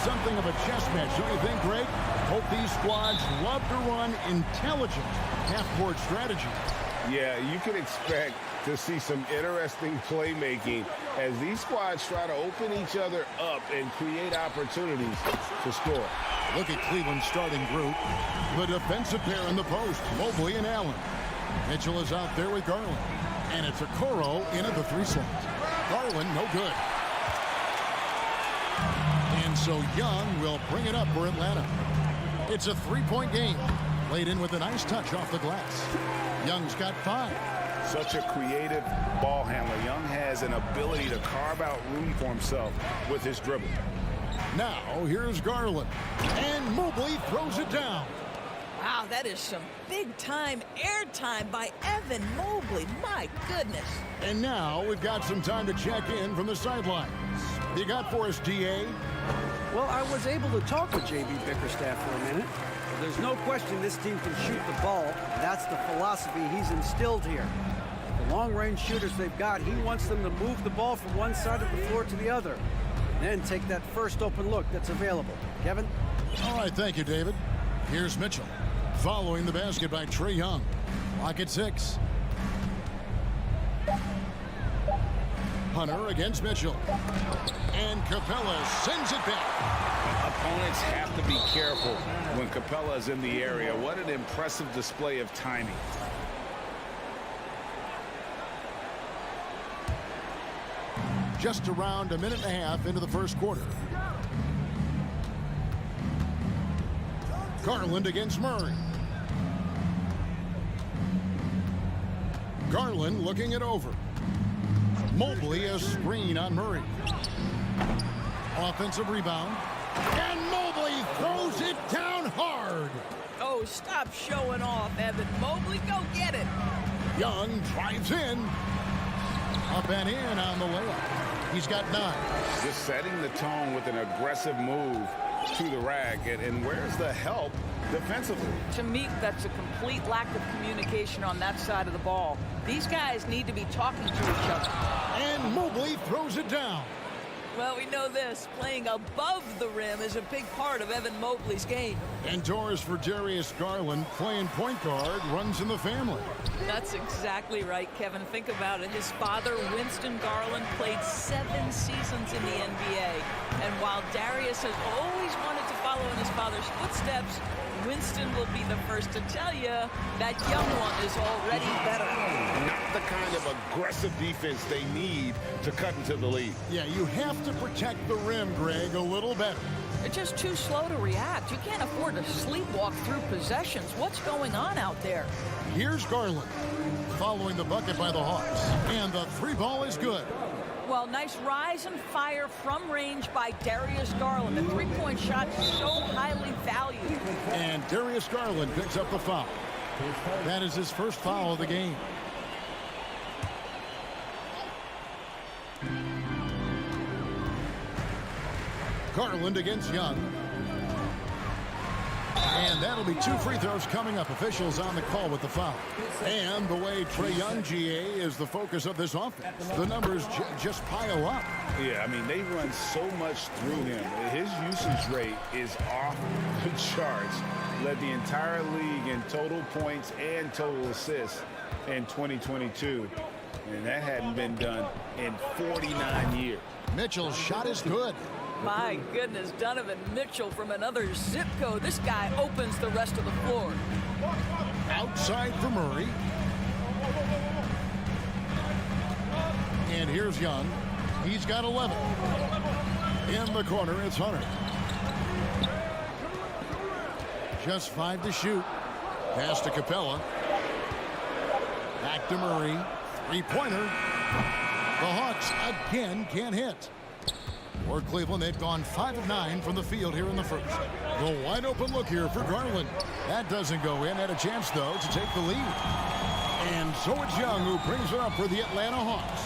Something of a chess match, don't you think, Greg? Hope these squads love to run intelligent half-court strategy. Yeah, you can expect to see some interesting playmaking as these squads try to open each other up and create opportunities to score. Look at Cleveland's starting group. The defensive pair in the post, Mobley and Allen. Mitchell is out there with Garland. And it's Okoro into the three slot. Garland, no good. And so Young will bring it up for Atlanta. It's a three-point game. Played in with a nice touch off the glass. Young's got 5. Such a creative ball handler. Young has an ability to carve out room for himself with his dribble. Now, here's Garland. And Mobley throws it down. Wow, that is some big-time airtime by Evan Mobley. My goodness. And now we've got some time to check in from the sidelines. You got for us, D.A.? Well, I was able to talk with J.B. Bickerstaff for a minute. There's no question this team can shoot the ball. That's the philosophy he's instilled here. The long-range shooters they've got, he wants them to move the ball from one side of the floor to the other. And then take that first open look that's available. Kevin? All right, thank you, David. Here's Mitchell. Following the basket by Trae Young. Lock at 6. Hunter against Mitchell. And Capella sends it back. Opponents have to be careful when Capella is in the area. What an impressive display of timing. Just around a minute and a half into the first quarter. Garland against Murray. Garland looking it over. Mobley a screen on Murray. Offensive rebound. And Mobley throws it down hard. Oh, stop showing off, Evan Mobley. Go get it. Young drives in. Up and in on the layup. He's got 9. Just setting the tone with an aggressive move to the rack. And where's the help defensively? To me, that's a complete lack of communication on that side of the ball. These guys need to be talking to each other. And Mobley throws it down. Well, we know this. Playing above the rim is a big part of Evan Mobley's game. And doors for Darius Garland, playing point guard, runs in the family. That's exactly right, Kevin. Think about it. His father, Winston Garland, played 7 seasons in the NBA. And while Darius has always wanted to follow in his father's footsteps, Winston will be the first to tell you that young one is already better. Not the kind of aggressive defense they need to cut into the lead. Yeah, you have to protect the rim, Greg, a little better. They're just too slow to react. You can't afford to sleepwalk through possessions. What's going on out there? Here's Garland, following the bucket by the Hawks. And the 3 ball is good. Well, nice rise and fire from range by Darius Garland. The three-point shot so highly valued. And Darius Garland picks up the foul. That is his first foul of the game. Garland against Young. And that'll be 2 free throws coming up. Officials on the call with the foul. And the way Trae Young, GA, is the focus of this offense. The numbers just pile up. Yeah, I mean, they run so much through him. His usage rate is off the charts. Led the entire league in total points and total assists in 2022. And that hadn't been done in 49 years. Mitchell's shot is good. My goodness, Donovan Mitchell from another zip code. This guy opens the rest of the floor. Outside for Murray. And here's Young. He's got 11. In the corner, it's Hunter. Just 5 to shoot. Pass to Capella. Back to Murray. 3-pointer. The Hawks again can't hit. For Cleveland, they've gone 5 of 9 from the field here in the first. The wide open look here for Garland. That doesn't go in. Had a chance, though, to take the lead. And so it's Young who brings it up for the Atlanta Hawks.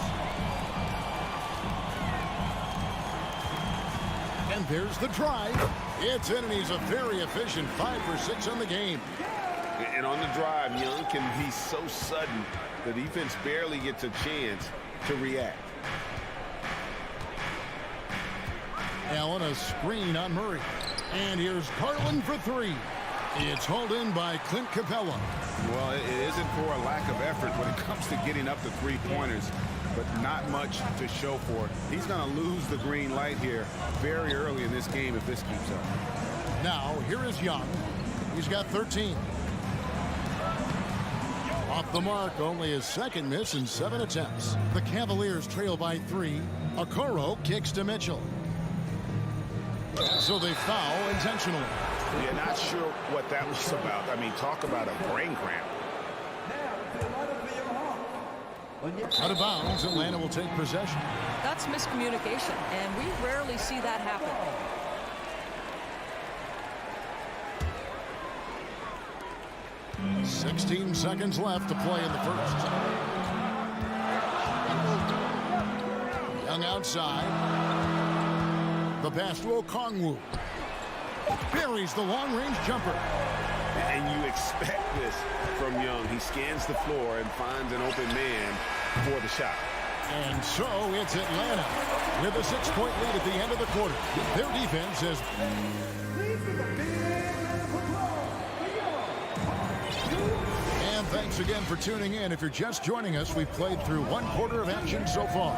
And there's the drive. It's in, and he's a very efficient 5 for 6 on the game. And on the drive, Young can be so sudden, the defense barely gets a chance to react. Allen, a screen on Murray. And here's Garland for three. It's hauled in by Clint Capella. Well, it isn't for a lack of effort when it comes to getting up the three-pointers, but not much to show for it. He's going to lose the green light here very early in this game if this keeps up. Now, here is Young. He's got 13. Off the mark, only his second miss in 7 attempts. The Cavaliers trail by 3. Okoro kicks to Mitchell. So they foul intentionally. Yeah, not sure what that was about. I mean, talk about a brain cramp. Out of bounds, Atlanta will take possession. That's miscommunication, and we rarely see that happen. "16 seconds left to play in the first. Young outside. The pass to Okongwu. Buries the long-range jumper. And you expect this from Young. He scans the floor and finds an open man for the shot. And so it's Atlanta with a 6-point lead at the end of the quarter. Their defense is... And thanks again for tuning in. If you're just joining us, we've played through 1 quarter of action so far.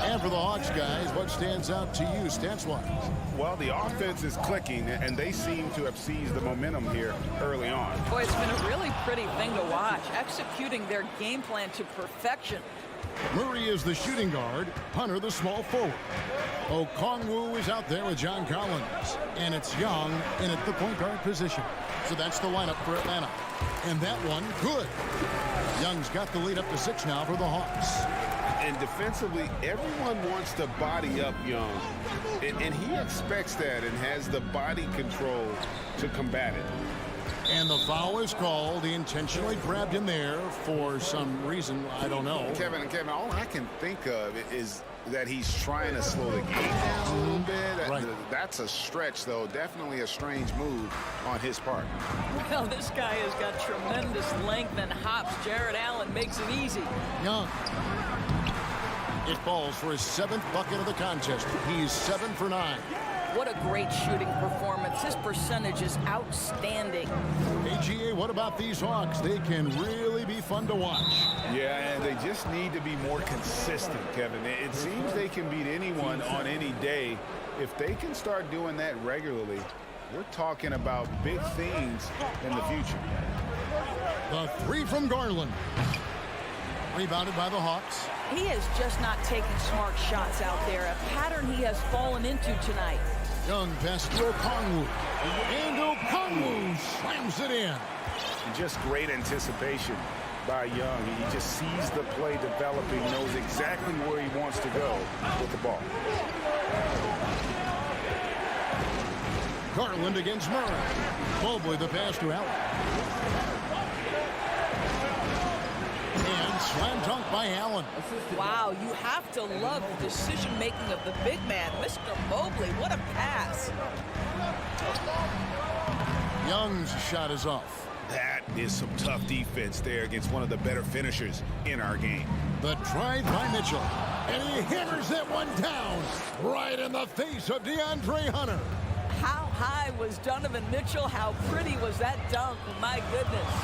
And for the Hawks guys, what stands out to you stats-wise? Well, the offense is clicking, and they seem to have seized the momentum here early on. Boy, it's been a really pretty thing to watch, executing their game plan to perfection. Murray is the shooting guard, Hunter the small forward. Okongwu is out there with John Collins. And it's Young in at the point guard position. So that's the lineup for Atlanta. And that one, good. Young's got the lead up to 6 now for the Hawks. And defensively, everyone wants to body up Young. And he expects that and has the body control to combat it. And the foul is called. He intentionally grabbed him there for some reason. I don't know. Kevin, all I can think of is that he's trying to slow the game down a little bit. Right. That's a stretch, though. Definitely a strange move on his part. Well, this guy has got tremendous length and hops. Jared Allen makes it easy. Young. It falls for his 7th bucket of the contest. He's 7 for 9. What a great shooting performance. His percentage is outstanding. AGA, what about these Hawks? They can really be fun to watch. Yeah, and they just need to be more consistent, Kevin. It seems they can beat anyone on any day. If they can start doing that regularly, we're talking about big things in the future. The 3 from Garland. Rebounded by the Hawks. He is just not taking smart shots out there, a pattern he has fallen into tonight. Young pass to Okongwu. And Okongwu slams it in. And just great anticipation by Young. He just sees the play developing, knows exactly where he wants to go with the ball. Garland against Murray. Mobley the pass to Allen. And slam dunk by Allen. Wow, you have to love the decision-making of the big man. Mr. Mobley, what a pass. Young's shot is off. That is some tough defense there against one of the better finishers in our game. The drive by Mitchell. And he hammers that one down right in the face of DeAndre Hunter. How high was Donovan Mitchell? How pretty was that dunk? My goodness.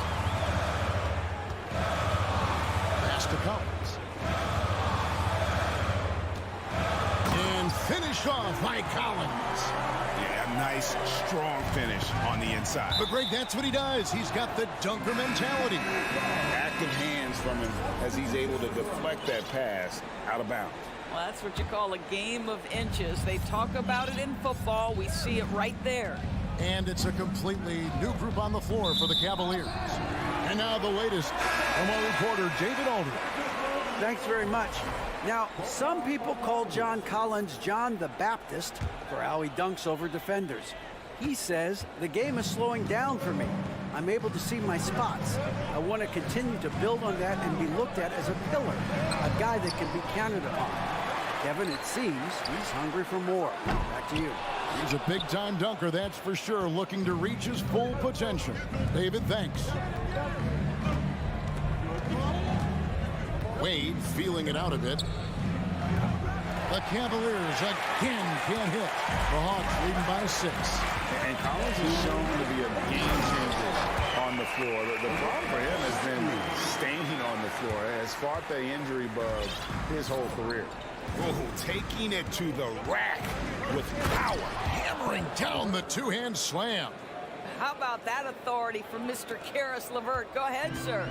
Pass to Collins. And finished off by Collins. Yeah, nice, strong finish on the inside. But Greg, that's what he does. He's got the dunker mentality. Active hands from him as he's able to deflect that pass out of bounds. Well, that's what you call a game of inches. They talk about it in football. We see it right there. And it's a completely new group on the floor for the Cavaliers. And now the latest from our reporter, David Aldridge. Thanks very much. Now, some people call John Collins John the Baptist for how he dunks over defenders. He says, the game is slowing down for me. I'm able to see my spots. I want to continue to build on that and be looked at as a pillar, a guy that can be counted upon. Kevin, it seems he's hungry for more. Back to you. He's a big-time dunker, that's for sure, looking to reach his full potential. David, thanks. Wade feeling it out a bit. The Cavaliers again can't hit. The Hawks leading by 6. And Collins is shown to be a game changer on the floor. The problem for him has been staying on the floor. Has fought the injury bug his whole career. Oh, taking it to the rack with power. Hammering down the two-hand slam. How about that authority from Mr. Caris LeVert? Go ahead, sir.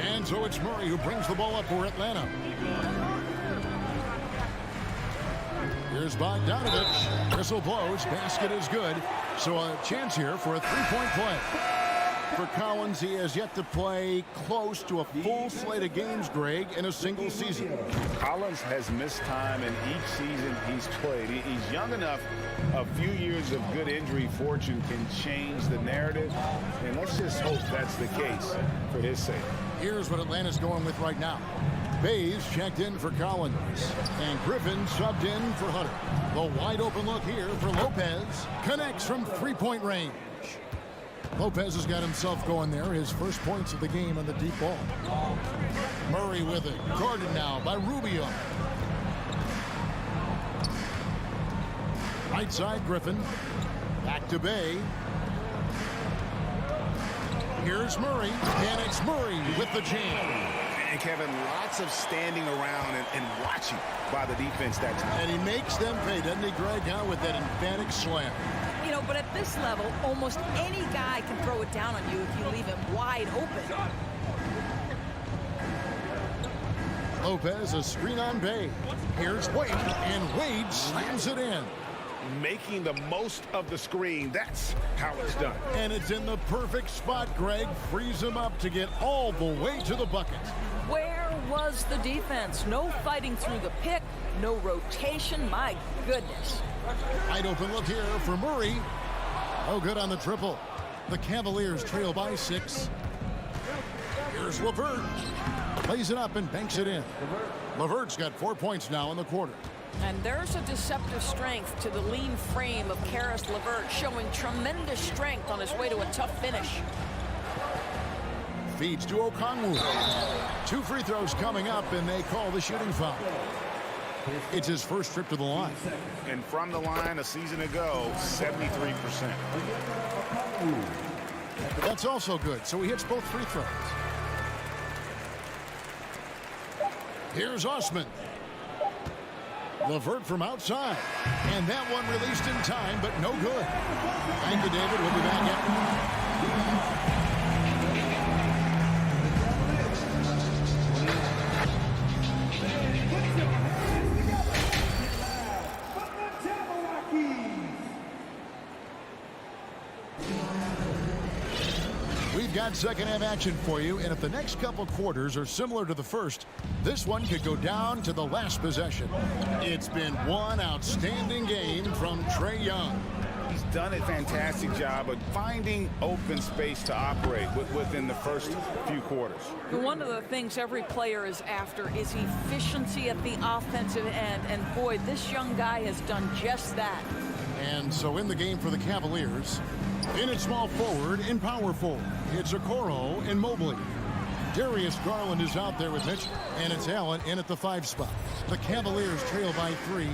And so it's Murray who brings the ball up for Atlanta. Here's Bogdanovich. Whistle blows. Basket is good. So a chance here for a three-point play. For Collins, he has yet to play close to a full slate of games, Greg, in a single season. Collins has missed time in each season he's played. He's young enough. A few years of good injury fortune can change the narrative. And let's just hope that's the case for his sake. Here's what Atlanta's going with right now. Bays checked in for Collins. And Griffin subbed in for Hunter. The wide open look here for Lopez. Connects from three-point range. Lopez has got himself going there. His first points of the game on the deep ball. Murray with it. Guarded now by Rubio. Right side, Griffin. Back to Bay. Here's Murray. And it's Murray with the jam. And Kevin, lots of standing around and watching by the defense that time. And he makes them pay, doesn't he, Greg, with that emphatic slam. You know, but at this level, almost any guy can throw it down on you if you leave him wide open. Lopez, a screen on Bay. Here's Wade, and Wade slams it in. Making the most of the screen. That's how it's done. And it's in the perfect spot, Greg. Frees him up to get all the way to the bucket. Where was the defense? No fighting through the pick, no rotation. My goodness. Wide open look here for Murray. No good on the triple. The Cavaliers trail by 6. Here's LeVert. Plays it up and banks it in. LeVert's got 4 points now in the quarter. And there's a deceptive strength to the lean frame of Caris LeVert, showing tremendous strength on his way to a tough finish. Feeds to Okongwu. 2 free throws coming up, and they call the shooting foul. It's his first trip to the line. And from the line a season ago, 73%. That's also good, so he hits both free throws. Here's Osman. LeVert from outside. And that one released in time, but no good. Thank you, David. We'll be back after. We've got second half action for you, and if the next couple quarters are similar to the first, this one could go down to the last possession. It's been one outstanding game from Trae Young. He's done a fantastic job of finding open space to operate within the first few quarters. One of the things every player is after is efficiency at the offensive end, and boy, this young guy has done just that. And so in the game for the Cavaliers, in at small forward and power forward, it's Okoro and Mobley. Darius Garland is out there with Mitchell, and it's Allen in at the 5 spot. The Cavaliers trail by 3.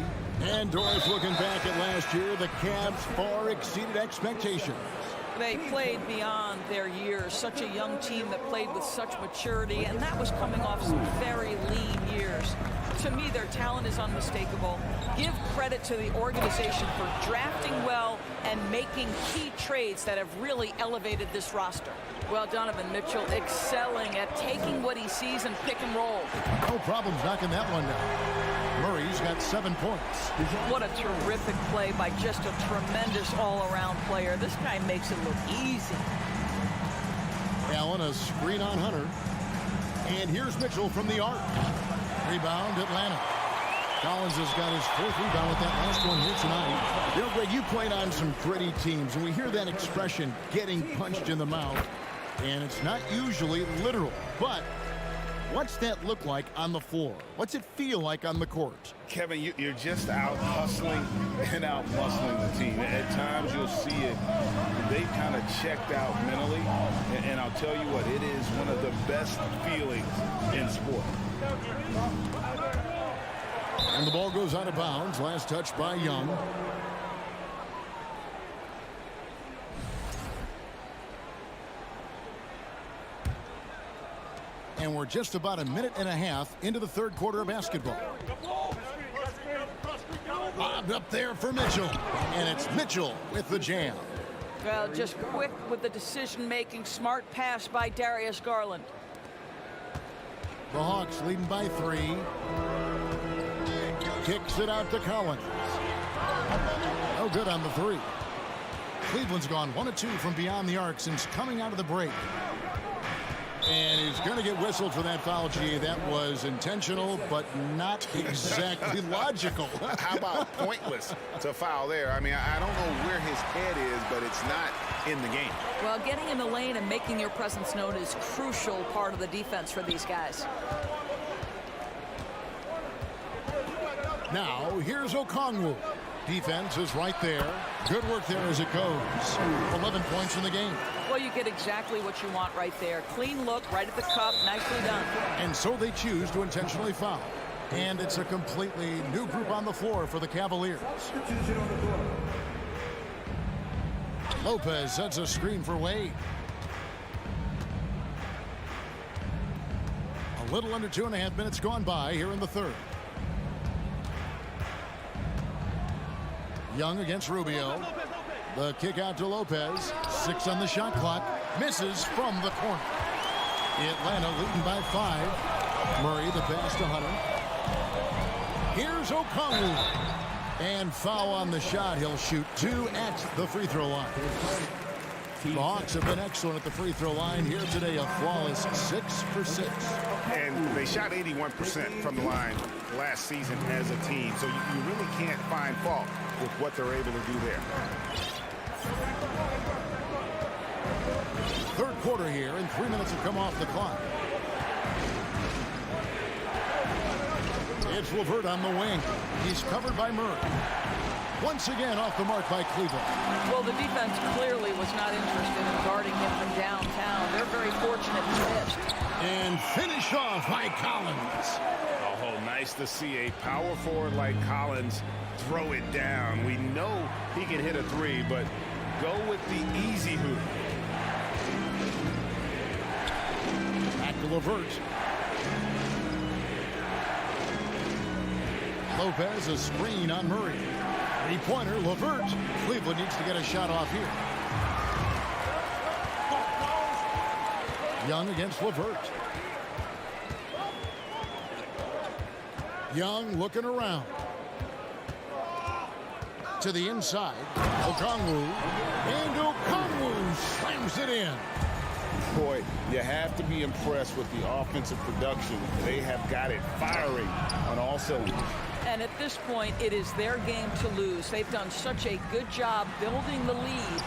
And Doris looking back at last year, the Cavs far exceeded expectations. They played beyond their years. Such a young team that played with such maturity, and that was coming off some very lean years. To me, their talent is unmistakable. Give credit to the organization for drafting well and making key trades that have really elevated this roster. Well, Donovan Mitchell excelling at taking what he sees and pick and roll. No problems knocking that one down. Murray's got 7 points. What a terrific play by just a tremendous all-around player. This guy makes it look easy. Allen, a screen on Hunter. And here's Mitchell from the arc. Rebound, Atlanta. Collins has got his 4th rebound with that last one here tonight. You know, Greg, you played on some gritty teams, and we hear that expression, getting punched in the mouth. And it's not usually literal, but What's that look like on the floor? What's it feel like on the court? Kevin, you're just out hustling and out muscling the team. At times you'll see it. They kind of checked out mentally. And I'll tell you what, it is one of the best feelings in sport. And the ball goes out of bounds. Last touch by Young. And we're just about a minute and a half into the third quarter of basketball. Bobbed up there for Mitchell. And it's Mitchell with the jam. Well, just quick with the decision-making. Smart pass by Darius Garland. The Hawks leading by 3. Kicks it out to Collins. No good on the 3. Cleveland's gone 1 of 2 from beyond the arc since coming out of the break. And he's going to get whistled for that foul, G. That was intentional, but not exactly logical. How about pointless to foul there? I mean, I don't know where his head is, but it's not in the game. Well, getting in the lane and making your presence known is crucial part of the defense for these guys. Now, here's Okongwu. Defense is right there. Good work there as it goes. 11 points in the game. Well, you get exactly what you want right there. Clean look, right at the cup, nicely done. And so they choose to intentionally foul. And it's a completely new group on the floor for the Cavaliers. Lopez sets a screen for Wade. A little under 2.5 minutes gone by here in the third. Young against Rubio. The kick out to Lopez. 6 on the shot clock. Misses from the corner. Atlanta leading by 5. Murray the pass to Hunter. Here's Okongwu. And foul on the shot. He'll shoot 2 at the free throw line. The Hawks have been excellent at the free throw line here today. A flawless 6 for 6. And they shot 81% from the line last season as a team. So you really can't find fault with what they're able to do there. Third quarter here, and 3 minutes have come off the clock. It's LeVert on the wing. He's covered by Murray. Once again off the mark by Cleveland. Well, the defense clearly was not interested in guarding him from downtown. They're very fortunate he missed. And finished off by Collins. Oh, nice to see a power forward like Collins throw it down. We know he can hit a 3, but go with the easy hoop. Back to LeVert. Lopez, a screen on Murray. Three-pointer, LeVert. Cleveland needs to get a shot off here. Young against LeVert. Young looking around. To the inside. Okongwu. And Okongwu slams it in. Boy, you have to be impressed with the offensive production. They have got it firing on all cylinders. And at this point, it is their game to lose. They've done such a good job building the lead.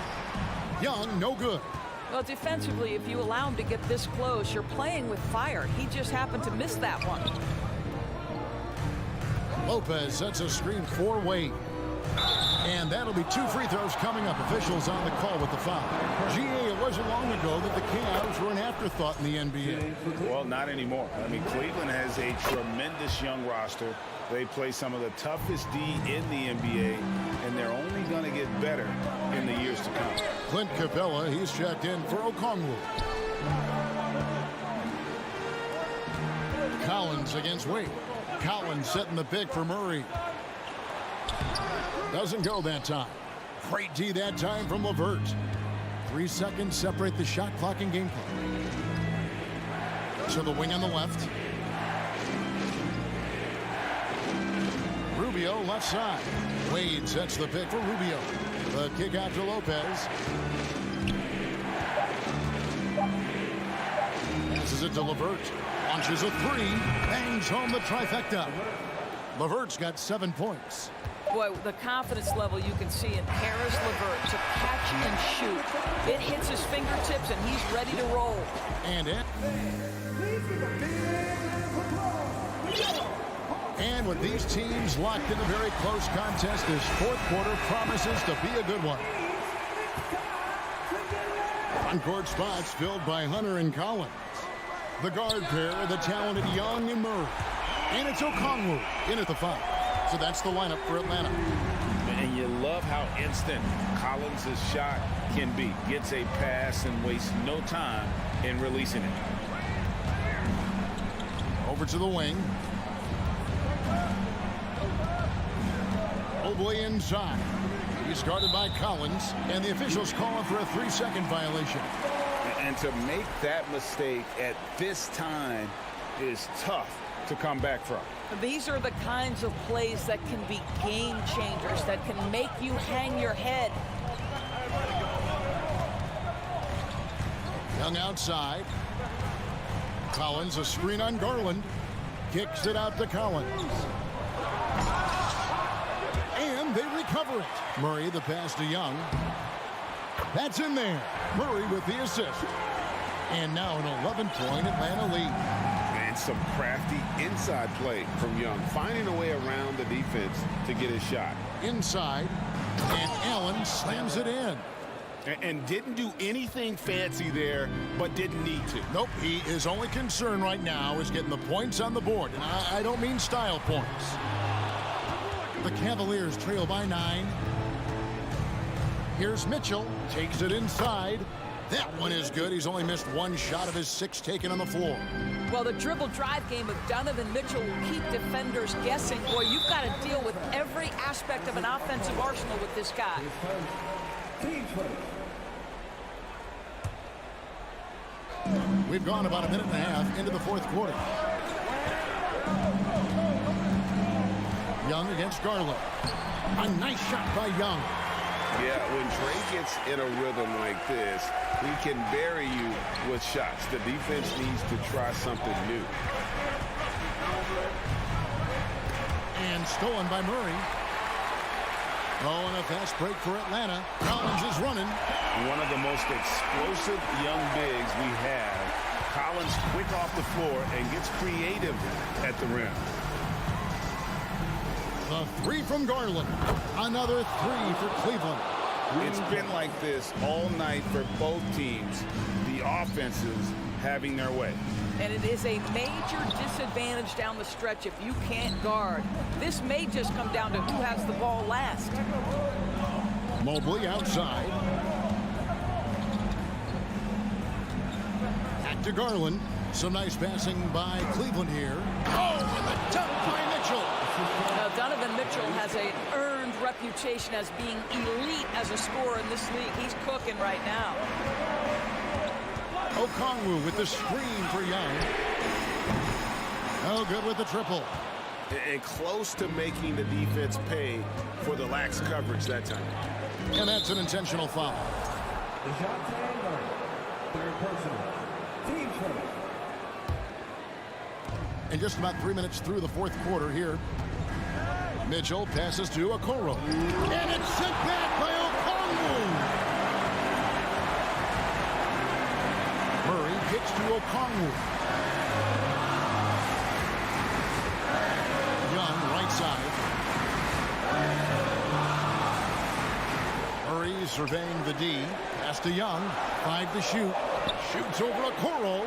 Young, no good. Well, defensively, if you allow him to get this close, you're playing with fire. He just happened to miss that one. Lopez sets a screen for Wade. And that'll be 2 free throws coming up. Officials on the call with the foul. GA, it wasn't long ago that the Cavs were an afterthought in the NBA. Well, not anymore. I mean, Cleveland has a tremendous young roster. They play some of the toughest D in the NBA, and they're only going to get better in the years to come. Clint Capella, he's checked in for Okongwu. Collins against Wade. Collins setting the pick for Murray. Doesn't go that time. Great D that time from LeVert. 3 seconds separate the shot clock and game clock. To the wing on the left. Rubio left side. Wade sets the pick for Rubio. The kick out to Lopez. Passes it to LeVert. Launches a 3. Bangs home the trifecta. LeVert's got 7 points. Boy, the confidence level you can see in Paris LeVert to catch and shoot. It hits his fingertips, and he's ready to roll. And it And with these teams locked in a very close contest, this fourth quarter promises to be a good one. On-court spots filled by Hunter and Collins. The guard pair, the talented Young and Murray. And it's Okongwu in at the 5. So that's the lineup for Atlanta. And you love how instant Collins' shot can be. Gets a pass and wastes no time in releasing it. Over to the wing. Mobley inside. He's guarded by Collins, and the officials calling for a 3-second violation. And to make that mistake at this time is tough to come back from. These are the kinds of plays that can be game changers, that can make you hang your head. Young outside. Collins, a screen on Garland. Kicks it out to Collins. And they recover it. Murray, the pass to Young. That's in there. Murray with the assist. And now an 11-point Atlanta lead. And some crafty inside play from Young, finding a way around the defense to get his shot. Inside, and Allen slams it in. And didn't do anything fancy there, but didn't need to. Nope, his only concern right now is getting the points on the board. And I don't mean style points. The Cavaliers trail by 9. Here's Mitchell, takes it inside. That one is good. He's only missed 1 shot of his 6 taken on the floor. Well, the dribble drive game of Donovan Mitchell will keep defenders guessing. Boy, you've got to deal with every aspect of an offensive arsenal with this guy. We've gone about a minute and a half into the fourth quarter. Young against Garland. A nice shot by Young. Yeah, when Trey gets in a rhythm like this, he can bury you with shots. The defense needs to try something new. And stolen by Murray. Oh, and a fast break for Atlanta. Collins is running. One of the most explosive young bigs we have. Collins quick off the floor and gets creative at the rim. The 3 from Garland. Another 3 for Cleveland. It's been like this all night for both teams. The offenses having their way. And it is a major disadvantage down the stretch if you can't guard. This may just come down to who has the ball last. Mobley outside. Back to Garland. Some nice passing by Cleveland here. Oh, and the dunk by Mitchell. Now, Donovan Mitchell has an earned reputation as being elite as a scorer in this league. He's cooking right now. Okongwu with the screen for Young. Oh, good with the triple. And close to making the defense pay for the lax coverage that time. And that's an intentional foul. And just about 3 minutes through the fourth quarter here. Mitchell passes to Okoro. And it's sent back by Okongwu. Murray kicks to Okongwu. Young, right side. Murray surveying the D. Pass to Young. 5 to shoot. Shoots over Okoro.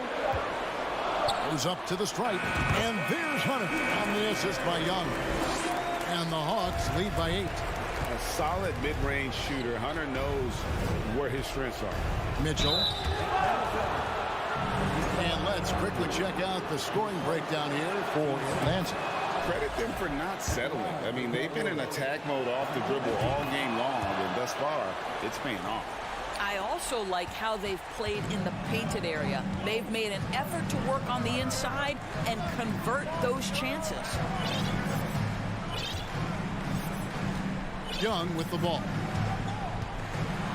Goes up to the stripe. And there's Hunter on the assist by Young. And the Hawks lead by 8. A solid mid-range shooter. Hunter knows where his strengths are. Mitchell. And let's quickly check out the scoring breakdown here for Atlanta. Credit them for not settling. I mean, they've been in attack mode off the dribble all game long, and thus far, it's paying off. I also like how they've played in the painted area. They've made an effort to work on the inside and convert those chances. Young with the ball.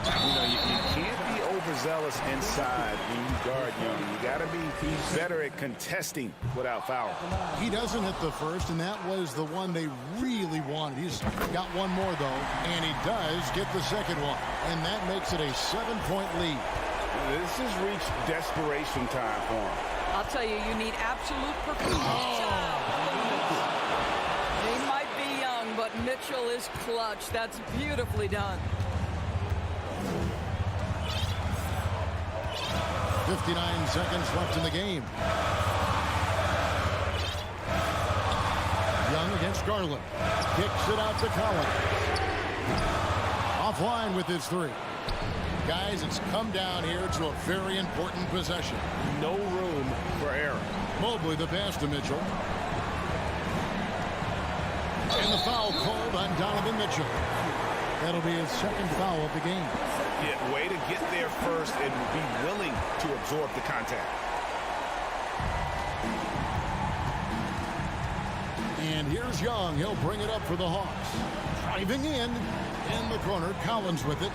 You know, you can't be overzealous inside when you guard Young. You got to be better at contesting without foul. He doesn't hit the first, and that was the one they really wanted. He's got one more, though, and he does get the second one, and that makes it a 7-point lead. This has reached desperation time for him. I'll tell you, you need absolute perfection. He might be young, but Mitchell is clutch. That's beautifully done. 59 seconds left in the game. Young against Garland. Kicks it out to Collins. Offline with his three. Guys, it's come down here to a very important possession. No room for error. Mobley the pass to Mitchell. And the foul called on Donovan Mitchell. That'll be his second foul of the game. Yeah, way to get there first and be willing to absorb the contact. And here's Young. He'll bring it up for the Hawks. Driving in the corner. Collins with it.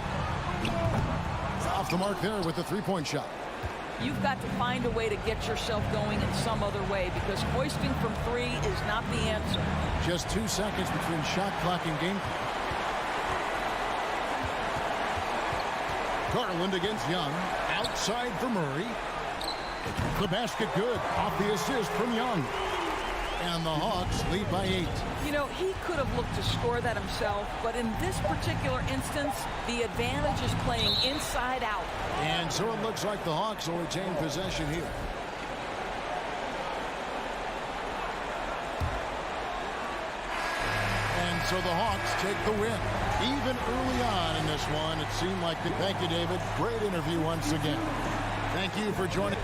Off the mark there with the three-point shot. You've got to find a way to get yourself going in some other way, because hoisting from three is not the answer. Just 2 seconds between shot clock and game clock. Garland against Young. Outside for Murray. The basket good. Off the assist from Young. And the Hawks lead by 8. You know, he could have looked to score that himself, but in this particular instance, the advantage is playing inside out. And so it looks like the Hawks will retain possession here. And so the Hawks take the win. Even early on in this one, it seemed like the... Thank you, David. Great interview once again. Thank you for joining.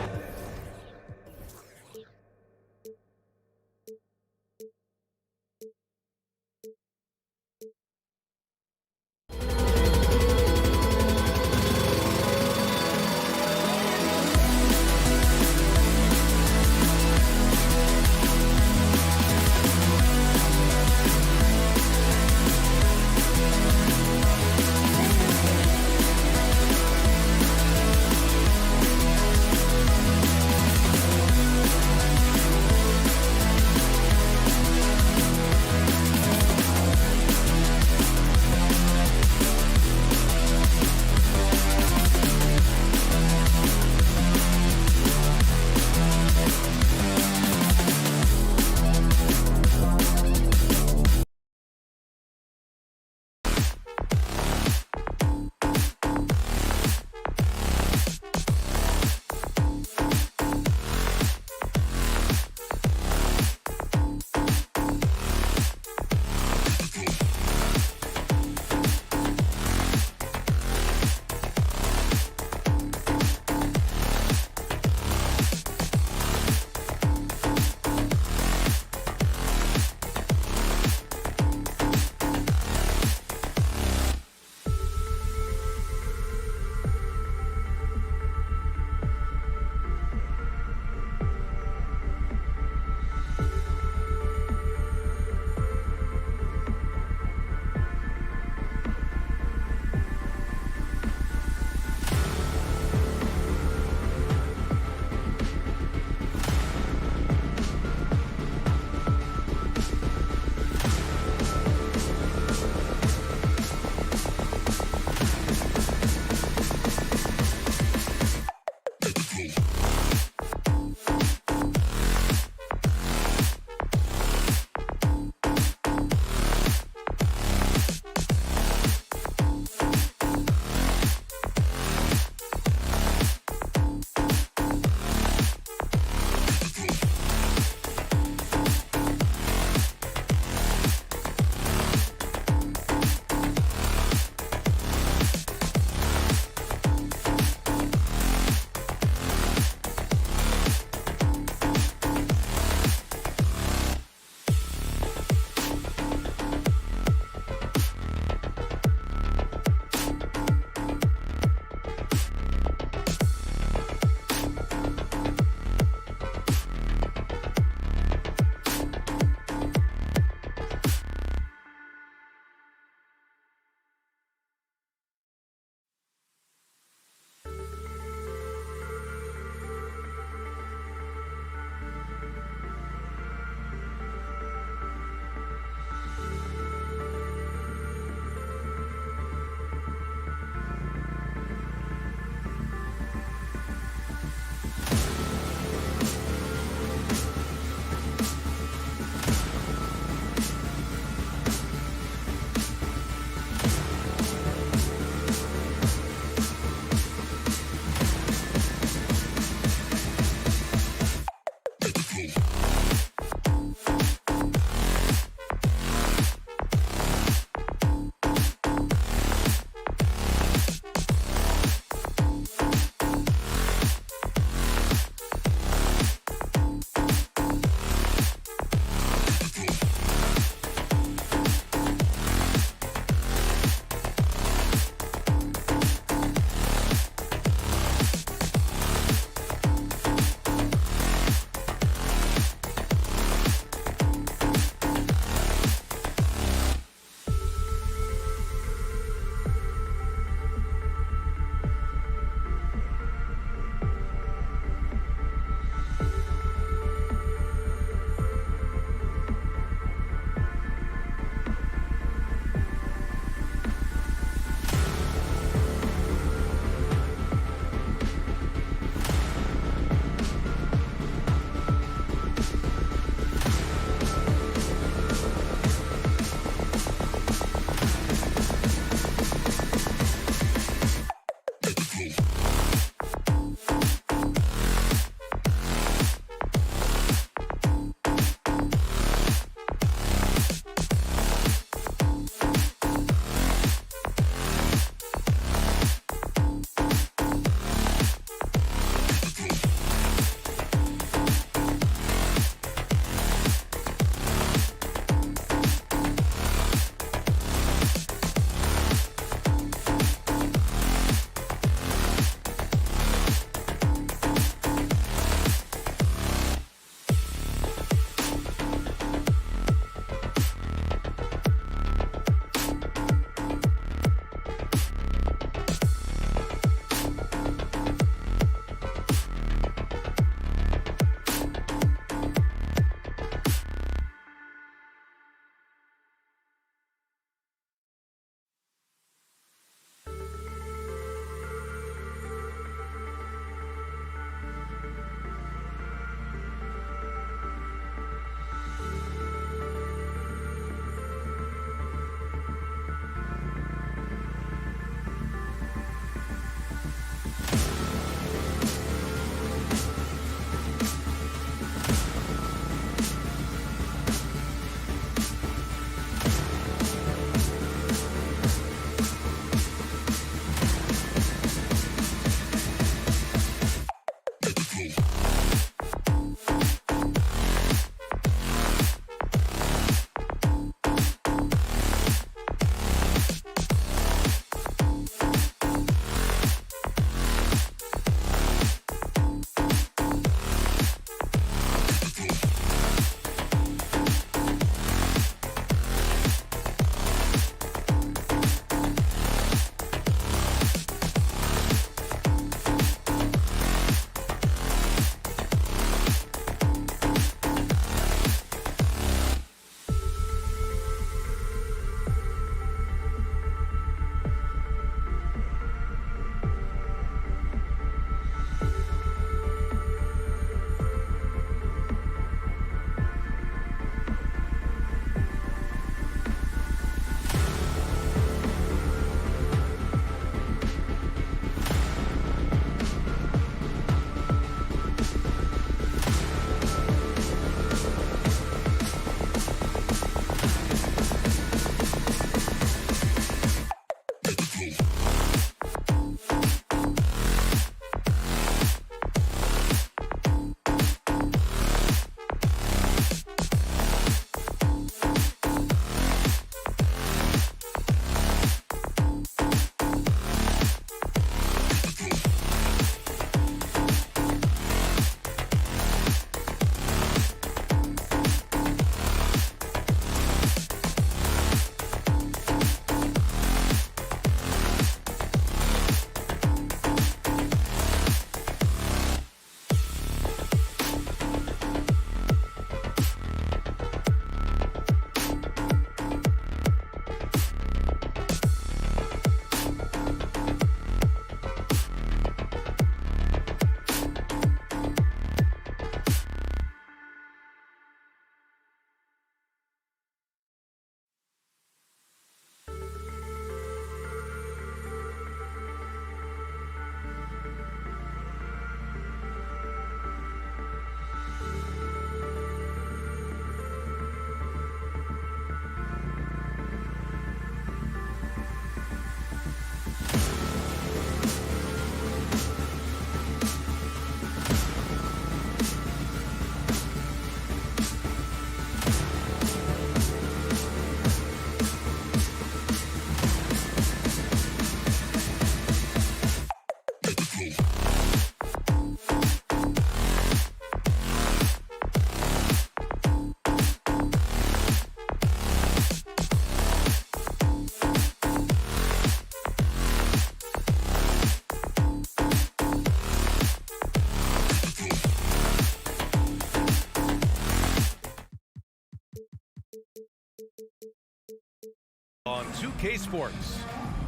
On 2K Sports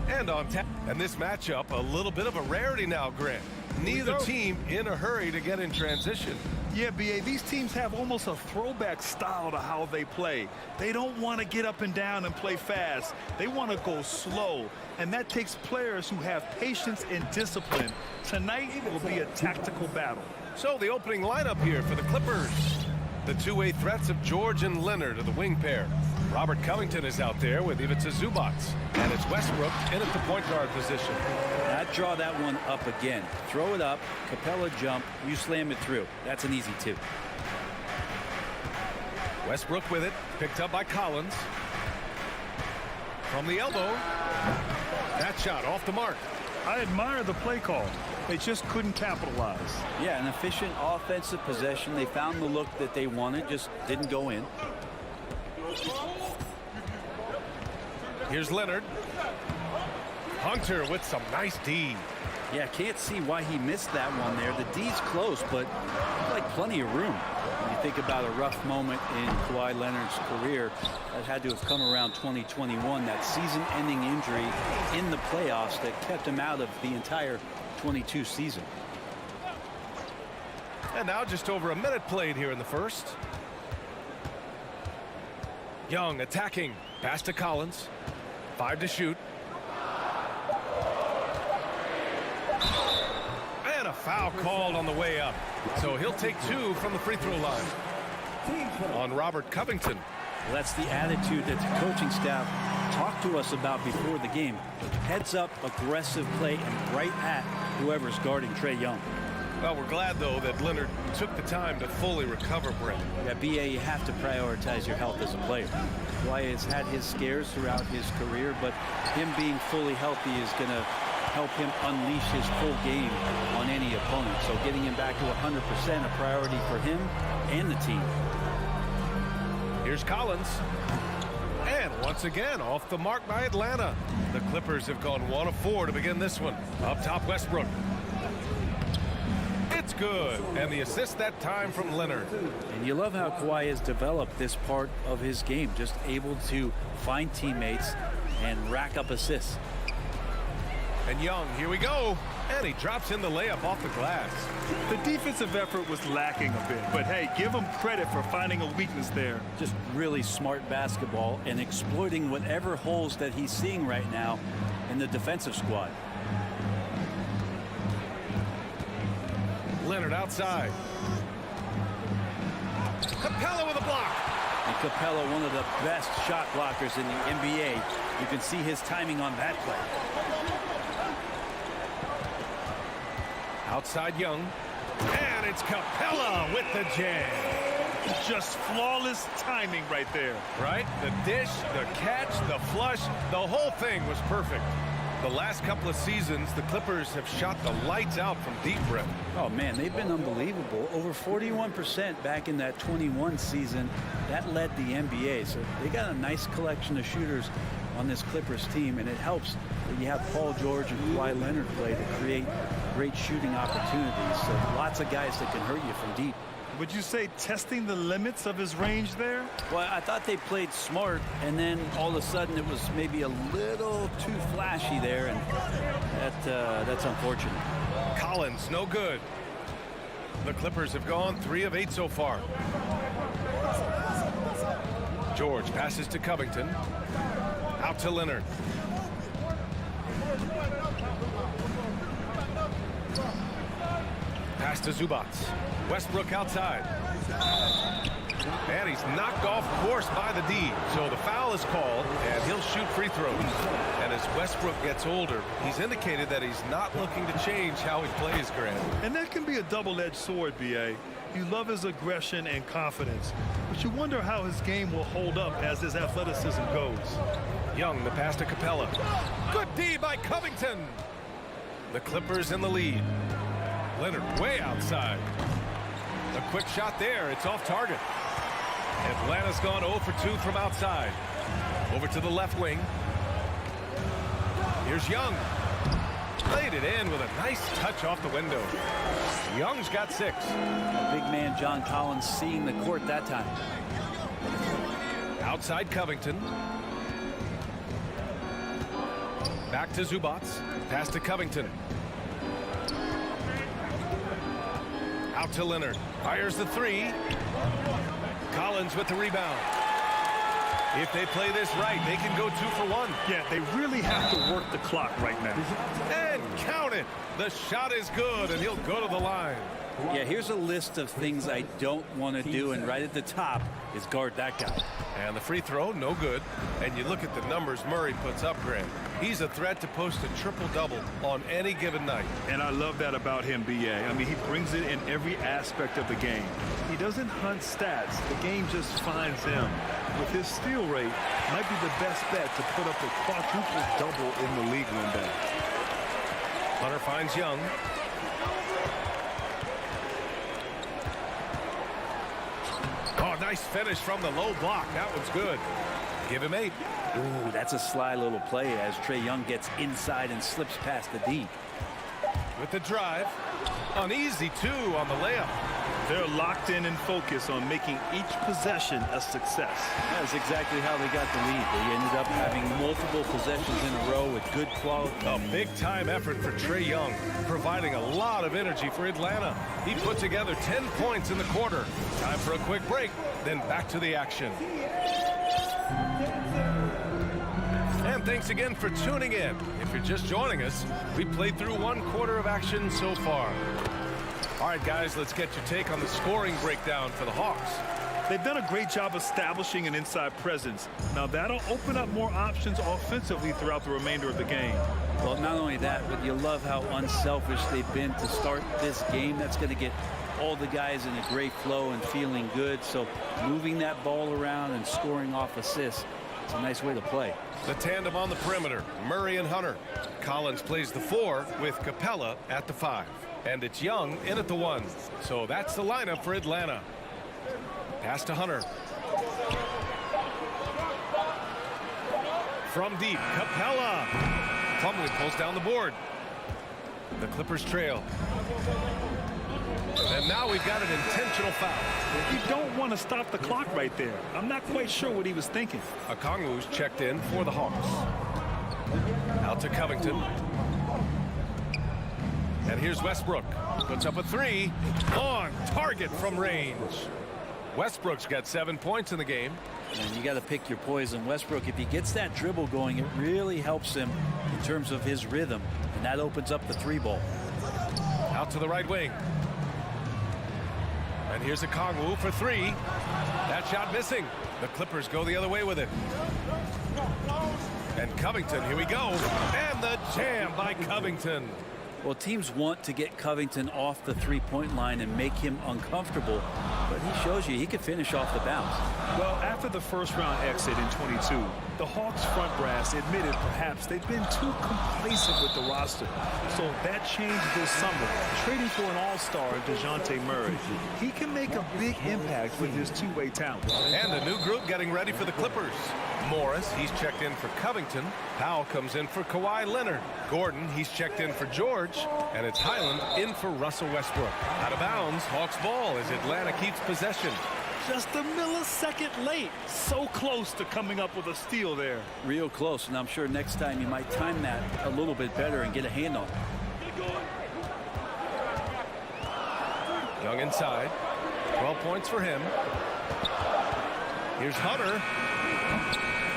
and on tap. And this matchup, a little bit of a rarity now, Grant. Neither team in a hurry to get in transition. Yeah, BA, these teams have almost a throwback style to how they play. They don't want to get up and down and play fast. They want to go slow, and that takes players who have patience and discipline. Tonight will be a tactical battle. So the opening lineup here for the Clippers. The two-way threats of George and Leonard are the wing pair. Robert Covington is out there with Ivica Zubac. And it's Westbrook in at the point guard position. I'd draw that one up again. Throw it up, Capella jump, you slam it through. That's an easy two. Westbrook with it, picked up by Collins. From the elbow. That shot off the mark. I admire the play call. They just couldn't capitalize. Yeah, an efficient offensive possession. They found the look that they wanted, just didn't go in. Here's Leonard. Hunter with some nice D. Yeah, can't see why he missed that one there. The D's close, but like plenty of room. When you think about a rough moment in Kawhi Leonard's career, that had to have come around 2021, that season-ending injury in the playoffs that kept him out of the entire 22 season. And now just over a minute played here in the first. Young attacking. Pass to Collins. 5 to shoot. And a foul called on the way up. So he'll take 2 from the free throw line. On Robert Covington. Well, that's the attitude that the coaching staff talked to us about before the game. Heads up, aggressive play, and right at whoever's guarding Trae Young. Well, we're glad, though, that Leonard took the time to fully recover, Brent. Yeah, BA, you have to prioritize your health as a player. Kawhi has had his scares throughout his career, but him being fully healthy is going to help him unleash his full game on any opponent. So getting him back to 100% a priority for him and the team. Here's Collins. And once again, off the mark by Atlanta. The Clippers have gone 1 of 4 to begin this one. Up top, Westbrook. It's good. And the assist that time from Leonard. And you love how Kawhi has developed this part of his game. Just able to find teammates and rack up assists. And Young, here we go. And he drops in the layup off the glass. The defensive effort was lacking a bit, but hey, give him credit for finding a weakness there. Just really smart basketball and exploiting whatever holes that he's seeing right now in the defensive squad. Leonard outside. Capella with a block. And Capella, one of the best shot blockers in the NBA. You can see his timing on that play. Outside Young. And it's Capella with the jam. Just flawless timing right there. Right? The dish, the catch, the flush, the whole thing was perfect. The last couple of seasons, the Clippers have shot the lights out from deep, Brett. Oh, man, they've been unbelievable. Over 41% back in that 21 season. That led the NBA. So they got a nice collection of shooters on this Clippers team, and it helps that you have Paul George and Kawhi Leonard play to create great shooting opportunities. So lots of guys that can hurt you from deep. Would you say testing the limits of his range there? Well, I thought they played smart, and then all of a sudden it was maybe a little too flashy there, and that's unfortunate. Collins, no good. The Clippers have gone 3 of 8 so far. George passes to Covington. Out to Leonard. Pass to Zubac. Westbrook outside. And he's knocked off course by the D. So the foul is called, and he'll shoot free throws. And as Westbrook gets older, he's indicated that he's not looking to change how he plays, Grant. And that can be a double-edged sword, B.A. You love his aggression and confidence, but you wonder how his game will hold up as his athleticism goes. Young, the pass to Capella. Good D by Covington. The Clippers in the lead. Leonard way outside. A quick shot there. It's off target. Atlanta's gone 0 for 2 from outside. Over to the left wing. Here's Young. Laid it in with a nice touch off the window. Young's got 6. Big man John Collins seeing the court that time. Outside Covington. Back to Zubats. Pass to Covington. Out to Leonard. Fires the three. Collins with the rebound. If they play this right, they can go 2 for 1. Yeah, they really have to work the clock right now. And count it. The shot is good, and he'll go to the line. Yeah, here's a list of things I don't want to do, and right at the top is guard that guy. And the free throw, no good. And you look at the numbers Murray puts up, Grant. He's a threat to post a triple-double on any given night. And I love that about him, B.A. I mean, he brings it in every aspect of the game. He doesn't hunt stats. The game just finds him. With his steal rate, might be the best bet to put up a quadruple-double in the league one day. Hunter finds Young. Oh, nice finish from the low block. That one's good. Give him 8. Ooh, that's a sly little play as Trae Young gets inside and slips past the D. With the drive. An easy 2 on the layup. They're locked in and focused on making each possession a success. That's exactly how they got the lead. They ended up having multiple possessions in a row with good quality. A big-time effort for Trae Young, providing a lot of energy for Atlanta. He put together 10 points in the quarter. Time for a quick break, then back to the action. And thanks again for tuning in. If you're just joining us, we played through 1 quarter of action so far. All right, guys, let's get your take on the scoring breakdown for the Hawks. They've done a great job establishing an inside presence. Now, that'll open up more options offensively throughout the remainder of the game. Well, not only that, but you love how unselfish they've been to start this game. That's going to get all the guys in a great flow and feeling good. So moving that ball around and scoring off assists, it's a nice way to play. The tandem on the perimeter, Murray and Hunter. Collins plays the 4 with Capella at the 5. And it's Young in at the 1. So that's the lineup for Atlanta. Pass to Hunter. From deep, Capella. Plumlee pulls down the board. The Clippers trail. And now we've got an intentional foul. You don't want to stop the clock right there. I'm not quite sure what he was thinking. Okongwu's checked in for the Hawks. Out to Covington. And here's Westbrook. Puts up a 3. On target from range. Westbrook's got 7 points in the game. And you got to pick your poison. Westbrook, if he gets that dribble going, it really helps him in terms of his rhythm. And that opens up the 3 ball. Out to the right wing. And here's Okongwu for 3. That shot missing. The Clippers go the other way with it. And Covington, here we go. And the jam by Covington. Well, teams want to get Covington off the 3-point line and make him uncomfortable, but he shows you he can finish off the bounce. Well, after the first-round exit in 22, the Hawks front brass admitted perhaps they've been too complacent with the roster. So that changed this summer, trading for an all-star, DeJounte Murray. He can make a big impact with his two-way talent. And a new group getting ready for the Clippers. Morris, he's checked in for Covington. Powell comes in for Kawhi Leonard. Gordon, he's checked in for George. And it's Highland in for Russell Westbrook. Out of bounds, Hawks ball as Atlanta keeps possession. Just a millisecond late. So close to coming up with a steal there. Real close, and I'm sure next time you might time that a little bit better and get a hand on it. Young inside. 12 points for him. Here's Hunter.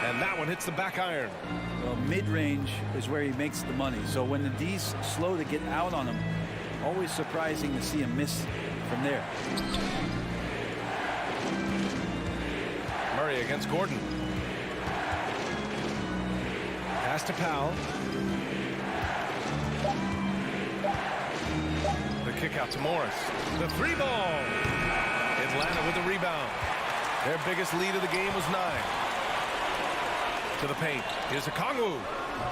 And that one hits the back iron. Well, mid-range is where he makes the money. So when the D's slow to get out on him, always surprising to see him miss from there. Murray against Gordon. Pass to Powell. The kick out to Morris. The 3 ball. Atlanta with the rebound. Their biggest lead of the game was 9. To the paint. Here's Okongwu.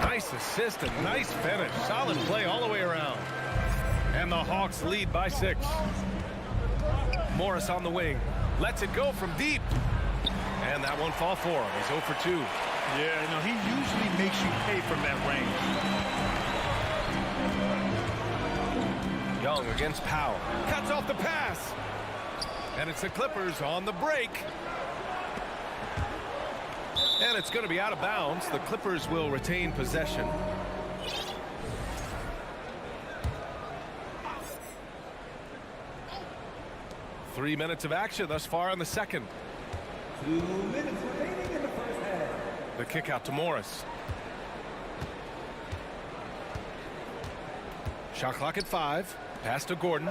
Nice assist and nice finish. Solid play all the way around. And the Hawks lead by 6. Morris on the wing. Lets it go from deep. And that won't fall for him. He's 0 for 2. Yeah, you know, he usually makes you pay from that range. Young against Powell. Cuts off the pass. And it's the Clippers on the break. And it's going to be out of bounds. The Clippers will retain possession. 3 minutes of action thus far in the second. 2 minutes remaining in the first half. The kick out to Morris. Shot clock at 5. Pass to Gordon.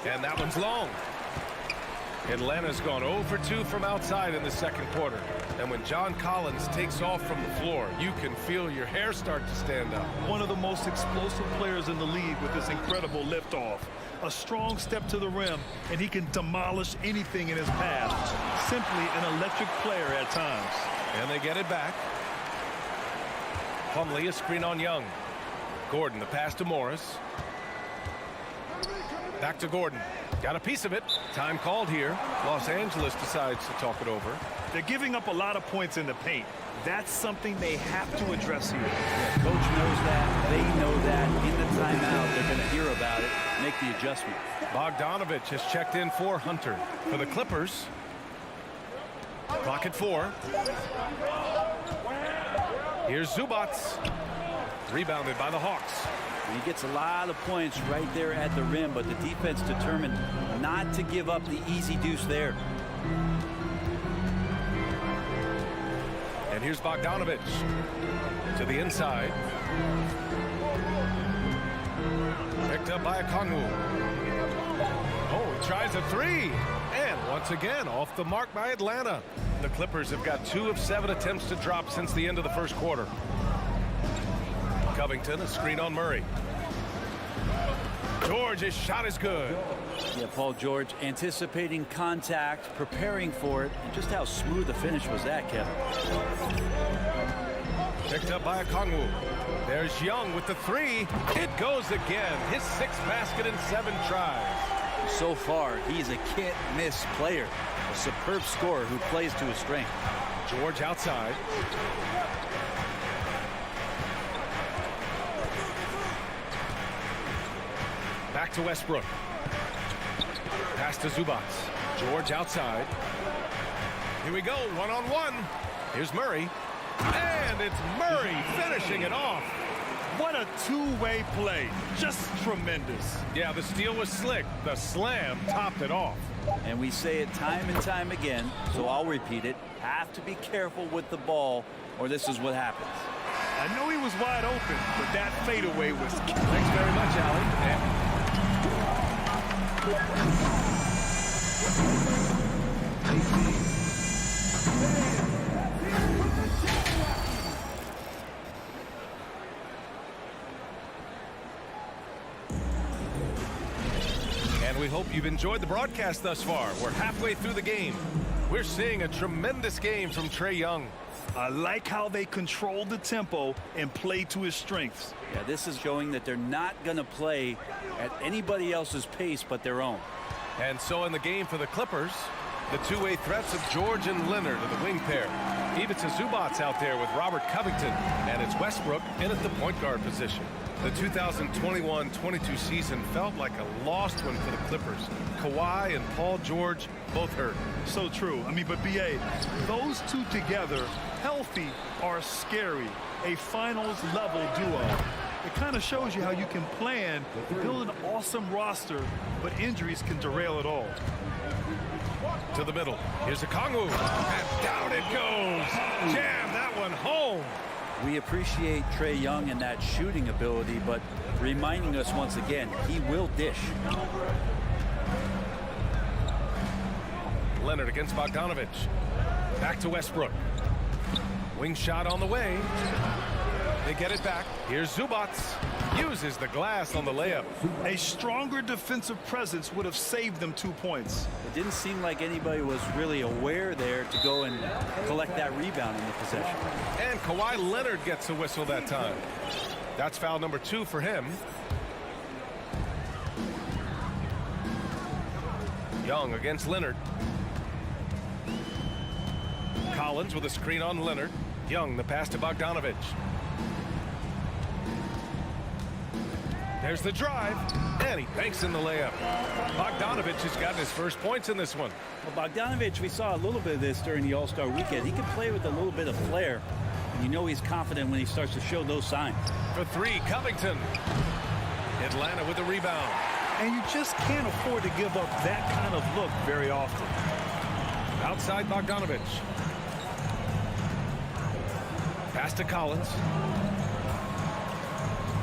And that one's long. Atlanta's gone 0 for 2 from outside in the second quarter. And when John Collins takes off from the floor, you can feel your hair start to stand up. One of the most explosive players in the league with this incredible liftoff. A strong step to the rim, and he can demolish anything in his path. Simply an electric player at times. And they get it back. Plumlee, a screen on Young. Gordon, the pass to Morris. Back to Gordon. Got a piece of it. Time called here. Los Angeles decides to talk it over. They're giving up a lot of points in the paint. That's something they have to address here. Yeah, coach knows that. They know that. In the timeout, they're going to hear about it, make the adjustment. Bogdanovich has checked in for Hunter. For the Clippers, clock at 4. Here's Zubats. Rebounded by the Hawks. And he gets a lot of points right there at the rim, but the defense determined not to give up the easy deuce there. And here's Bogdanovich to the inside. Picked up by Okongwu. Oh, he tries a 3. And once again, off the mark by Atlanta. The Clippers have got 2 of 7 attempts to drop since the end of the first quarter. Covington, a screen on Murray. George, his shot is good. Yeah, Paul George anticipating contact, preparing for it, and just how smooth the finish was that, Kevin. Picked up by Okongwu. There's Young with the 3. It goes again. His 6th basket in 7 tries. So far, he's a can't-miss player. A superb scorer who plays to his strength. George outside. Back to Westbrook. Pass to Zubats. George outside. Here we go, one-on-one. Here's Murray. And it's Murray finishing it off. What a two-way play. Just tremendous. Yeah, the steal was slick. The slam topped it off. And we say it time and time again, so I'll repeat it. Have to be careful with the ball, or this is what happens. I know he was wide open, but that fadeaway was... Thanks very much, Allie. And we hope you've enjoyed the broadcast thus far. We're halfway through the game. We're seeing a tremendous game from Trae Young. I like how they control the tempo and play to his strengths. Yeah, this is showing that they're not going to play at anybody else's pace but their own. And so in the game for the Clippers, the two-way threats of George and Leonard are the wing pair. Ivica Zubats out there with Robert Covington, and it's Westbrook in at the point guard position. The 2021-22 season felt like a lost one for the Clippers. Kawhi and Paul George both hurt. So true. I mean, but B.A., those two together, healthy, are scary. A finals-level duo. It kind of shows you how you can plan to build an awesome roster, but injuries can derail it all. To the middle. Here's Okongwu. And down it goes. Jam that one home. We appreciate Trae Young and that shooting ability, but reminding us once again, he will dish. Leonard against Bogdanovich. Back to Westbrook. Wing shot on the way. They get it back. Here's Zubats. Uses the glass on the layup. A stronger defensive presence would have saved them 2 points. It didn't seem like anybody was really aware there to go and collect that rebound in the possession. And Kawhi Leonard gets a whistle that time. That's foul number 2 for him. Young against Leonard. Collins with a screen on Leonard. Young, the pass to Bogdanovich. There's the drive, and he banks in the layup. Bogdanovich has gotten his first points in this one. Well, Bogdanovich, we saw a little bit of this during the All-Star weekend. He can play with a little bit of flair. You know he's confident when he starts to show those signs. For three, Covington. Atlanta with the rebound. And you just can't afford to give up that kind of look very often. Outside Bogdanovich. Pass to Collins.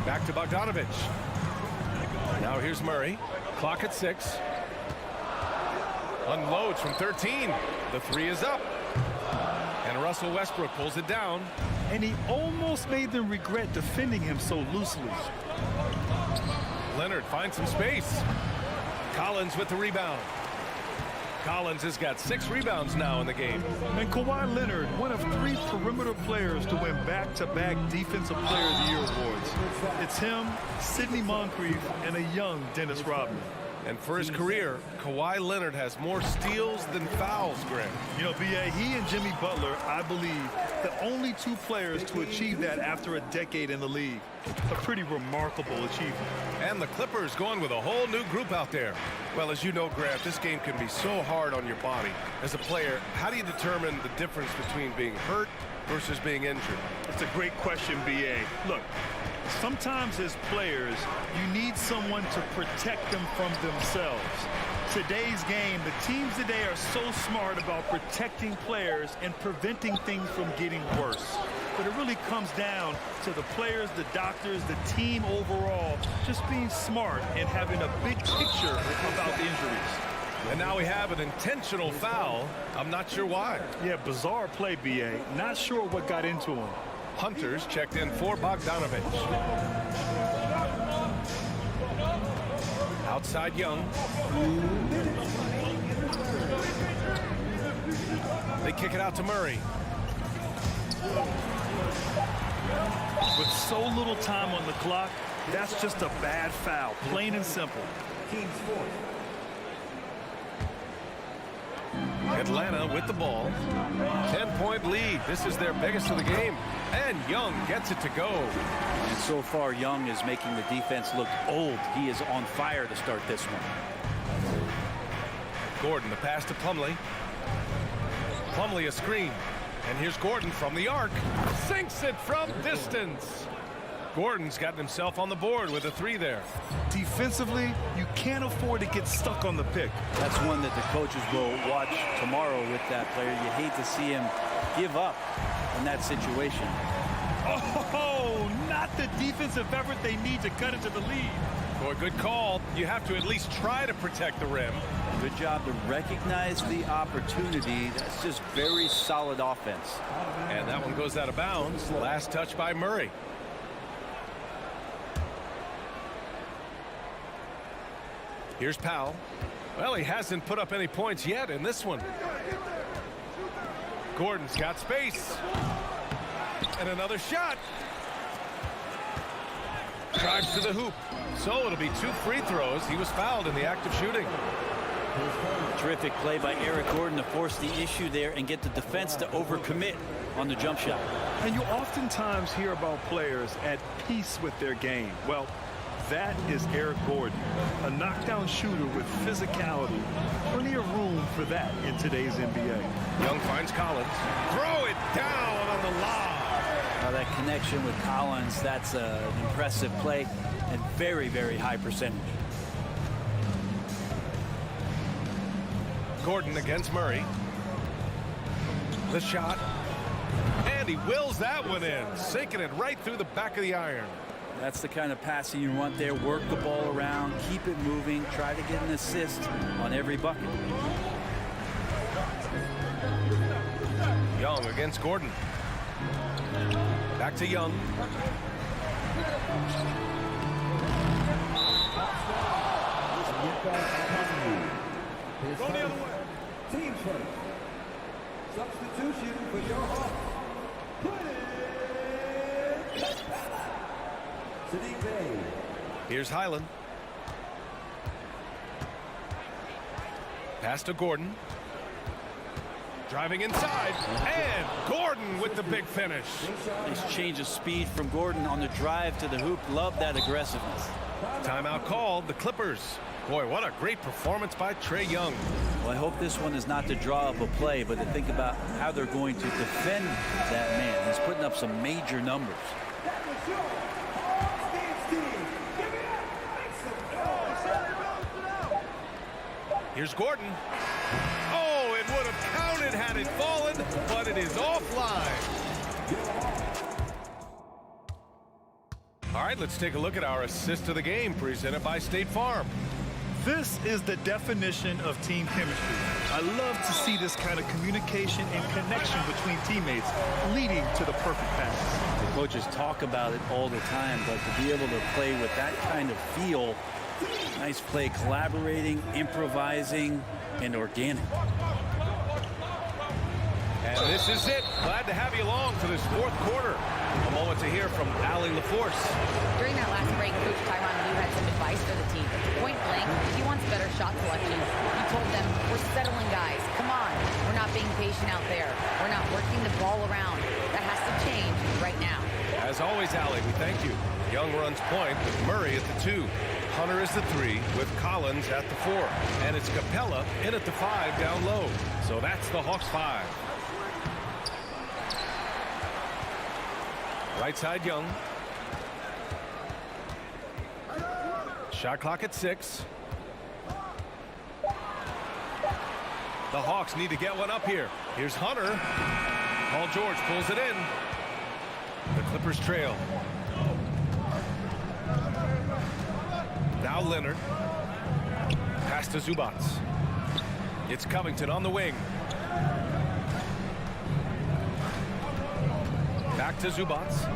Back to Bogdanovich. Now here's Murray. Clock at 6. Unloads from 13. The three is up. And Russell Westbrook pulls it down. And he almost made them regret defending him so loosely. Leonard finds some space. Collins with the rebound. Collins has got 6 rebounds now in the game. And Kawhi Leonard, one of 3 perimeter players to win back-to-back Defensive Player of the Year awards. It's him, Sidney Moncrief, and a young Dennis Rodman. And for his career, Kawhi Leonard has more steals than fouls, Greg. You know, B.A., he and Jimmy Butler, I believe, the only 2 players to achieve that after a decade in the league. A pretty remarkable achievement. And the Clippers going with a whole new group out there. Well, as you know, Grant, this game can be so hard on your body. As a player, how do you determine the difference between being hurt versus being injured? It's a great question, B.A. Look, sometimes as players, you need someone to protect them from themselves. Today's game, the teams today are so smart about protecting players and preventing things from getting worse. But it really comes down to the players, the doctors, the team overall, just being smart and having a big picture about the injuries. And now we have an intentional foul. I'm not sure why. Yeah, bizarre play, B.A. Not sure what got into him. Hunters checked in for Bogdanovich. Outside Young. They kick it out to Murray. With so little time on the clock, that's just a bad foul, plain and simple. Atlanta with the ball. 10-point lead. This is their biggest of the game. And Young gets it to go. And so far, Young is making the defense look old. He is on fire to start this one. Gordon, the pass to Plumlee. Plumlee a screen. And here's Gordon from the arc. Sinks it from distance. Gordon's gotten himself on the board with a 3 there. Defensively, you can't afford to get stuck on the pick. That's one that the coaches will watch tomorrow with that player. You hate to see him give up in that situation. Oh, not the defensive effort they need to cut into the lead. Boy, good call. You have to at least try to protect the rim. Good job to recognize the opportunity. That's just very solid offense. And that one goes out of bounds. Last touch by Murray. Here's Powell. Well, he hasn't put up any points yet in this one. Gordon's got space. And another shot. Drives to the hoop. So it'll be 2 free throws. He was fouled in the act of shooting. Terrific play by Eric Gordon to force the issue there and get the defense to overcommit on the jump shot. And you oftentimes hear about players at peace with their game. Well, that is Eric Gordon, a knockdown shooter with physicality. Plenty of room for that in today's NBA. Young finds Collins. Throw it down on the lob. That connection with Collins, that's an impressive play and very, very high percentage. Gordon against Murray. The shot. And he wills that one in, sinking it right through the back of the iron. That's the kind of passing you want there. Work the ball around, keep it moving, try to get an assist on every bucket. Young against Gordon. Back to Young. Go the other way. Team first. Substitution for your Hawks. Sadiq Bey. Here's Highland. Pass to Gordon. Driving inside. And Gordon with the big finish. Nice change of speed from Gordon on the drive to the hoop. Love that aggressiveness. Timeout called. The Clippers. Boy, what a great performance by Trae Young. Well, I hope this one is not to draw up a play, but to think about how they're going to defend that man. He's putting up some major numbers. That was your all-States team. Give it up. Here's Gordon. Oh, it would have counted had it fallen, but it is offline. All right, let's take a look at our assist of the game presented by State Farm. This is the definition of team chemistry. I love to see this kind of communication and connection between teammates leading to the perfect pass. The coaches talk about it all the time, but to be able to play with that kind of feel, nice play, collaborating, improvising, and organic. And this is it. Glad to have you along for this fourth quarter. A moment to hear from Allie LaForce. During that last break, Coach Tyronn Lue had some advice for the team. Point blank, he wants better shot selection. He told them, we're settling guys. Come on. We're not being patient out there. We're not working the ball around. That has to change right now. As always, Allie, we thank you. Young runs point with Murray at the 2. Hunter is the 3 with Collins at the 4. And it's Capella in at the 5 down low. So that's the Hawks 5. Right side, Young. Shot clock at 6. The Hawks need to get one up here. Here's Hunter. Paul George pulls it in. The Clippers trail. Now Leonard. Pass to Zubats. It's Covington on the wing. Back to Zubats.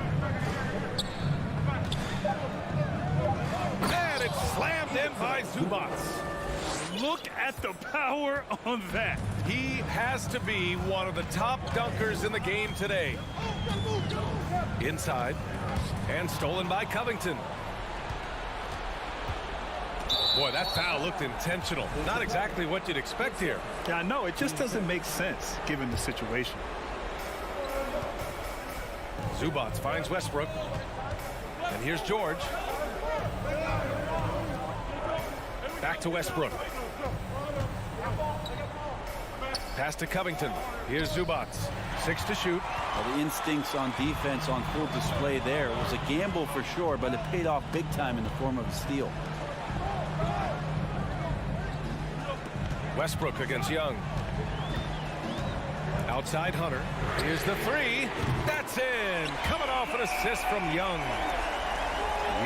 And it's slammed in by Zubats. Look at the power on that. He has to be one of the top dunkers in the game today. Inside. And stolen by Covington. Boy, that foul looked intentional. Not exactly what you'd expect here. Yeah, I know. It just doesn't make sense given the situation. Zubats finds Westbrook. And here's George. Back to Westbrook. Pass to Covington. Here's Zubats. 6 to shoot. Well, the instincts on defense on full display there. It was a gamble for sure, but it paid off big time in the form of a steal. Westbrook against Young. Outside Hunter. Here's the 3. That's in. Coming off an assist from Young.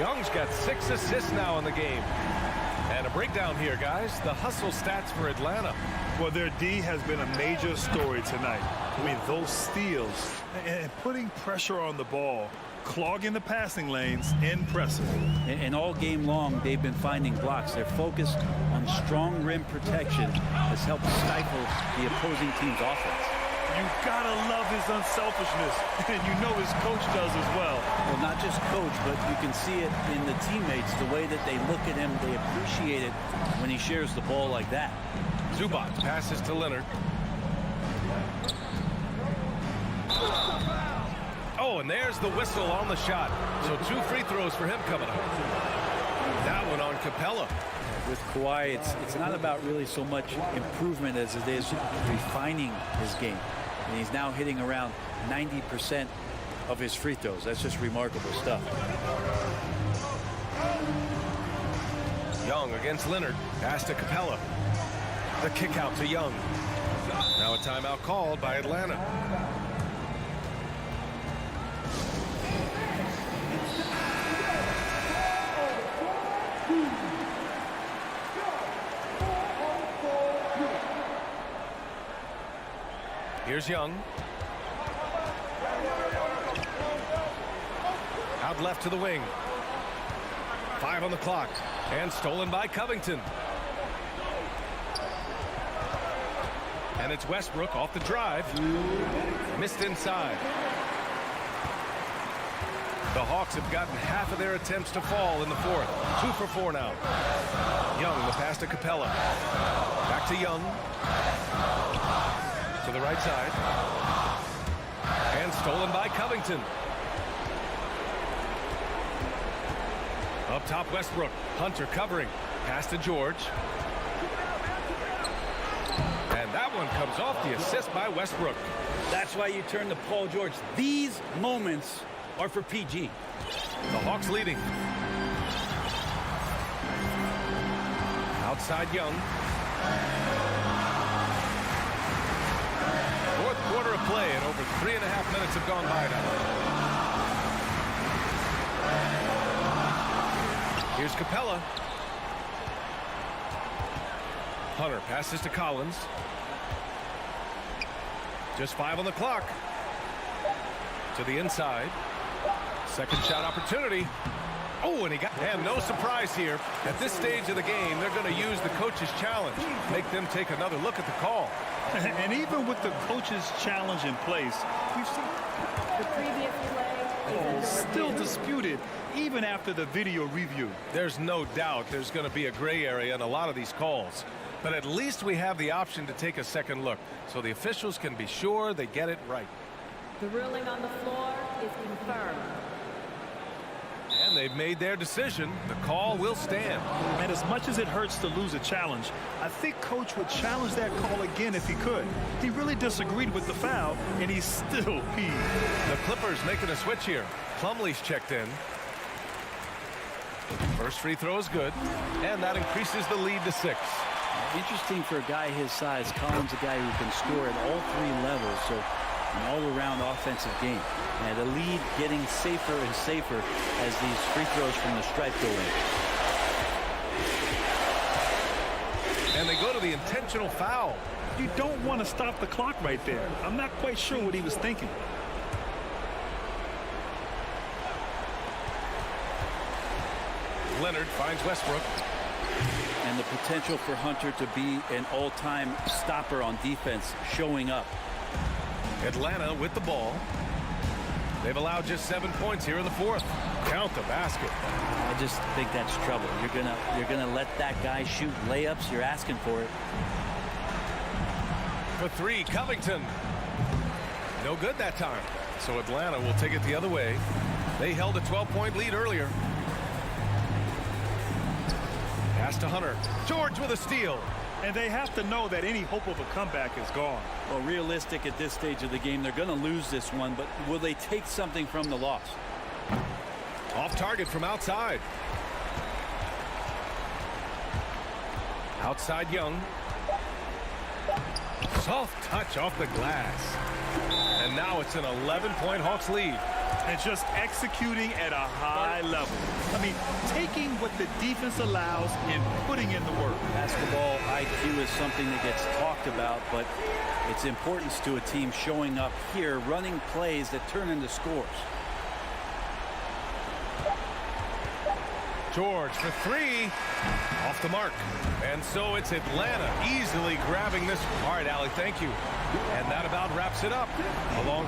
Young's got 6 assists now in the game. And a breakdown here, guys. The hustle stats for Atlanta. Well, their D has been a major story tonight. I mean, those steals and putting pressure on the ball, clogging the passing lanes, impressive. And all game long, they've been finding blocks. They're focused on strong rim protection. Has helped stifle the opposing team's offense. You gotta love his unselfishness, and you know his coach does as well. Well, not just coach, but you can see it in the teammates, the way that they look at him. They appreciate it when he shares the ball like that. Zubats passes to Leonard. Oh, and there's the whistle on the shot. So 2 free throws for him coming up. That one on Capella. With Kawhi, it's not about really so much improvement as it is refining his game. And he's now hitting around 90% of his free throws. That's just remarkable stuff. Young against Leonard. Pass to Capella. The kick out to Young. Now a timeout called by Atlanta. Here's Young. Out left to the wing. 5 on the clock. And stolen by Covington. And it's Westbrook off the drive. Missed inside. The Hawks have gotten half of their attempts to fall in the fourth. 2 for 4 now. Young, the pass to Capella. Back to Young. To the right side. And stolen by Covington. Up top, Westbrook. Hunter covering. Pass to George. And that one comes off the assist by Westbrook. That's why you turn to Paul George. These moments are for PG. The Hawks leading. Outside Young. Fourth quarter of play, and over 3.5 minutes have gone by now. Here's Capella. Hunter passes to Collins. Just 5 on the clock. To the inside. Second shot opportunity. Oh, and he got, and no surprise here. At this stage of the game, they're going to use the coach's challenge. Make them take another look at the call. And even with the coach's challenge in place, we've seen The previous play. still disputed even after the video review. There's no doubt there's going to be a gray area in a lot of these calls. But at least we have the option to take a second look, so the officials can be sure they get it right. The ruling on the floor is confirmed. And they've made their decision. The call will stand. And as much as it hurts to lose a challenge, I think Coach would challenge that call again if he could. He really disagreed with the foul, and he's still peeved. The Clippers making a switch here. Plumlee's checked in. First free throw is good, and that increases the lead to 6. Interesting for a guy his size. Collins, a guy who can score at all 3 levels, so an all-around offensive game. And the lead getting safer and safer as these free throws from the stripe go in. And they go to the intentional foul. You don't want to stop the clock right there. I'm not quite sure what he was thinking. Leonard finds Westbrook. And the potential for Hunter to be an all-time stopper on defense showing up. Atlanta with the ball. They've allowed just 7 points here in the fourth. Count the basket. I just think that's trouble. You're gonna let that guy shoot layups. You're asking for it. For 3, Covington. No good that time. So Atlanta will take it the other way. They held a 12-point lead earlier. Pass to Hunter. George with a steal. And they have to know that any hope of a comeback is gone. Well, realistic at this stage of the game, they're going to lose this one, but will they take something from the loss? Off target from outside. Outside Young. Soft touch off the glass. And now it's an 11-point Hawks lead. And just executing at a high level. I mean, taking what the defense allows and putting in the work. Basketball IQ is something that gets talked about, but its importance to a team showing up here, running plays that turn into scores. George for 3. Off the mark. And so it's Atlanta easily grabbing this. All right, Allie, thank you. And that about wraps it up. Along.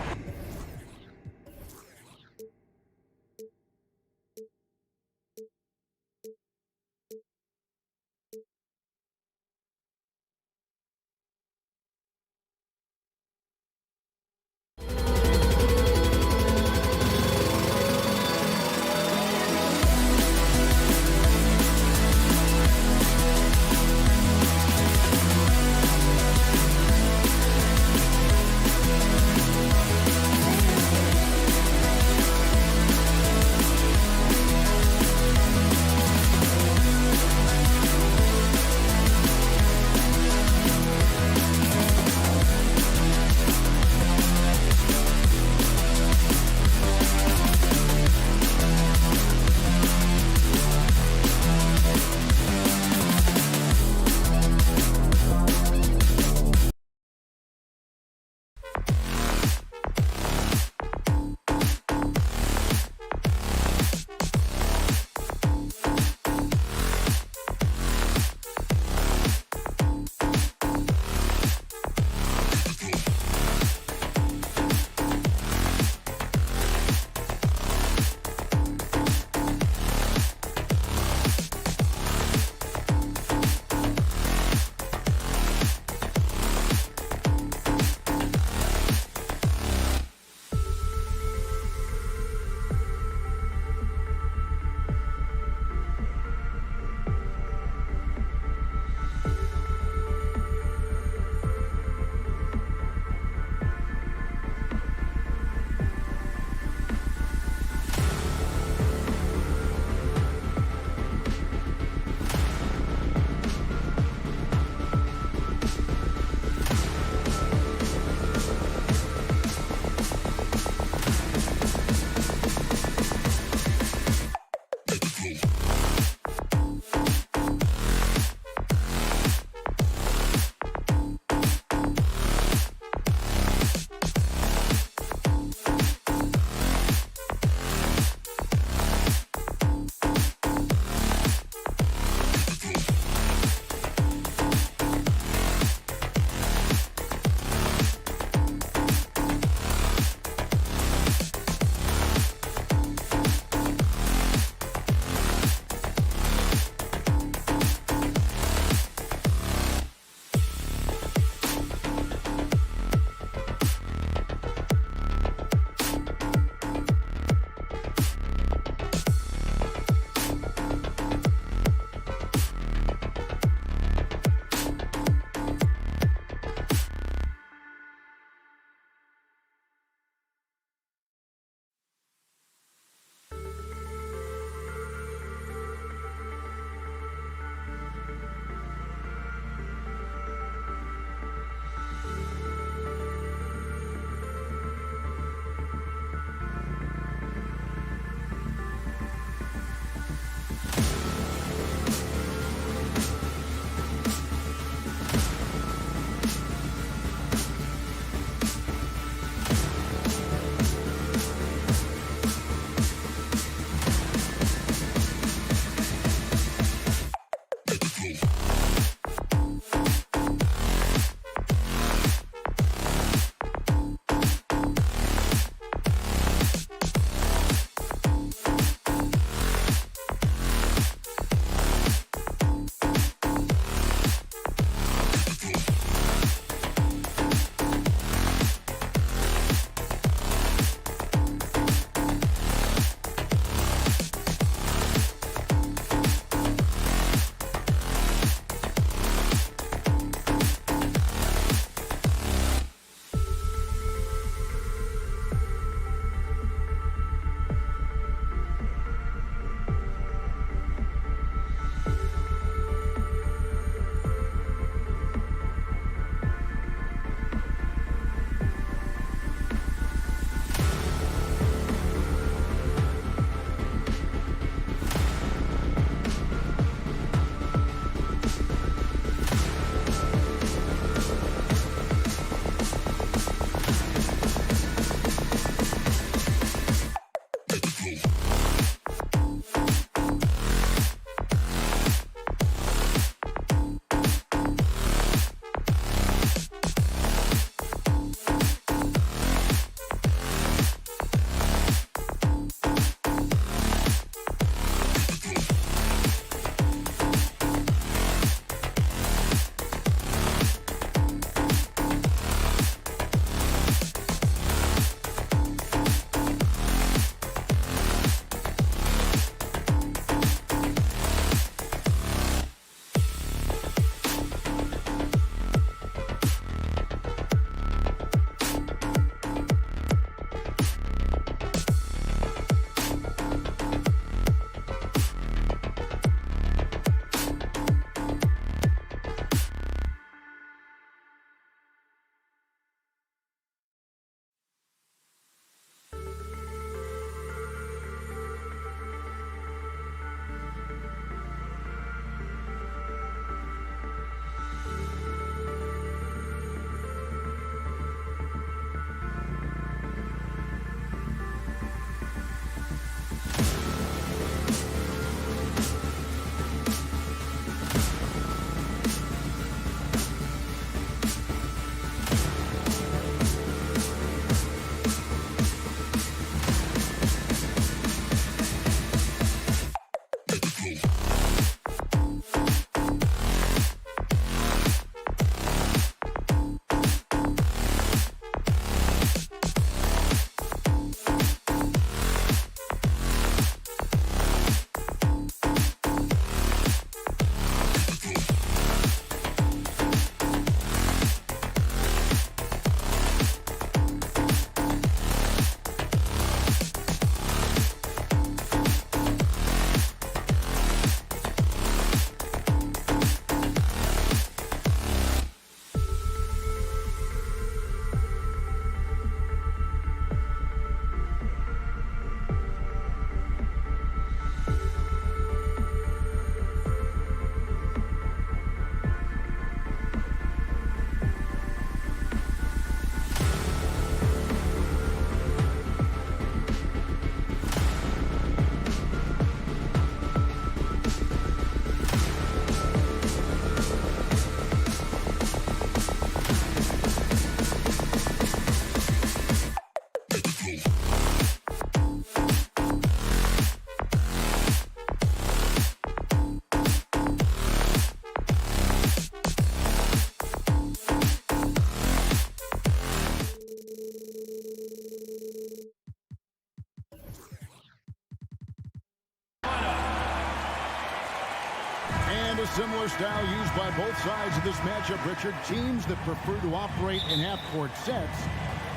similar style used by both sides of this matchup, Richard. Teams that prefer to operate in half-court sets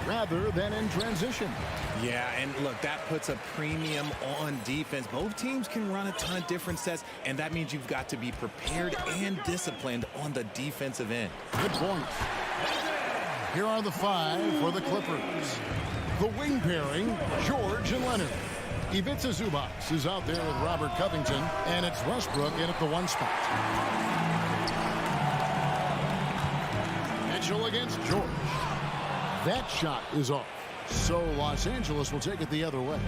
rather than in transition. Yeah, and look, that puts a premium on defense. Both teams can run a ton of different sets, and that means you've got to be prepared and disciplined on the defensive end. Good points. Here are the 5 for the Clippers. The wing pairing, George and Leonard. Ivica Zubac is out there with Robert Covington, and it's Westbrook in at the 1 spot. Mitchell against George. That shot is off. So Los Angeles will take it the other way.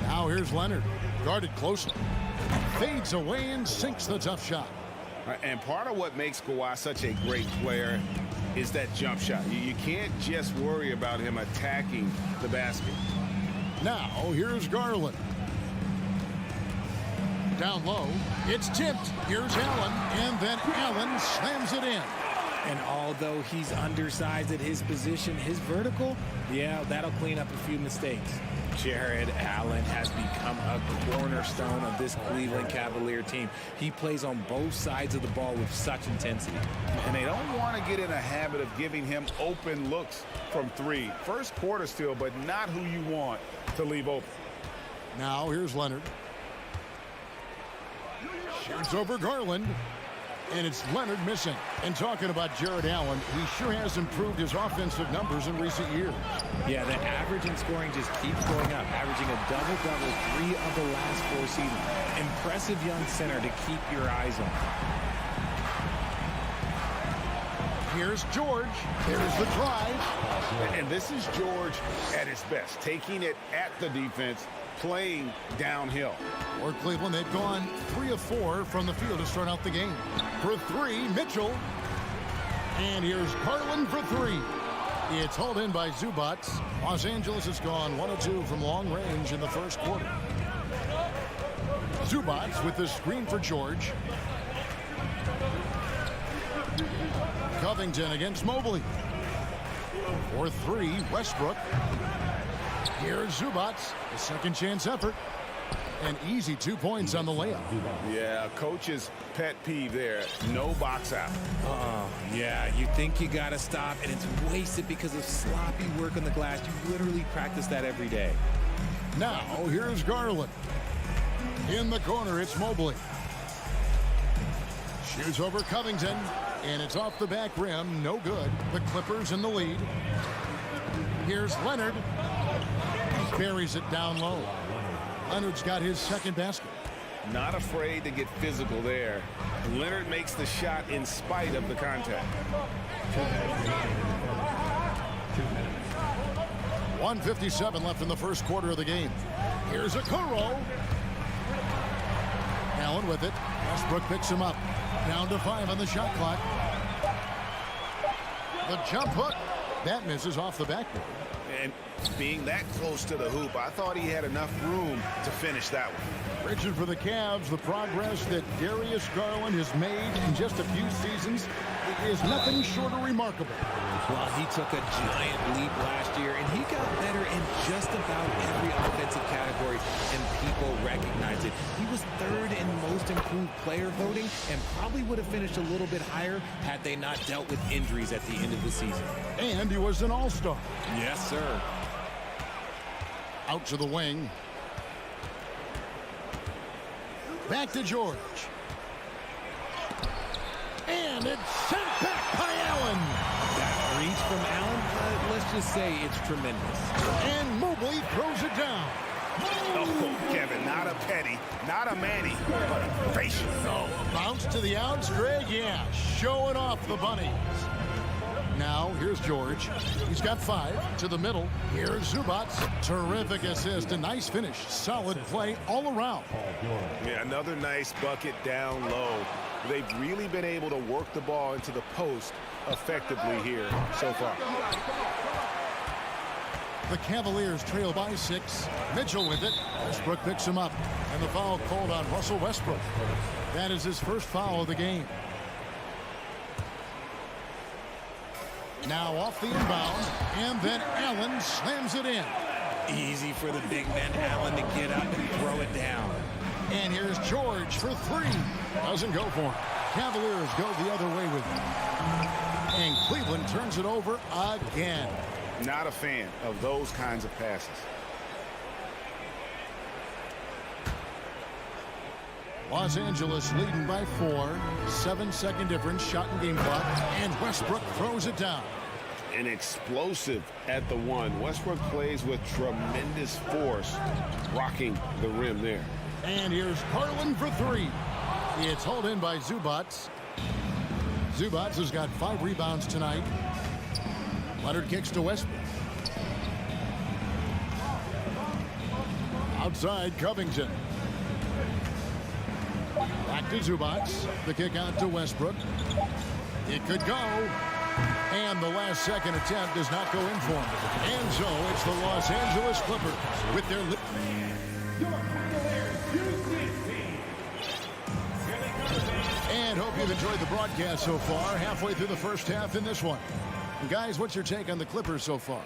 Now here's Leonard, guarded closely. Fades away and sinks the tough shot. And part of what makes Kawhi such a great player is that jump shot. You can't just worry about him attacking the basket. Now here's Garland. Down low, it's tipped. Here's Allen, and then Allen slams it in. And although he's undersized at his position, his vertical, yeah, that'll clean up a few mistakes. Jared Allen has become a cornerstone of this Cleveland Cavalier team. He plays on both sides of the ball with such intensity. And they don't want to get in a habit of giving him open looks from 3. First quarter still, but not who you want to leave open. Now here's Leonard. Shoots over Garland. And it's Leonard missing. And talking about Jared Allen, he sure has improved his offensive numbers in recent years. Yeah, the average in scoring just keeps going up, averaging a double-double 3 of the last 4 seasons. Impressive young center to keep your eyes on. Here's George. There's the drive. And this is George at his best, taking it at the defense, playing downhill. For Cleveland, they've gone 3 of 4 from the field to start out the game. For 3, Mitchell. And here's Garland for 3. It's hauled in by Zubac. Los Angeles has gone 1 of 2 from long range in the first quarter. Zubac with the screen for George. Covington against Mobley. For 3, Westbrook. Here's Zubac, a second chance effort. An easy 2 points on the layup. Yeah, coach's pet peeve there. No box out. Oh, yeah, you think you got to stop, and it's wasted because of sloppy work on the glass. You literally practice that every day. Now, here's Garland. In the corner, it's Mobley. Shoots over Covington, and it's off the back rim. No good. The Clippers in the lead. Here's Leonard. He buries it down low. Leonard's got his second basket. Not afraid to get physical there. Leonard makes the shot in spite of the contact. 1:57 left in the first quarter of the game. Here's Okoro. Allen with it. Westbrook picks him up. Down to 5 on the shot clock. The jump hook. That misses off the backboard. And being that close to the hoop, I thought he had enough room to finish that one. Richard, for the Cavs, the progress that Darius Garland has made in just a few seasons is nothing short of remarkable. Well, he took a giant leap last year, and he got better in just about every offensive category, and people recognize it. He was 3rd in most improved player voting and probably would have finished a little bit higher had they not dealt with injuries at the end of the season. And he was an all-star. Yes, sir. Out to the wing. Back to George. And it's sent back by Allen. That reach from Allen, let's just say it's tremendous. And Mobley throws it down. Oh, Kevin, not a petty, not a Manny, but a facial. Oh, bounce to the outs, Greg. Yeah, showing off the bunnies. Now, here's George. He's got 5 to the middle. Here's Zubac. Terrific assist. A nice finish. Solid play all around. Yeah, another nice bucket down low. They've really been able to work the ball into the post effectively here so far. The Cavaliers trail by 6. Mitchell with it. Westbrook picks him up. And the foul called on Russell Westbrook. That is his first foul of the game. Now off the inbound, and then Allen slams it in. Easy for the big man Allen to get up and throw it down. And here's George for three. Doesn't go for it. Cavaliers go the other way with it. And Cleveland turns it over again. Not a fan of those kinds of passes. Los Angeles leading by 4. 7-second difference, shot and game clock. And Westbrook throws it down. An explosive at the one. Westbrook plays with tremendous force, rocking the rim there. And here's Garland for three. It's hauled in by Zubac. Zubac has got 5 rebounds tonight. Leonard kicks to Westbrook. Outside, Covington. Back to Zubac. The kick out to Westbrook. It could go. And the last second attempt does not go in for him. And so it's the Los Angeles Clippers with their... And hope you've enjoyed the broadcast so far. Halfway through the first half in this one. And guys, what's your take on the Clippers so far?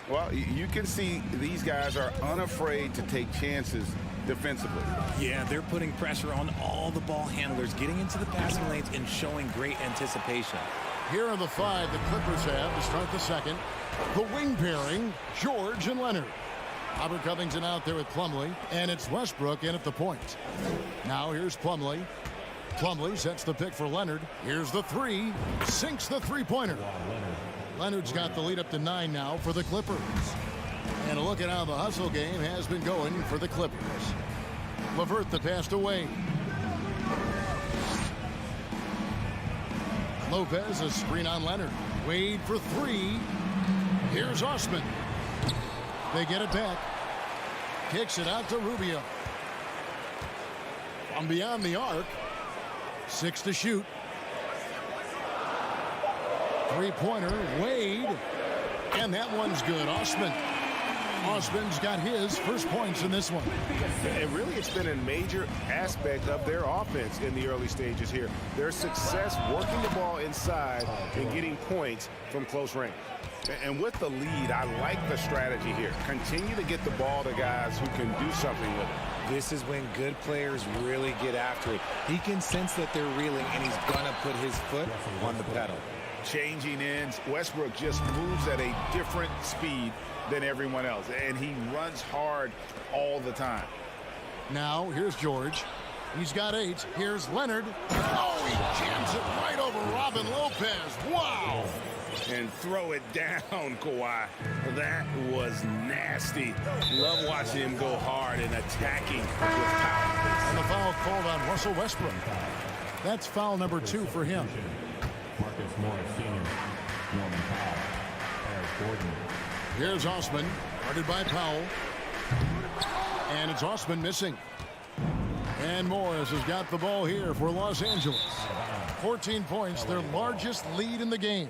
Well, you can see these guys are unafraid to take chances defensively. Yeah, they're putting pressure on all the ball handlers, getting into the passing lanes and showing great anticipation. Here are the 5 the Clippers have to start the second. The wing pairing, George and Leonard. Robert Covington out there with Plumlee, and it's Westbrook in at the point. Now here's Plumlee. Plumlee sets the pick for Leonard. Here's the 3. Sinks the three-pointer. Leonard's got the lead up to 9 now for the Clippers. And a look at how the hustle game has been going for the Clippers. LeVert the pass to Wade. Lopez a screen on Leonard. Wade for 3. Here's Osman. They get it back. Kicks it out to Rubio. From beyond the arc. 6 to shoot. Three-pointer, Wade. And that one's good. Osman's got his first points in this one. And really, it's been a major aspect of their offense in the early stages here. Their success working the ball inside and getting points from close range. And with the lead, I like the strategy here. Continue to get the ball to guys who can do something with it. This is when good players really get after it. He can sense that they're reeling, and he's going to put his foot on the pedal. Changing ends, Westbrook just moves at a different speed than everyone else, and he runs hard all the time. Now, here's George. He's got 8. Here's Leonard. Oh, he jams it right over Robin Lopez. Wow. And throw it down, Kawhi. That was nasty. Love watching him go hard and attacking with power. And the foul called on Russell Westbrook. That's foul number 2 for him. Marcus Morris Sr., Norman Powell, Eric Gordon. Here's Osman, guarded by Powell. And it's Osman missing. And Morris has got the ball here for Los Angeles. 14 points, their largest lead in the game.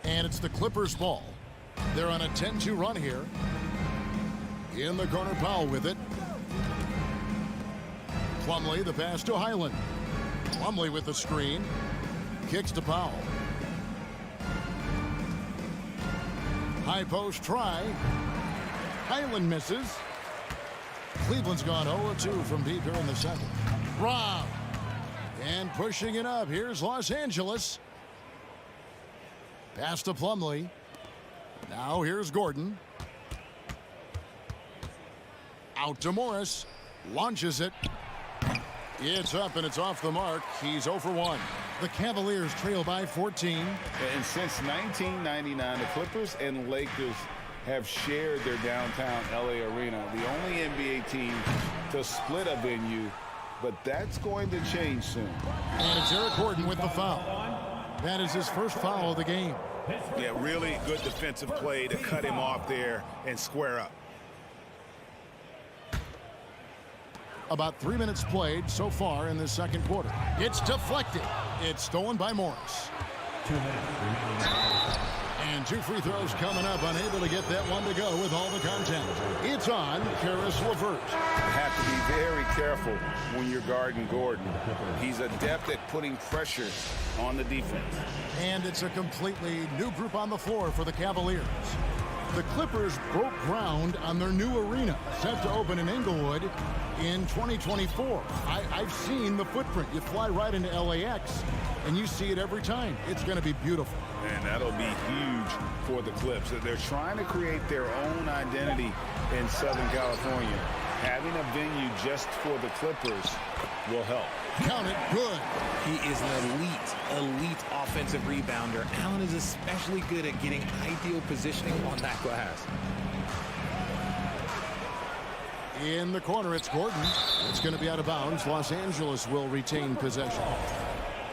And it's the Clippers' ball. They're on a 10-2 run here. In the corner, Powell with it. Plumlee, the pass to Highland. Plumlee with the screen. Kicks to Powell. High post try. Highland misses. Cleveland's gone 0-2 from deep here in the second. Rob. And pushing it up. Here's Los Angeles. Pass to Plumlee. Now here's Gordon. Out to Morris. Launches it. It's up and it's off the mark. He's 0 for 1. The Cavaliers trail by 14. And since 1999, the Clippers and Lakers have shared their downtown LA arena. The only NBA team to split a venue, but that's going to change soon. And it's Eric Gordon with the foul. That is his first foul of the game. Yeah, really good defensive play to cut him off there and square up. About 3 minutes played so far in this second quarter. It's deflected. It's stolen by Morris. 2 minutes remaining. And 2 free throws coming up. Unable to get that one to go with all the contact. It's on Caris LeVert. You have to be very careful when you're guarding Gordon. He's adept at putting pressure on the defense. And it's a completely new group on the floor for the Cavaliers. The Clippers broke ground on their new arena, set to open in Inglewood in 2024. I've seen the footprint. You fly right into LAX, and you see it every time. It's going to be beautiful. And that'll be huge for the Clips. They're trying to create their own identity in Southern California. Having a venue just for the Clippers will help. Count it, good. He is an elite offensive rebounder. Allen is especially good at getting ideal positioning on that glass. In the corner, it's Gordon. It's going to be out of bounds. Los Angeles will retain possession.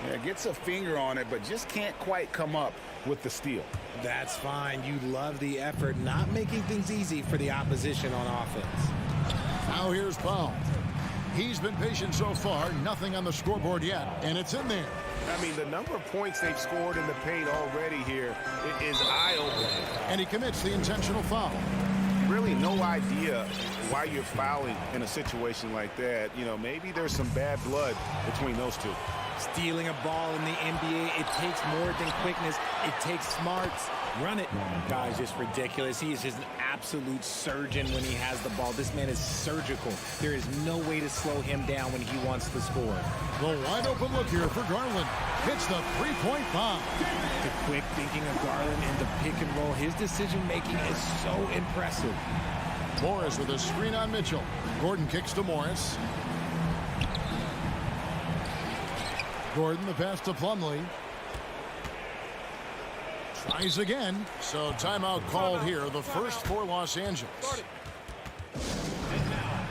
Yeah, gets a finger on it, but just can't quite come up with the steal. That's fine. You love the effort, not making things easy for the opposition on offense. Now here's Powell. He's been patient so far. Nothing on the scoreboard yet, and it's in there. I mean, the number of points they've scored in the paint already here is eye-opening. And he commits the intentional foul. Really no idea why you're fouling in a situation like that. You know, maybe there's some bad blood between those two. Stealing a ball in the NBA, it takes more than quickness. It takes smarts. Run it. Guys, just ridiculous. He is just an absolute surgeon when he has the ball. This man is surgical. There is no way to slow him down when he wants to score. The wide open look here for Garland. Hits the three-point bomb. The quick thinking of Garland and the pick and roll. His decision-making is so impressive. Morris with a screen on Mitchell. Gordon kicks to Morris. Gordon, the pass to Plumlee. Tries again. So timeout called here. The first for Los Angeles.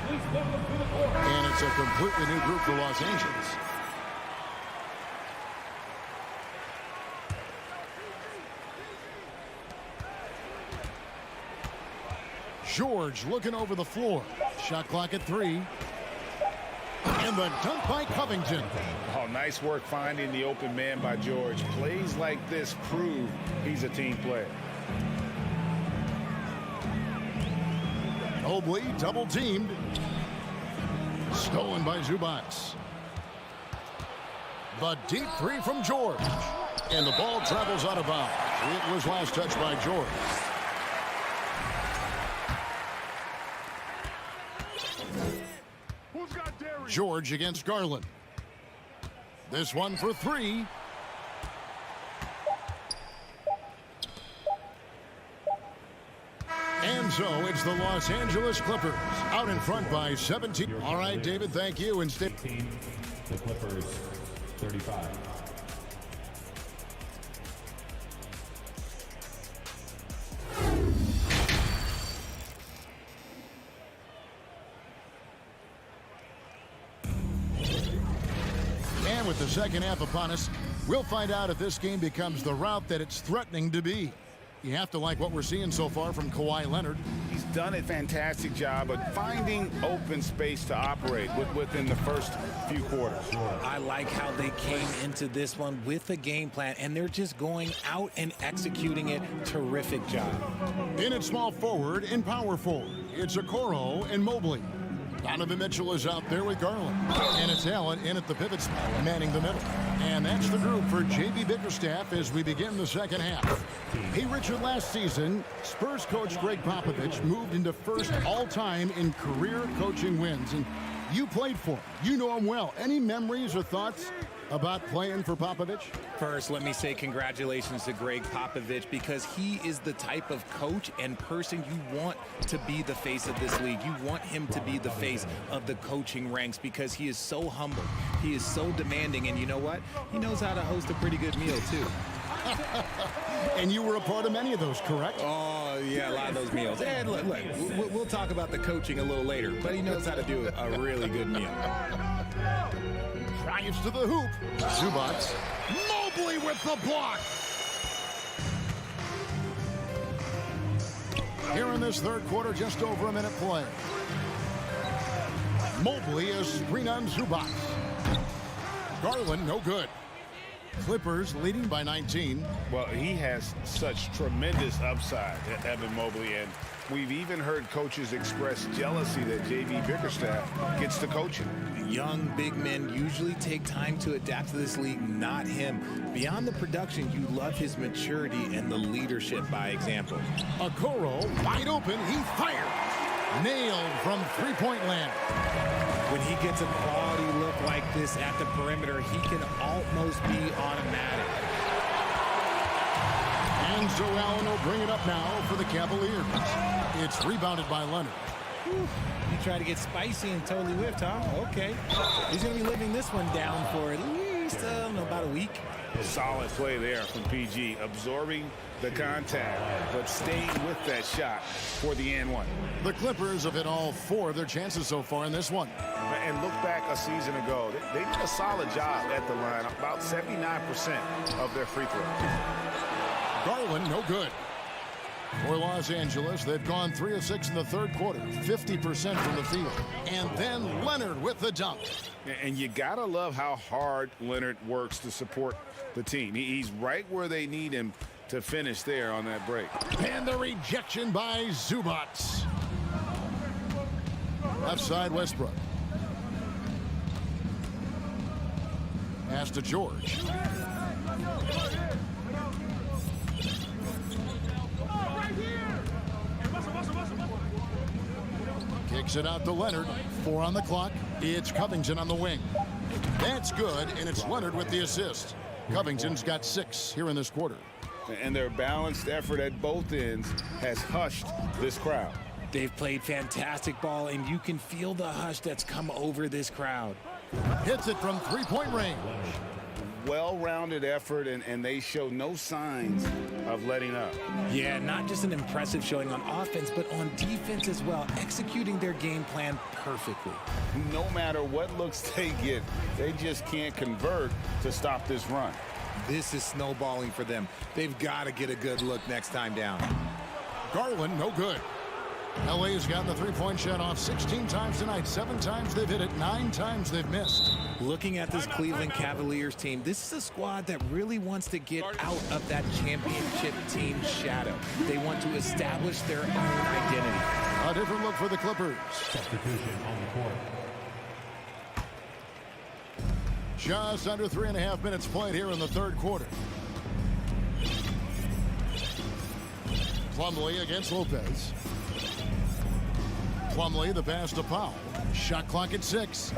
And it's a completely new group for Los Angeles. George looking over the floor. Shot clock at 3. And the dunk by Covington. Oh, nice work finding the open man by George. Plays like this prove he's a team player. Mobley double teamed. Stolen by Zubac. The deep three from George. And the ball travels out of bounds. It was last touched by George. George against Garland. This one for 3. And so it's the Los Angeles Clippers out in front by 17. All right, David, thank you. And The Clippers, 35. With the second half upon us, we'll find out if this game becomes the route that it's threatening to be. You have to like what we're seeing so far from Kawhi Leonard. He's done a fantastic job of finding open space to operate within the first few quarters. I like how they came into this one with a game plan, and they're just going out and executing it. Terrific job. In at small forward and power forward, it's Okoro and Mobley. Donovan Mitchell is out there with Garland. And it's Allen in at the pivot spot, manning the middle. And that's the group for J.B. Bickerstaff as we begin the second half. Hey, Richard, last season, Spurs coach Greg Popovich moved into first all-time in career coaching wins. And you played for him. You know him well. Any memories or thoughts about playing for Popovich? First, let me say congratulations to Greg Popovich, because he is the type of coach and person you want to be the face of this league. You want him to be the face of the coaching ranks because he is so humble. He is so demanding, and you know what? He knows how to host a pretty good meal, too. And you were a part of many of those, correct? Oh, yeah, a lot of those meals. And look, we'll talk about the coaching a little later, but he knows how to do a really good meal. Drives to the hoop. Zubac. Mobley with the block. Here in this third quarter, just over a minute play. Mobley is screen on Zubac. Garland, no good. Clippers leading by 19. Well, he has such tremendous upside, Evan Mobley, and we've even heard coaches express jealousy that J.B. Bickerstaff gets to coaching. Young big men usually take time to adapt to this league, not him. Beyond the production, you love his maturity and the leadership by example. Okoro wide open. He fired. Nailed from three-point land. When he gets a quality look like this at the perimeter, he can almost be automatic. And so Allen will bring it up now for the Cavaliers. It's rebounded by Leonard. Whew. You try to get spicy and totally whipped, huh? Okay. He's going to be living this one down for at least, I don't know, about a week. Solid play there from PG, absorbing the contact, but staying with that shot for the and one. The Clippers have hit all 4 of their chances so far in this one. And look back a season ago, they did a solid job at the line, about 79% of their free throws. Garland, no good. For Los Angeles, they've gone 3 of 6 in the third quarter, 50% from the field. And then Leonard with the dunk. And you gotta love how hard Leonard works to support the team. He's right where they need him to finish there on that break. And the rejection by Zubats. Left side, Westbrook. Pass to George. Kicks it out to Leonard. 4 on the clock. It's Covington on the wing. That's good, and it's Leonard with the assist. Covington's got 6 here in this quarter. And their balanced effort at both ends has hushed this crowd. They've played fantastic ball, and you can feel the hush that's come over this crowd. Hits it from three-point range. Well-rounded effort, and they show no signs of letting up. Yeah, not just an impressive showing on offense, but on defense as well, executing their game plan perfectly. No matter what looks they get, they just can't convert to stop this run. This is snowballing for them. They've got to get a good look next time down. Garland, no good. LA's gotten the three-point shot off 16 times tonight. 7 times they've hit it, 9 times they've missed. Looking at this Cleveland Cavaliers team, this is a squad that really wants to get out of that championship team shadow. They want to establish their own identity. A different look for the Clippers. Substitution on the court. Just under 3.5 minutes played here in the third quarter. Plumlee against Lopez. Plumlee, the pass to Powell. Shot clock at 6.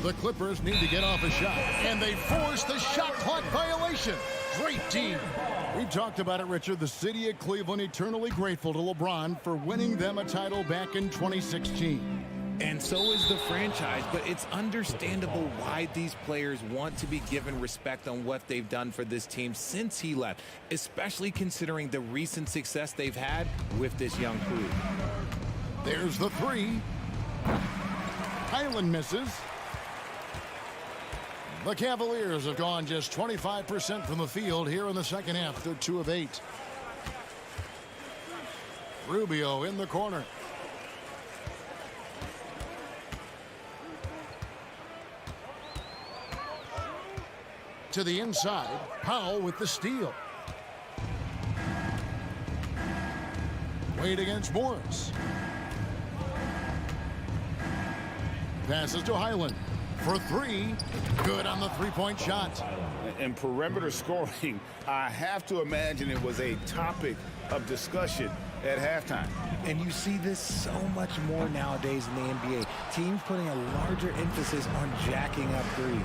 The Clippers need to get off a shot, and they force the shot clock violation. Great team. We've talked about it, Richard. The city of Cleveland eternally grateful to LeBron for winning them a title back in 2016. And so is the franchise, but it's understandable why these players want to be given respect on what they've done for this team since he left, especially considering the recent success they've had with this young crew. There's the 3. Highland misses. The Cavaliers have gone just 25% from the field here in the second half. They're 2 of 8. Rubio in the corner. To the inside, Powell with the steal. Wade against Morris. Passes to Highland for 3. Good on the three-point shot. And perimeter scoring, I have to imagine it was a topic of discussion at halftime. And you see this so much more nowadays in the NBA. Teams putting a larger emphasis on jacking up threes.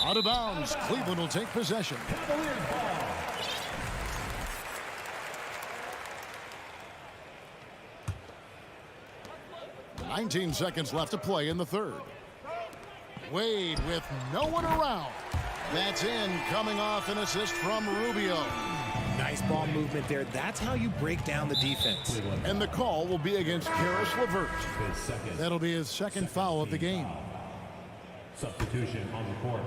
Out of bounds. Cleveland will take possession. 19 seconds left to play in the third. Wade with no one around. That's in, coming off an assist from Rubio. Nice ball movement there. That's how you break down the defense. And the call will be against Karis LeVert. That'll be his second foul of the game. Substitution on the court.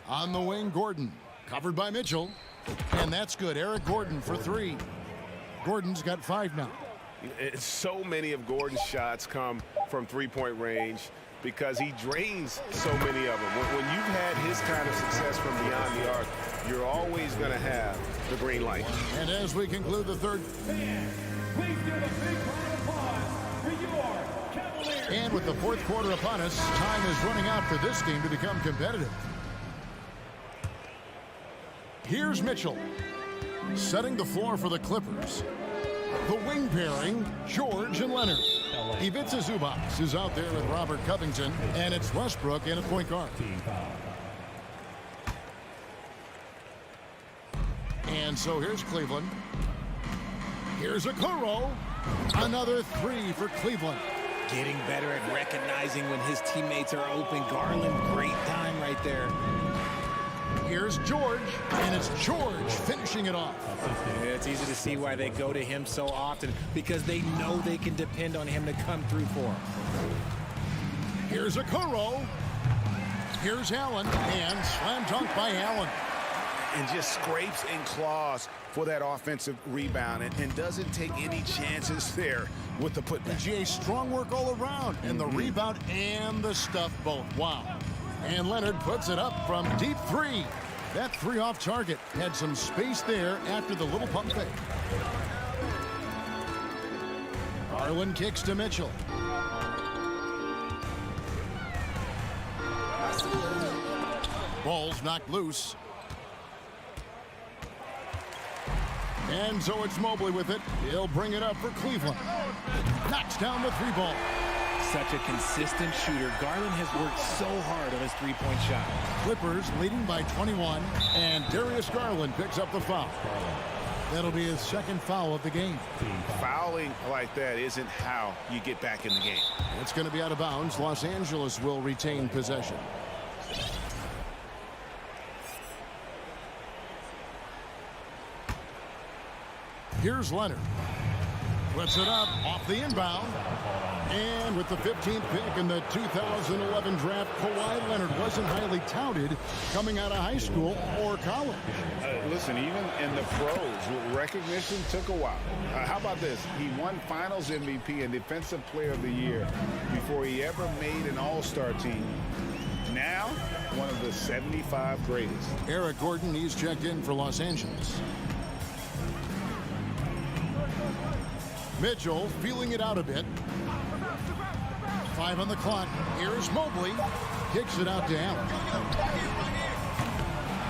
On the wing, Gordon. Covered by Mitchell. And that's good. Eric Gordon for 3. Gordon's got 5 now. So many of Gordon's shots come from three-point range because he drains so many of them. When you've had his kind of success from beyond the arc, you're always going to have the green light. And as we conclude the third, Please give a big round of applause for your Cavaliers. and with the fourth quarter upon us, time is running out for this game to become competitive. Here's Mitchell, setting the floor for the Clippers. The wing pairing, George and Leonard. Ivica Zubac is out there with Robert Covington, and it's Westbrook in a point guard. And so here's Cleveland. Here's Okoro. Another 3 for Cleveland. Getting better at recognizing when his teammates are open. Garland, great time right there. Here's George, and it's George finishing it off. Yeah, it's easy to see why they go to him so often, because they know they can depend on him to come through for them. Here's Okoro. Here's Allen, and slam dunk by Allen. And just scrapes and claws for that offensive rebound and doesn't take any chances there with the putback. GA, strong work all around, and the rebound and the stuff both. Wow. And Leonard puts it up from deep 3. That 3 off target. Had some space there after the little pump fake. Garland kicks to Mitchell. Ball's knocked loose. And so it's Mobley with it. He'll bring it up for Cleveland. Knocks down the 3 ball. Such a consistent shooter. Garland has worked so hard on his three-point shot. Clippers leading by 21, and Darius Garland picks up the foul. That'll be his second foul of the game. Fouling like that isn't how you get back in the game. It's going to be out of bounds. Los Angeles will retain possession. Here's Leonard. Puts it up off the inbound. And with the 15th pick in the 2011 draft, Kawhi Leonard wasn't highly touted coming out of high school or college. Listen, even in the pros, recognition took a while. How about this? He won Finals MVP and Defensive Player of the Year before he ever made an All-Star team. Now, one of the 75 greatest. Eric Gordon, he's checked in for Los Angeles. Mitchell feeling it out a bit. 5 on the clock. Here's Mobley. Kicks it out to Allen.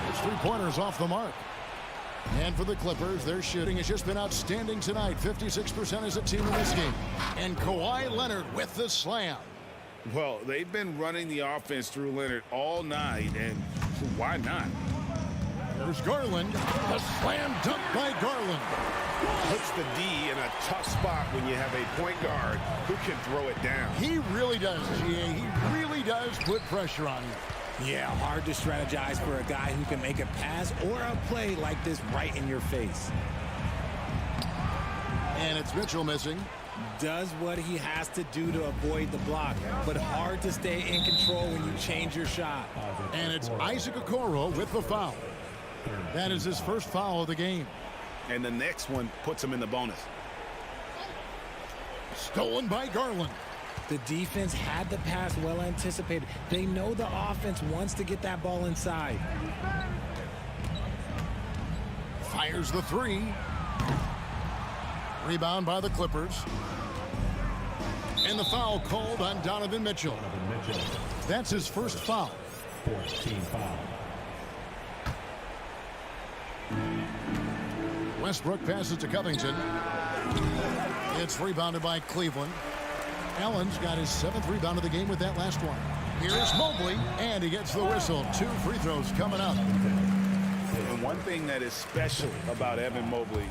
It's 3-pointers off the mark. And for the Clippers, their shooting has just been outstanding tonight. 56% as a team in this game. And Kawhi Leonard with the slam. Well, they've been running the offense through Leonard all night, and why not? There's Garland. A slam dunk by Garland. Puts the D in a tough spot when you have a point guard who can throw it down. He really does, GA. He really does put pressure on him. Yeah, hard to strategize for a guy who can make a pass or a play like this right in your face. And it's Mitchell missing. Does what he has to do to avoid the block, but hard to stay in control when you change your shot. And it's Isaac Okoro with the foul. That is his first foul of the game. And the next one puts him in the bonus. Stolen by Garland. The defense had the pass well anticipated. They know the offense wants to get that ball inside. Fires the 3. Rebound by the Clippers. And the foul called on Donovan Mitchell. That's his first foul. 14 foul. Westbrook passes to Covington. It's rebounded by Cleveland. Allen's got his 7th rebound of the game with that last one. Here's Mobley, and he gets the whistle. 2 free throws coming up. And one thing that is special about Evan Mobley,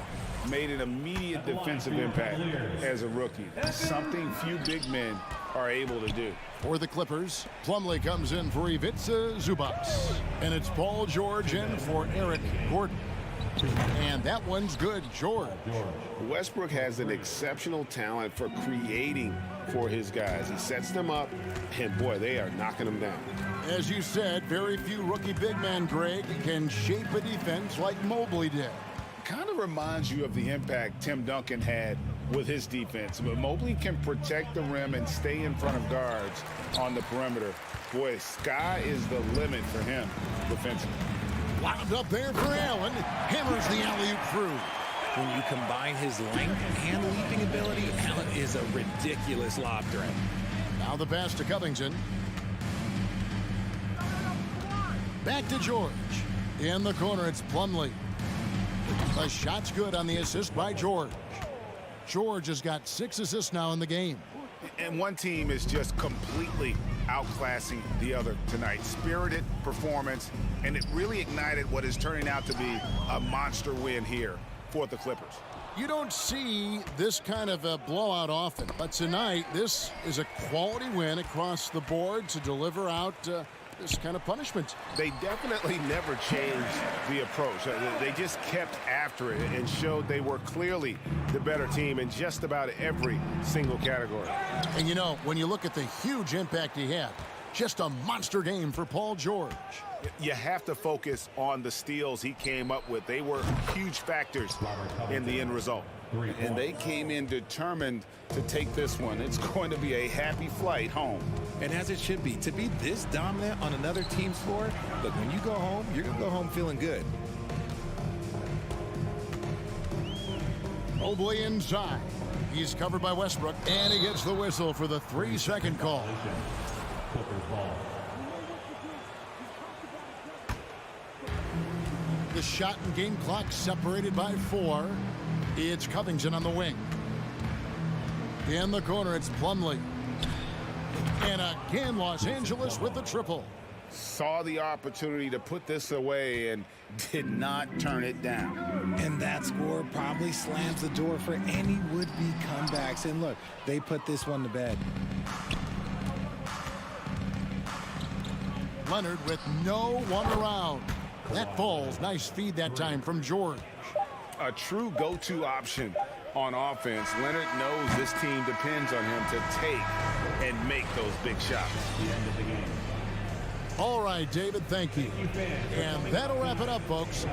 made an immediate defensive impact as a rookie. Something few big men are able to do. For the Clippers, Plumlee comes in for Ivica Zubac. And it's Paul George in for Eric Gordon. And that one's good, George. Westbrook has an exceptional talent for creating for his guys. He sets them up, and boy, they are knocking them down. As you said, very few rookie big men, Greg, can shape a defense like Mobley did. kind of reminds you of the impact Tim Duncan had with his defense. But Mobley can protect the rim and stay in front of guards on the perimeter. Boy, sky is the limit for him defensively. Wound up there for Allen. Hammers the alley-oop through. When you combine his length and leaping ability, Allen is a ridiculous lob threat. Now the pass to Covington. Back to George. In the corner, it's Plumlee. The shot's good on the assist by George. George has got 6 assists now in the game. And one team is just completely outclassing the other tonight. Spirited performance, and it really ignited what is turning out to be a monster win here for the Clippers. You don't see this kind of a blowout often, but tonight this is a quality win across the board to deliver out this kind of punishment. They definitely never changed the approach. They just kept after it and showed they were clearly the better team in just about every single category. And you know, when you look at the huge impact he had, just a monster game for Paul George. You have to focus on the steals he came up with. They were huge factors in the end result. And they came in determined to take this one. It's going to be a happy flight home. And as it should be, to be this dominant on another team's floor, look, when you go home, you're going to go home feeling good. Mobley inside. He's covered by Westbrook, and he gets the whistle for the 3-second call. The shot and game clock separated by 4. It's Covington on the wing. In the corner, it's Plumlee. And again, Los Angeles with the triple. Saw the opportunity to put this away and did not turn it down. And that score probably slams the door for any would-be comebacks. And look, they put this one to bed. Leonard with no one around. That falls. Nice feed that time from George. A true go-to option on offense. Leonard knows this team depends on him to take and make those big shots. The end of the game. All right, David, thank you. And that'll wrap it up, folks.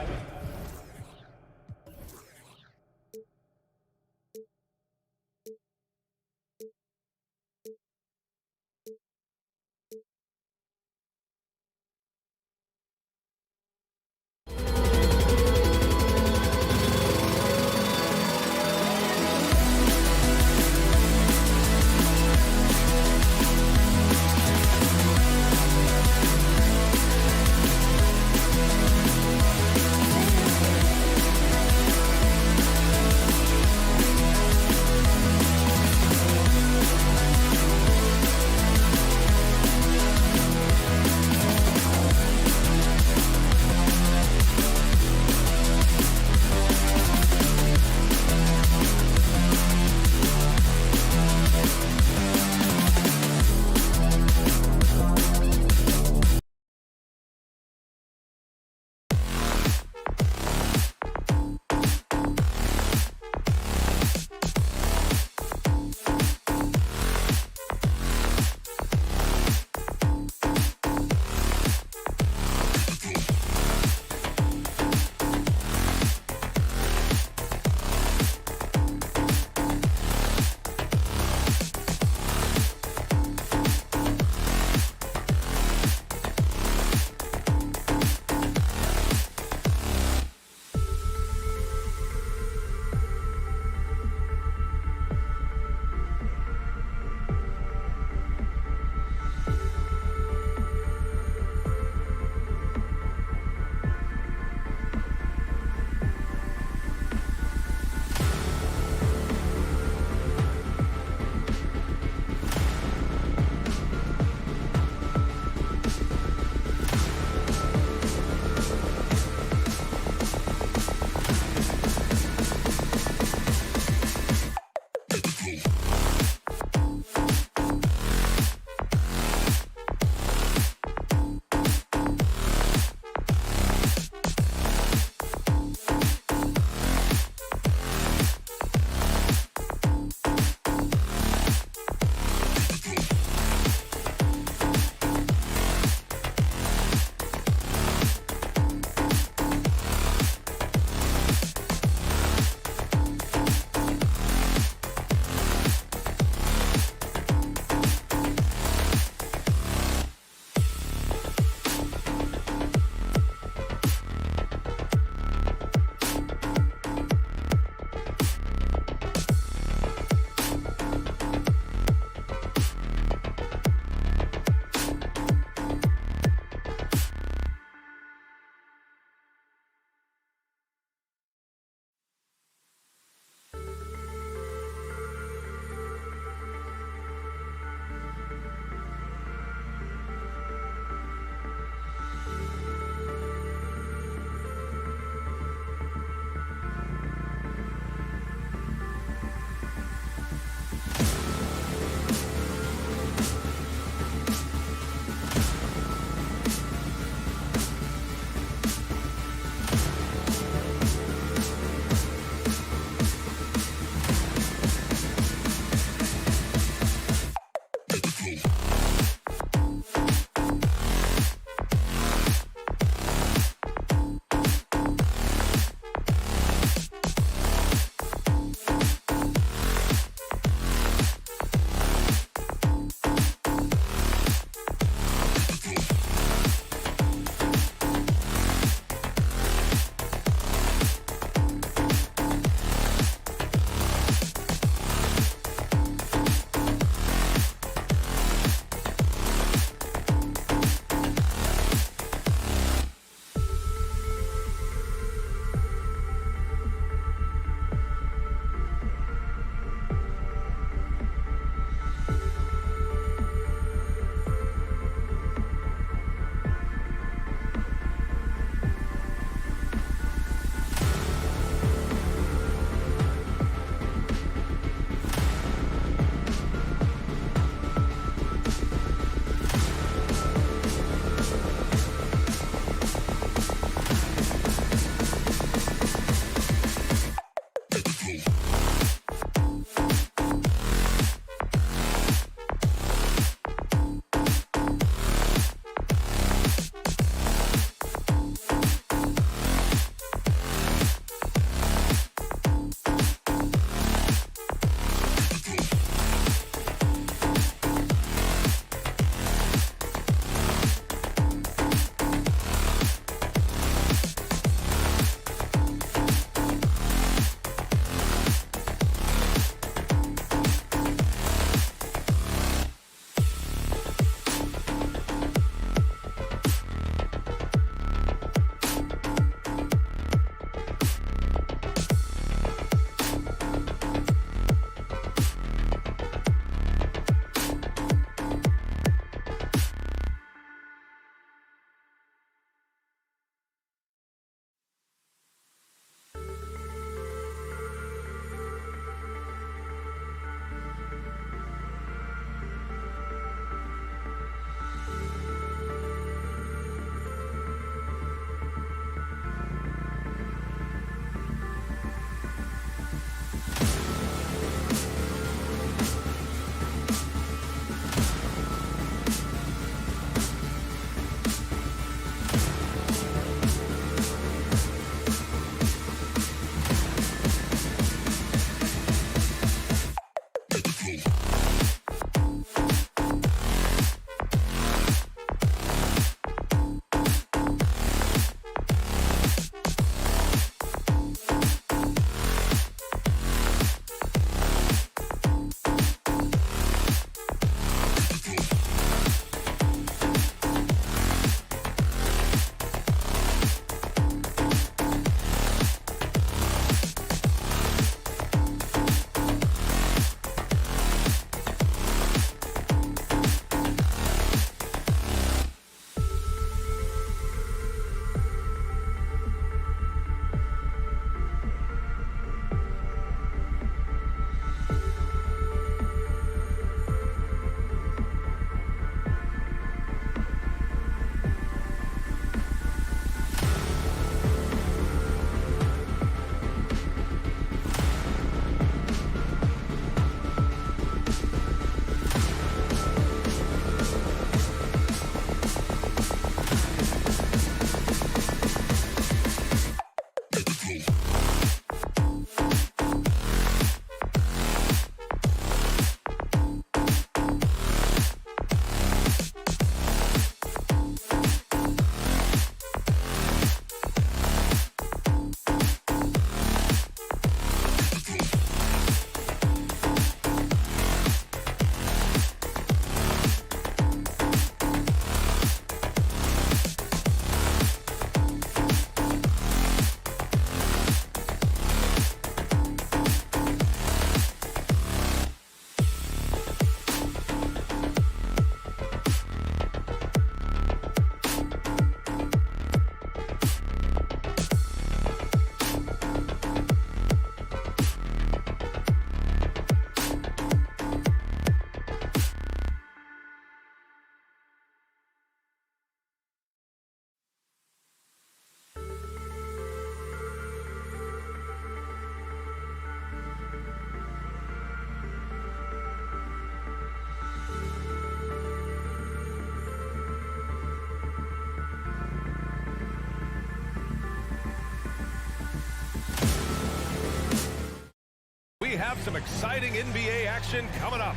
have some exciting NBA action coming up.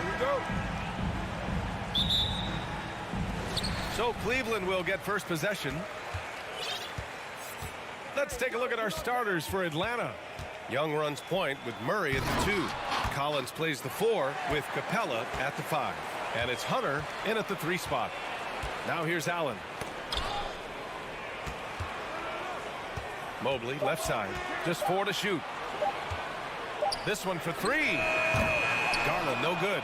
Here we go. So Cleveland will get first possession. Let's take a look at our starters for Atlanta. Young runs point with Murray at the 2. Collins plays the 4 with Capella at the 5. And it's Hunter in at the 3 spot. Now here's Allen. Mobley, left side. Just 4 to shoot. This one for 3. Garland, no good.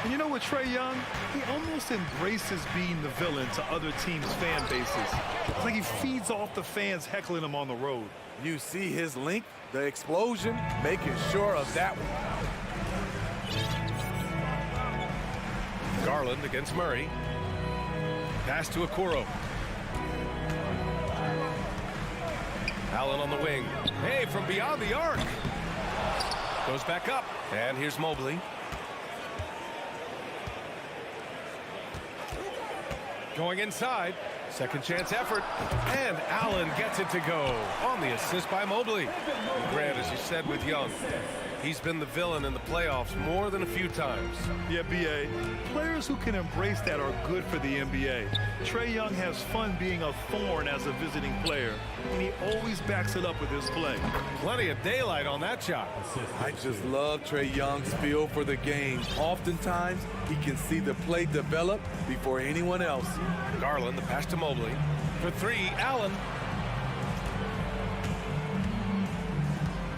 And you know what, Trae Young? He almost embraces being the villain to other teams' fan bases. It's like he feeds off the fans heckling him on the road. You see his length, the explosion, making sure of that one. Garland against Murray. Pass to Okoro. Allen on the wing. Hey, from beyond the arc. Goes back up. And here's Mobley. Going inside. Second chance effort. And Allen gets it to go on the assist by Mobley. And Grant, as you said with Young, he's been the villain in the playoffs more than a few times. Yeah, B.A. Players who can embrace that are good for the NBA. Trae Young has fun being a thorn as a visiting player, and he always backs it up with his play. Plenty of daylight on that shot. I just love Trae Young's feel for the game. Oftentimes, he can see the play develop before anyone else. Garland, the pass to Mobley. For 3, Allen.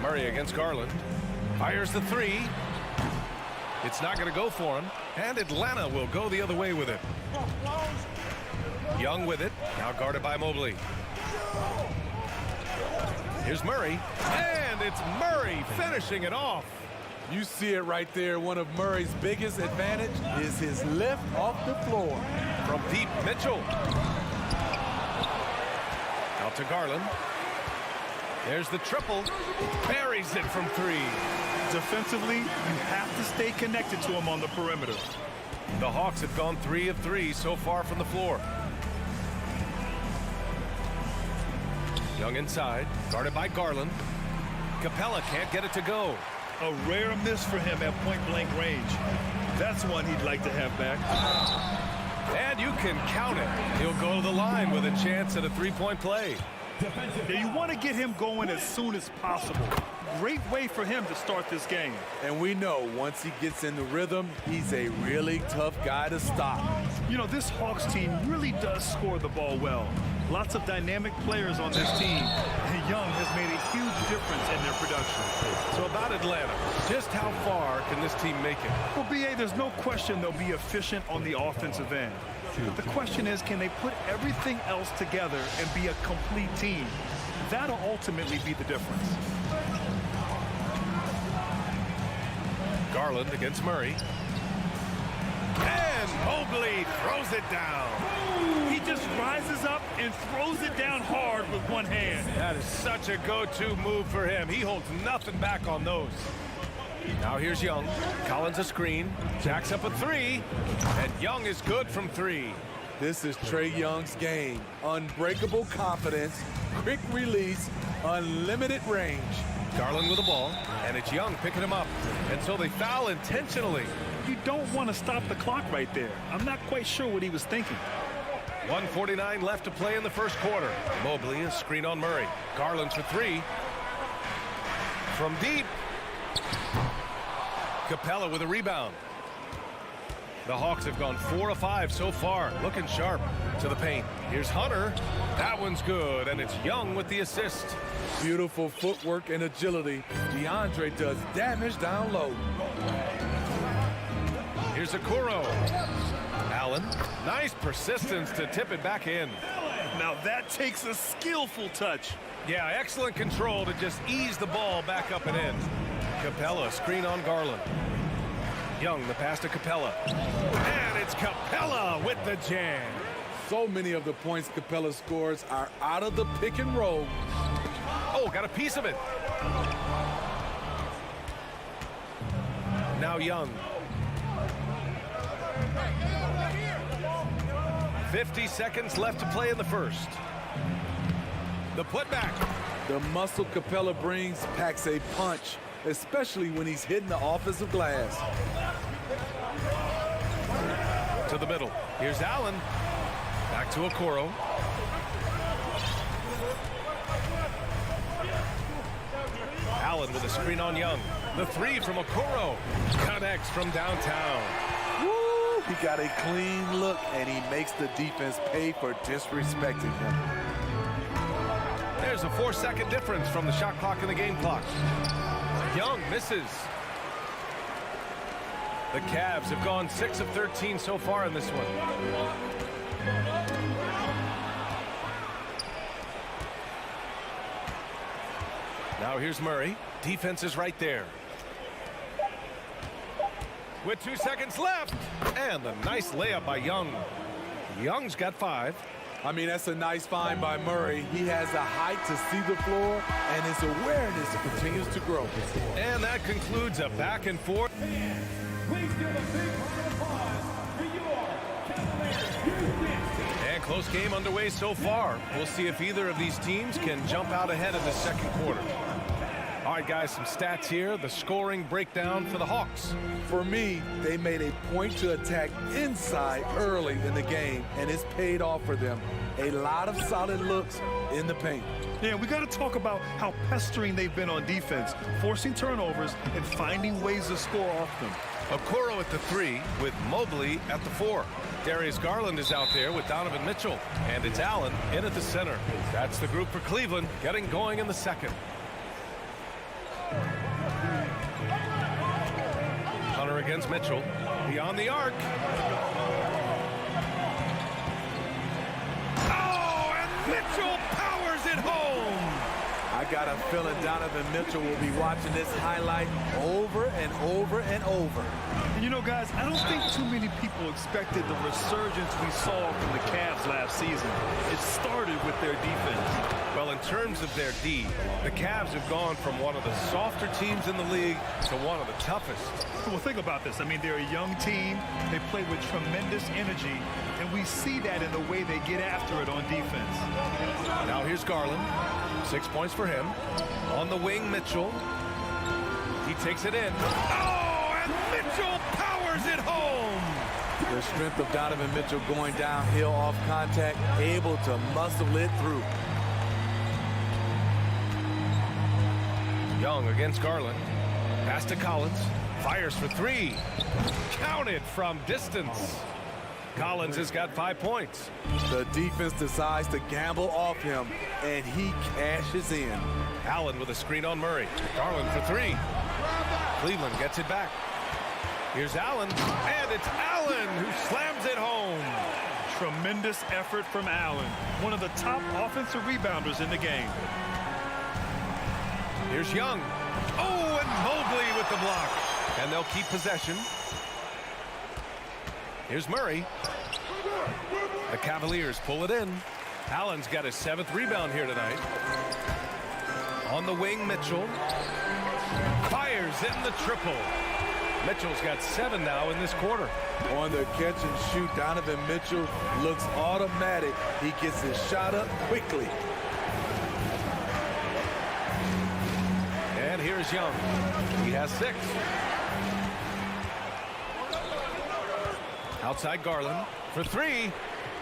Murray against Garland. Fires the 3. It's not going to go for him. And Atlanta will go the other way with it. Young with it. Now guarded by Mobley. Here's Murray. And it's Murray finishing it off. You see it right there. One of Murray's biggest advantage is his lift off the floor. From deep, Mitchell. Out to Garland. There's the triple. Buries it from 3. Defensively, you have to stay connected to him on the perimeter. The Hawks have gone 3 of 3 so far from the floor. Young inside, guarded by Garland. Capella can't get it to go. A rare miss for him at point-blank range. That's one he'd like to have back. And you can count it. He'll go to the line with a chance at a 3-point play. Yeah, you want to get him going as soon as possible. Great way for him to start this game. And we know once he gets in the rhythm, he's a really tough guy to stop. You know, this Hawks team really does score the ball well. Lots of dynamic players on this team, and Young has made a huge difference in their production. So about Atlanta, just how far can this team make it? Well, B.A., there's no question they'll be efficient on the offensive end. But the question is, can they put everything else together and be a complete team? That'll ultimately be the difference. Garland against Murray. And Mobley throws it down. He just rises up and throws it down hard with one hand. That is such a go-to move for him. He holds nothing back on those. Now here's Young. Collins a screen. Jacks up a 3. And Young is good from 3. This is Trae Young's game. Unbreakable confidence, quick release, unlimited range. Garland with the ball, and it's Young picking him up. And so they foul intentionally. You don't want to stop the clock right there. I'm not quite sure what he was thinking. 1:49 left to play in the first quarter. Mobley, a screen on Murray. Garland for 3. From deep. Capella with a rebound. The Hawks have gone 4 of 5 so far. Looking sharp to the paint. Here's Hunter. That one's good, and it's Young with the assist. Beautiful footwork and agility. DeAndre does damage down low. Here's Okoro. Allen. Nice persistence to tip it back in. Now that takes a skillful touch. Yeah, excellent control to just ease the ball back up and in. Capella, screen on Garland. Young, the pass to Capella. And it's Capella with the jam. So many of the points Capella scores are out of the pick and roll. Oh, got a piece of it. Now Young. 50 seconds left to play in the first. The putback. The muscle Capella brings packs a punch, especially when he's hitting the offensive glass. To the middle. Here's Allen. Back to Okoro. Allen with a screen on Young. The three from Okoro. Connects from downtown. Woo! He got a clean look, and he makes the defense pay for disrespecting him. There's a 4-second difference from the shot clock and the game clock. Young misses. The Cavs have gone 6 of 13 so far in this one. Now here's Murray. Defense is right there. With 2 seconds left. And a nice layup by Young. Young's got 5. I mean, that's a nice find by Murray. He has the height to see the floor, and his awareness continues to grow. And that concludes a back and forth. Please give a big round of applause for your Cavaliers. And close game underway so far. We'll see if either of these teams can jump out ahead in the second quarter. All right, guys, some stats here. The scoring breakdown for the Hawks. For me, they made a point to attack inside early in the game, and it's paid off for them. A lot of solid looks in the paint. Yeah, we got to talk about how pestering they've been on defense, forcing turnovers and finding ways to score off them. Okoro at the 3 with Mobley at the 4. Darius Garland is out there with Donovan Mitchell. And it's Allen in at the center. That's the group for Cleveland getting going in the second. Hunter against Mitchell. Beyond the arc. Oh, and Mitchell powers it home. I got a feeling Donovan Mitchell will be watching this highlight over and over and over. And you know, guys, I don't think too many people expected the resurgence we saw from the Cavs last season. It started with their defense. Well, in terms of their D, the Cavs have gone from one of the softer teams in the league to one of the toughest. Well, think about this. I mean, they're a young team. They play with tremendous energy, and we see that in the way they get after it on defense. Now here's Garland. 6 points for him. On the wing, Mitchell. He takes it in. Oh, and Mitchell powers it home. The strength of Donovan Mitchell going downhill off contact, able to muscle it through. Young against Garland. Pass to Collins. Fires for 3. Counted from distance. Collins has got 5 points. The defense decides to gamble off him, and he cashes in. Allen with a screen on Murray. Garland for 3. Cleveland gets it back. Here's Allen, and it's Allen who slams it home. Tremendous effort from Allen, one of the top offensive rebounders in the game. Here's Young. Oh, and Mobley with the block. And they'll keep possession. Here's Murray. The Cavaliers pull it in. Allen's got his 7th rebound here tonight. On the wing, Mitchell. Fires in the triple. Mitchell's got 7 now in this quarter. On the catch and shoot, Donovan Mitchell looks automatic. He gets his shot up quickly. And here's Young. He has 6. Outside Garland for 3.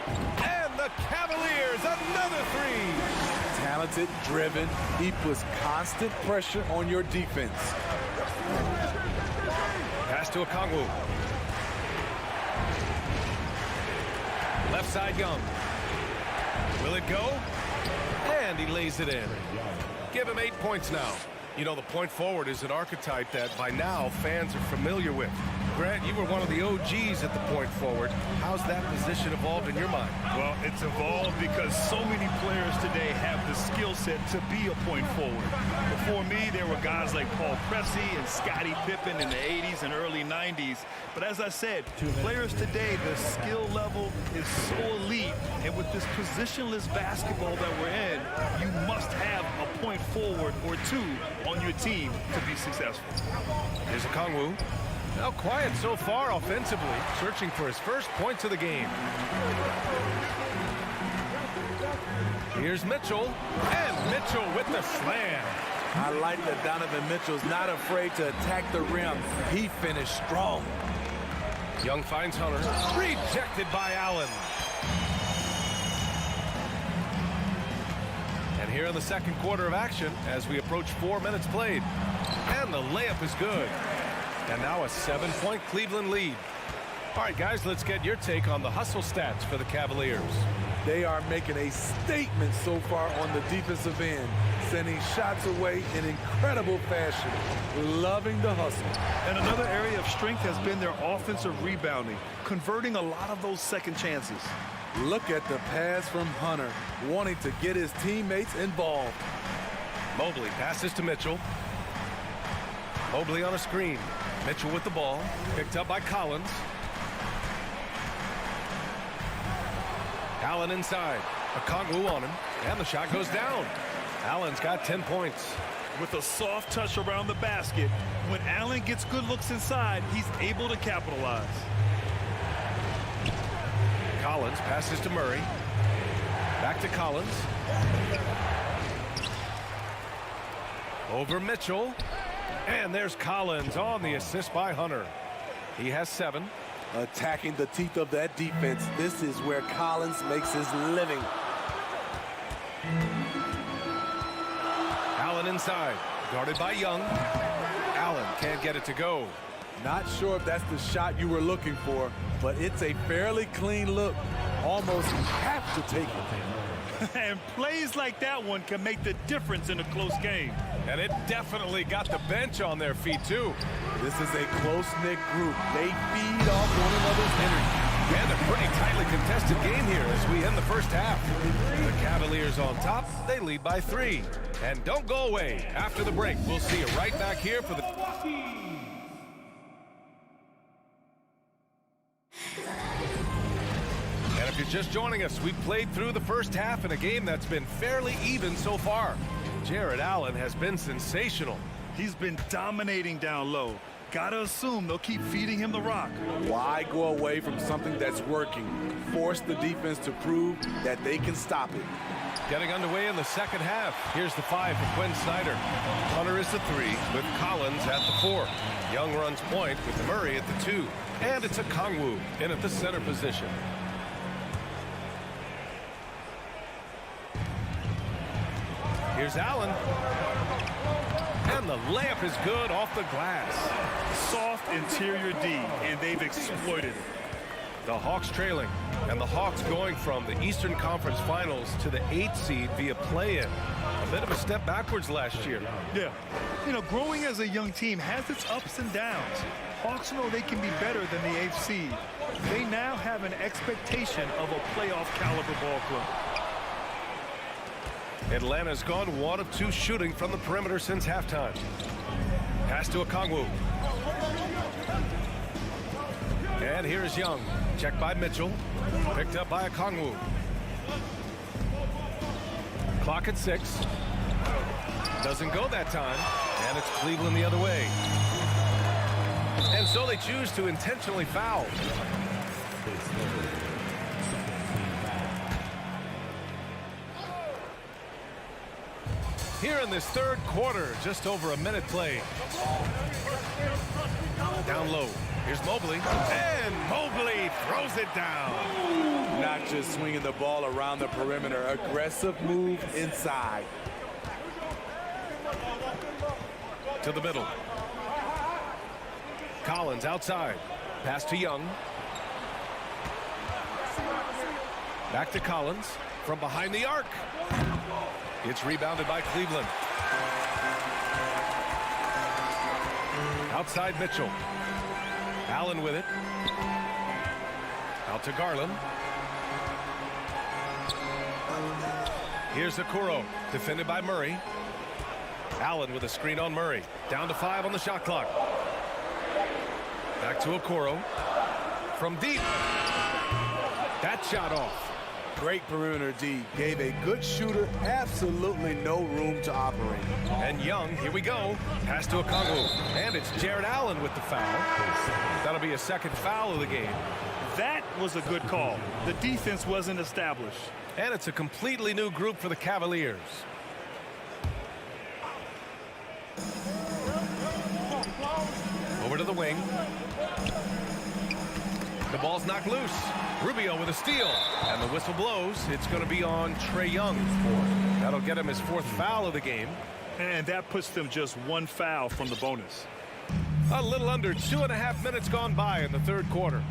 And the Cavaliers, another 3. Talented, driven. He puts constant pressure on your defense. Pass to Okongwu. Left side Young. Will it go? And he lays it in. Give him 8 points now. You know, the point forward is an archetype that by now fans are familiar with. Grant, you were one of the OGs at the point forward. How's that position evolved in your mind? Well, it's evolved because so many players today have the skill set to be a point forward. Before me, there were guys like Paul Pressey and Scottie Pippen in the 80s and early 90s. But as I said, players today, the skill level is so elite. And with this positionless basketball that we're in, you must have a point forward or 2 on your team to be successful. Here's Okongwu. Now quiet so far offensively, searching for his first points of the game. Here's Mitchell, and Mitchell with the slam. I like that Donovan Mitchell's not afraid to attack the rim. He finished strong. Young finds Hunter, rejected by Allen. And here in the second quarter of action, as we approach 4 minutes played. And the layup is good. And now a 7-point Cleveland lead. All right, guys, let's get your take on the hustle stats for the Cavaliers. They are making a statement so far on the defensive end, sending shots away in incredible fashion. Loving the hustle. And another area of strength has been their offensive rebounding, converting a lot of those second chances. Look at the pass from Hunter, wanting to get his teammates involved. Mobley passes to Mitchell. Mobley on a screen. Mitchell with the ball, picked up by Collins. Allen inside. Okongwu on him, and the shot goes down. Allen's got 10 points. With a soft touch around the basket, when Allen gets good looks inside, he's able to capitalize. Collins passes to Murray. Back to Collins. Over Mitchell. And there's Collins on the assist by Hunter. He has 7. Attacking the teeth of that defense. This is where Collins makes his living. Allen inside, guarded by Young. Allen can't get it to go. Not sure if that's the shot you were looking for, but it's a fairly clean look. Almost have to take it. And plays like that one can make the difference in a close game. And it definitely got the bench on their feet, too. This is a close-knit group. They feed off one another's energy. And a pretty tightly contested game here as we end the first half. The Cavaliers on top. They lead by 3. And don't go away. After the break, we'll see you right back here for the... And if you're just joining us, we played through the first half in a game that's been fairly even so far. Jared Allen has been sensational. He's been dominating down low. Gotta assume they'll keep feeding him the rock. Why go away from something that's working? Force the defense to prove that they can stop it. Getting underway in the second half. Here's the 5 for Quinn Snyder. Hunter is the 3 with Collins at the 4. Young runs point with Murray at the 2. And it's Okongwu in at the center position. Here's Allen. And the layup is good off the glass. Soft interior D, and they've exploited it. The Hawks trailing, and the Hawks going from the Eastern Conference Finals to the 8th seed via play-in. A bit of a step backwards last year. Yeah. You know, growing as a young team has its ups and downs. Hawks know they can be better than the 8th seed. They now have an expectation of a playoff caliber ball club. Atlanta's gone 1 of 2 shooting from the perimeter since halftime. Pass to Okongwu. And here's Young. Checked by Mitchell. Picked up by Okongwu. Clock at 6. Doesn't go that time. And it's Cleveland the other way. And so they choose to intentionally foul. Here in this third quarter, just over a minute played. Down low. Here's Mobley. And Mobley throws it down. Not just swinging the ball around the perimeter. Aggressive move inside. To the middle. Collins outside. Pass to Young. Back to Collins from behind the arc. It's rebounded by Cleveland. Outside Mitchell. Allen with it. Out to Garland. Here's Okoro, defended by Murray. Allen with a screen on Murray. Down to 5 on the shot clock. Back to Okoro. From deep. That shot off. Great perimeter D. Gave a good shooter absolutely no room to operate. And Young, here we go. Pass to Okongwu. And it's Jared Allen with the foul. That'll be a second foul of the game. That was a good call. The defense wasn't established. And it's a completely new group for the Cavaliers. Over to the wing. The ball's knocked loose. Rubio with a steal. And the whistle blows. It's going to be on Trae Young. That'll get him his fourth foul of the game. And that puts them just one foul from the bonus. A little under 2.5 minutes gone by in the third quarter.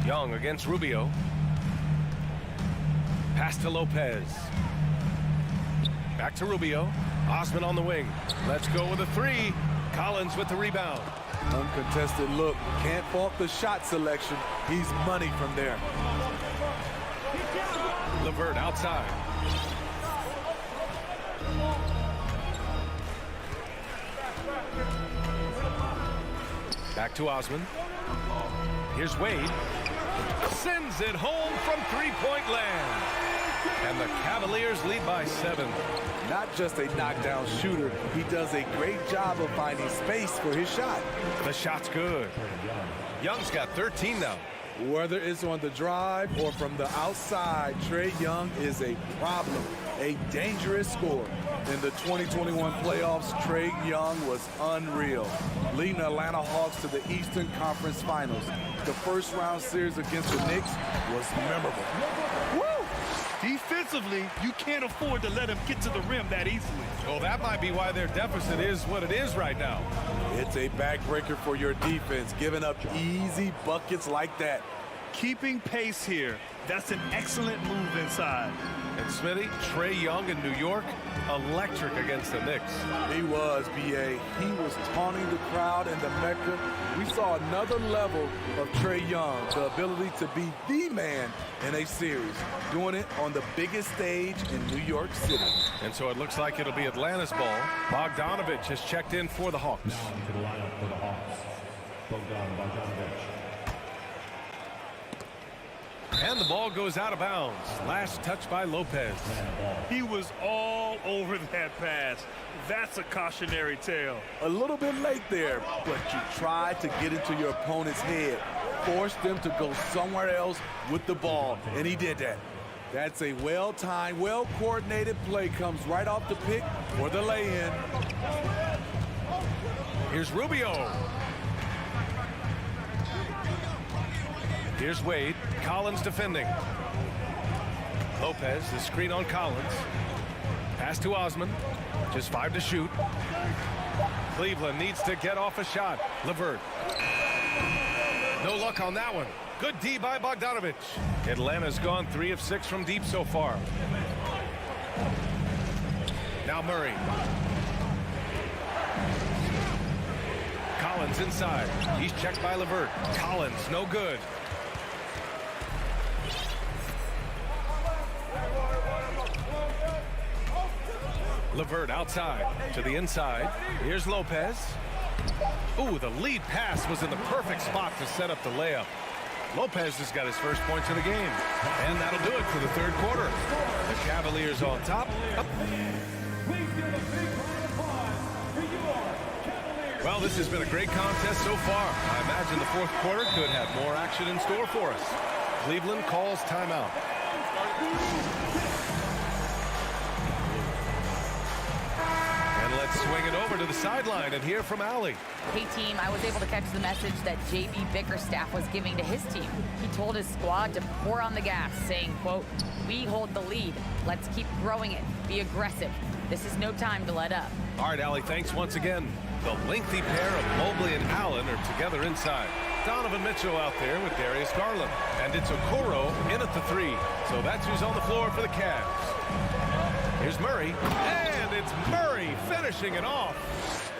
Young against Rubio. Pass to Lopez. Back to Rubio. Osman on the wing. Let's go with a three. Collins with the rebound. Uncontested look. Can't fault the shot selection. He's money from there. LeVert outside. Back to Osman. Here's Wade. Sends it home from three-point land. And the Cavaliers lead by 7. Not just a knockdown shooter, he does a great job of finding space for his shot. The shot's good. Young's got 13 now. Whether it's on the drive or from the outside, Trae Young is a problem, a dangerous scorer. In the 2021 playoffs, Trae Young was unreal, leading the Atlanta Hawks to the Eastern Conference Finals. The first round series against the Knicks was memorable. Woo! Defensively, you can't afford to let him get to the rim that easily. Well, that might be why their deficit is what it is right now. It's a backbreaker for your defense, giving up easy buckets like that. Keeping pace here. That's an excellent move inside. And Smitty, Trae Young in New York, electric against the Knicks. He was, B.A. He was taunting the crowd in the Mecca. We saw another level of Trae Young, the ability to be the man in a series, doing it on the biggest stage in New York City. And so it looks like it'll be Atlanta's ball. Bogdanovich has checked in for the Hawks. Now into the lineup for the Hawks. Bogdanovich. And the ball goes out of bounds. Last touch by Lopez. He was all over that pass. That's a cautionary tale. A little bit late there, but you tried to get into your opponent's head. Force them to go somewhere else with the ball, and he did that. That's a well-timed, well-coordinated play. Comes right off the pick for the lay-in. Here's Rubio. Here's Wade. Collins defending. Lopez, the screen on Collins. Pass to Osman. Just 5 to shoot. Cleveland needs to get off a shot. LeVert. No luck on that one. Good D by Bogdanovich. Atlanta's gone 3 of 6 from deep so far. Now Murray. Collins inside. He's checked by LeVert. Collins, no good. LeVert outside to the inside. Here's Lopez. Ooh, the lead pass was in the perfect spot to set up the layup. Lopez has got his first points of the game. And that'll do it for the third quarter. The Cavaliers on top. Well, this has been a great contest so far. I imagine the fourth quarter could have more action in store for us. Cleveland calls timeout. Let's swing it over to the sideline and hear from Allie. Hey, team, I was able to catch the message that J.B. Bickerstaff was giving to his team. He told his squad to pour on the gas, saying, quote, "We hold the lead. Let's keep growing it. Be aggressive. This is no time to let up." All right, Allie, thanks once again. The lengthy pair of Mobley and Allen are together inside. Donovan Mitchell out there with Darius Garland. And it's Okoro in at the 3. So that's who's on the floor for the Cavs. Here's Murray. And it's Murray finishing it off.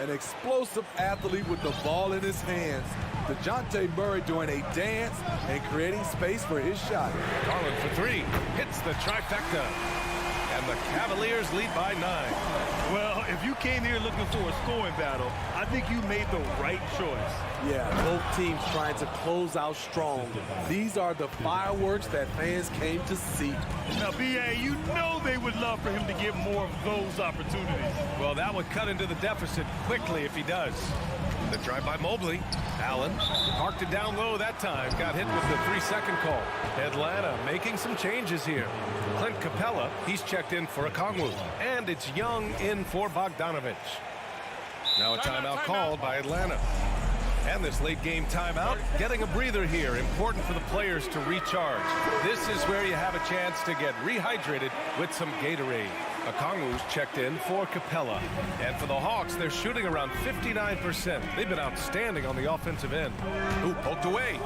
An explosive athlete with the ball in his hands. DeJounte Murray doing a dance and creating space for his shot. Garland for 3. Hits the trifecta. And the Cavaliers lead by 9. Well, if you came here looking for a scoring battle, I think you made the right choice. Yeah, both teams trying to close out strong. These are the fireworks that fans came to see. Now, B.A., you know they would love for him to get more of those opportunities. Well, that would cut into the deficit quickly if he does. The drive by Mobley. Allen parked it down low that time. Got hit with the 3-second call. Atlanta making some changes here. Clint Capella, he's checked in for Okongwu. And it's Young in for Bogdanovich. Now a timeout called by Atlanta. And this late game timeout, getting a breather here. Important for the players to recharge. This is where you have a chance to get rehydrated with some Gatorade. Okongwu's checked in for Capella. And for the Hawks, they're shooting around 59%. They've been outstanding on the offensive end. Ooh, poked away.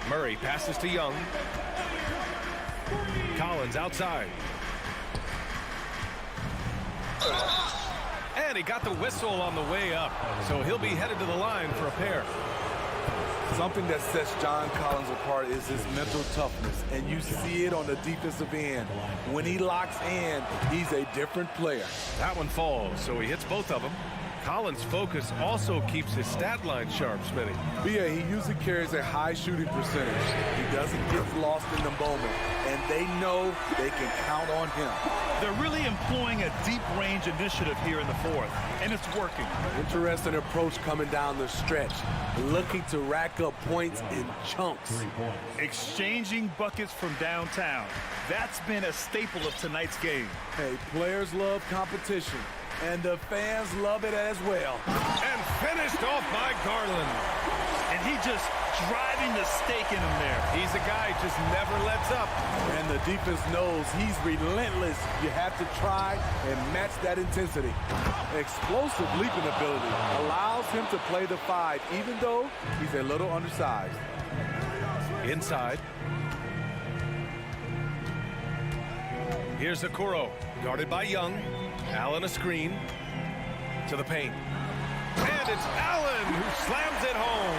Murray passes to Young. Collins outside. And he got the whistle on the way up. So he'll be headed to the line for a pair. Something that sets John Collins apart is his mental toughness, and you see it on the defensive end. When he locks in, he's a different player. That one falls, so he hits both of them. Collins' focus also keeps his stat line sharp, Smitty. Yeah, he usually carries a high shooting percentage. He doesn't get lost in the moment, and they know they can count on him. They're really employing a deep range initiative here in the fourth, and it's working. Interesting approach coming down the stretch, looking to rack up points in chunks. Exchanging buckets from downtown. That's been a staple of tonight's game. Hey, players love competition, and the fans love it as well. And finished off by Garland. And he just driving the stake in him there. He's a guy who just never lets up. And the defense knows he's relentless. You have to try and match that intensity. Explosive leaping ability allows him to play the 5, even though he's a little undersized. Inside. Here's Okoro, guarded by Young. Allen a screen to the paint. And it's Allen who slams it home.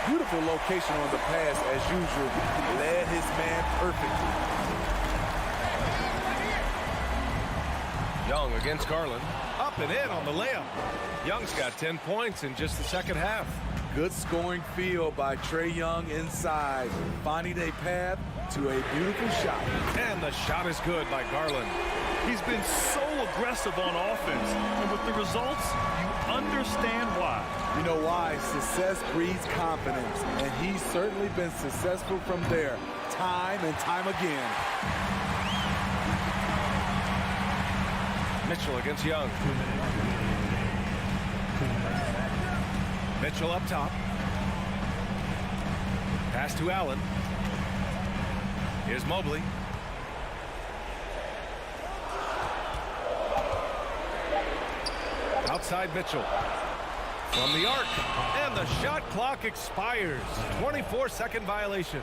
Beautiful location on the pass as usual. Led his man perfectly. Young against Garland. Up and in on the layup. Young's got 10 points in just the second half. Good scoring field by Trae Young inside, finding a path to a beautiful shot. And the shot is good by Garland. He's been so aggressive on offense, and with the results, you understand why. You know why? Success breeds confidence, and he's certainly been successful from there, time and time again. Mitchell against Young. Mitchell up top. Pass to Allen. Here's Mobley. Outside Mitchell. From the arc. And the shot clock expires. 24-second violation.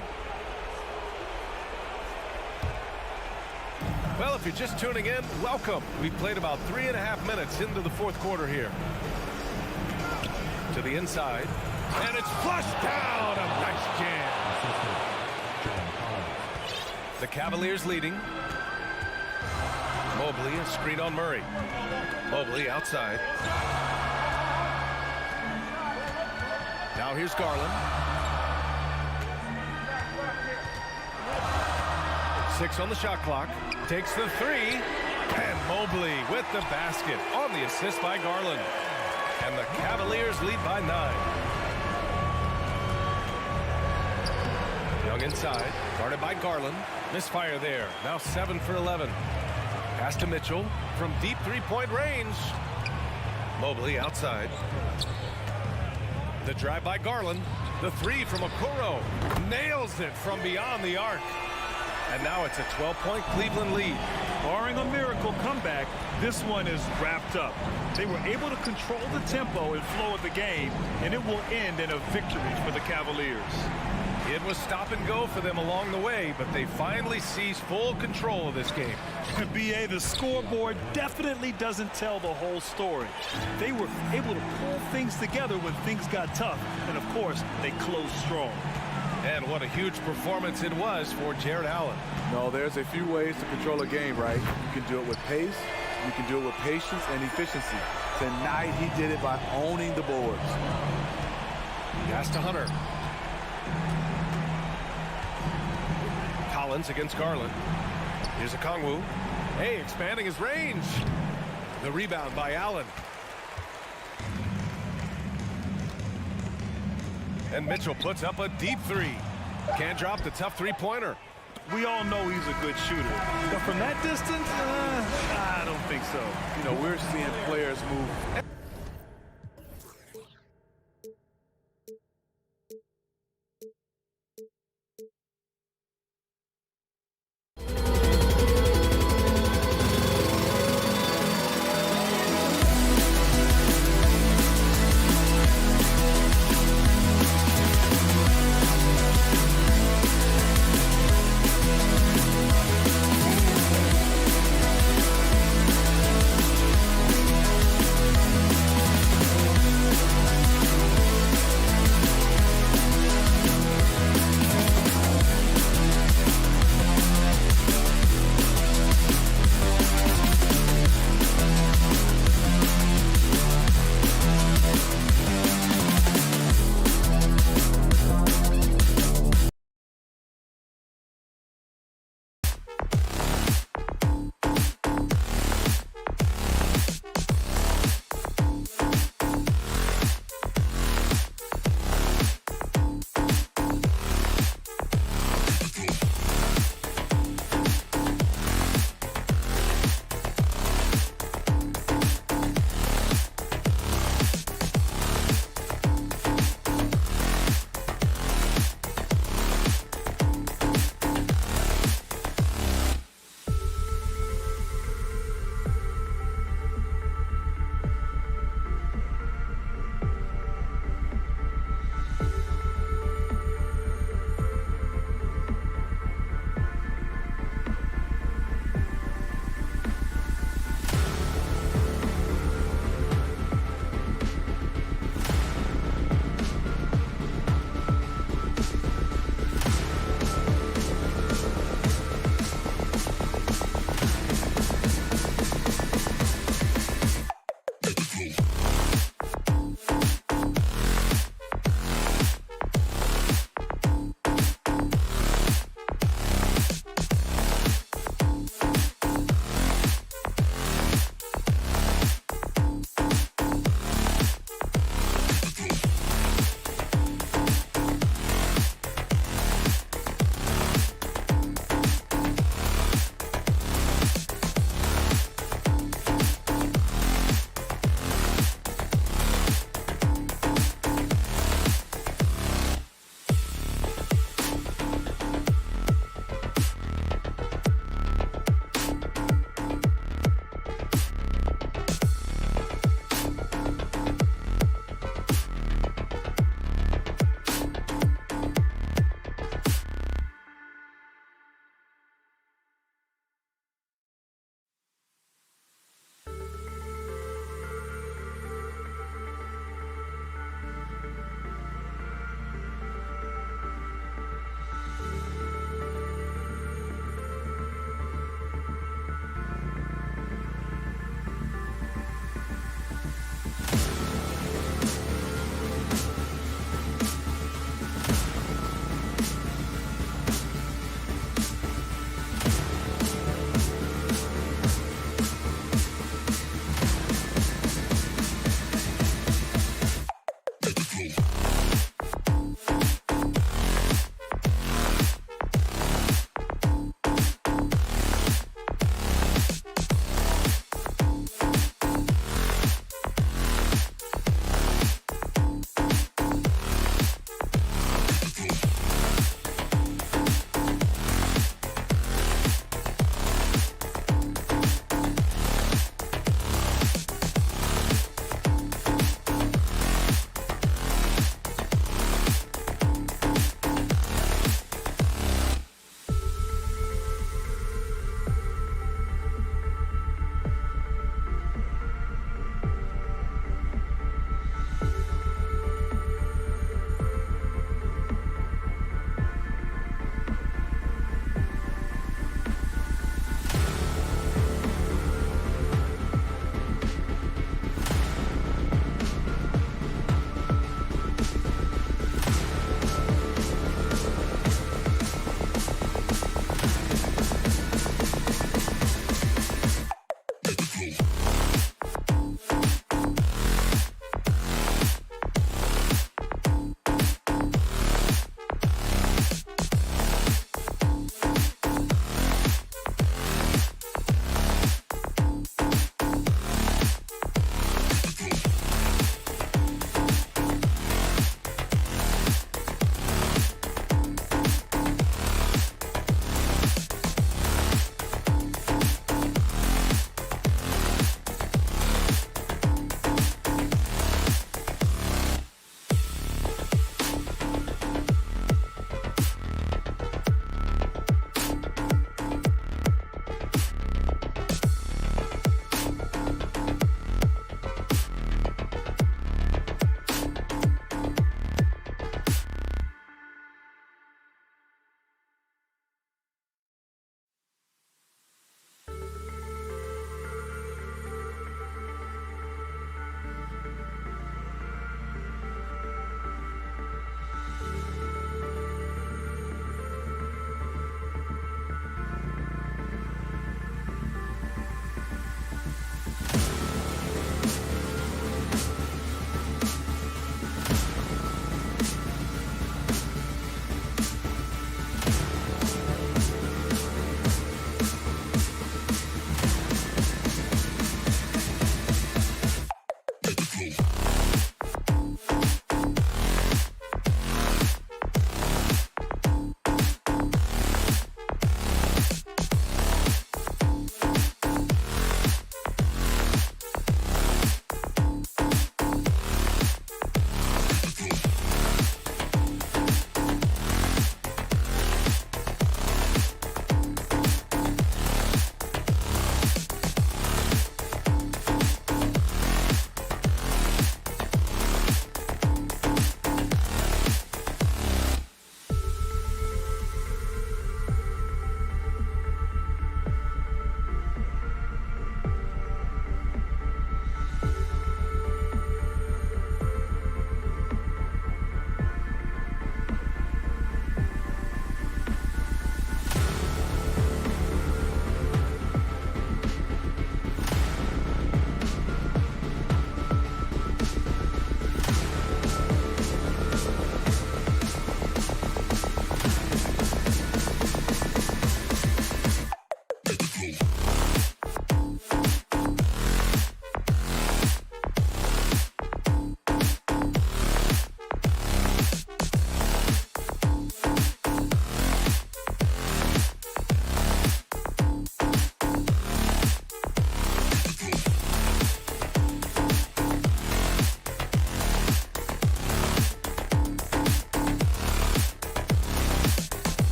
Well, if you're just tuning in, welcome. We played about 3.5 minutes into the fourth quarter here. To the inside. And it's flushed down. A nice jam. The Cavaliers leading. Mobley, a screen on Murray. Mobley outside. Now here's Garland. 6 on the shot clock. Takes the 3. And Mobley with the basket on the assist by Garland. And the Cavaliers lead by 9. Young inside. Guarded by Garland. Misfire there. Now 7 for 11. Pass to Mitchell from deep three-point range. Mobley outside. The drive by Garland. The 3 from Okoro. Nails it from beyond the arc. And now it's a 12-point Cleveland lead. Barring a miracle comeback, this one is wrapped up. They were able to control the tempo and flow of the game, and it will end in a victory for the Cavaliers. It was stop and go for them along the way, but they finally seized full control of this game. BA, the scoreboard definitely doesn't tell the whole story. They were able to pull things together when things got tough, and of course, they closed strong. And what a huge performance it was for Jared Allen. No, there's a few ways to control a game, right? You can do it with pace, You can do it with patience and efficiency. Tonight, he did it by owning the boards. Pass to Hunter. Collins against Garland. Here's a Kongwu. Hey, expanding his range. The rebound by Allen. And Mitchell puts up a deep three. Can't drop the tough three-pointer. We all know he's a good shooter. But from that distance, I don't think so. You know, we're seeing players move.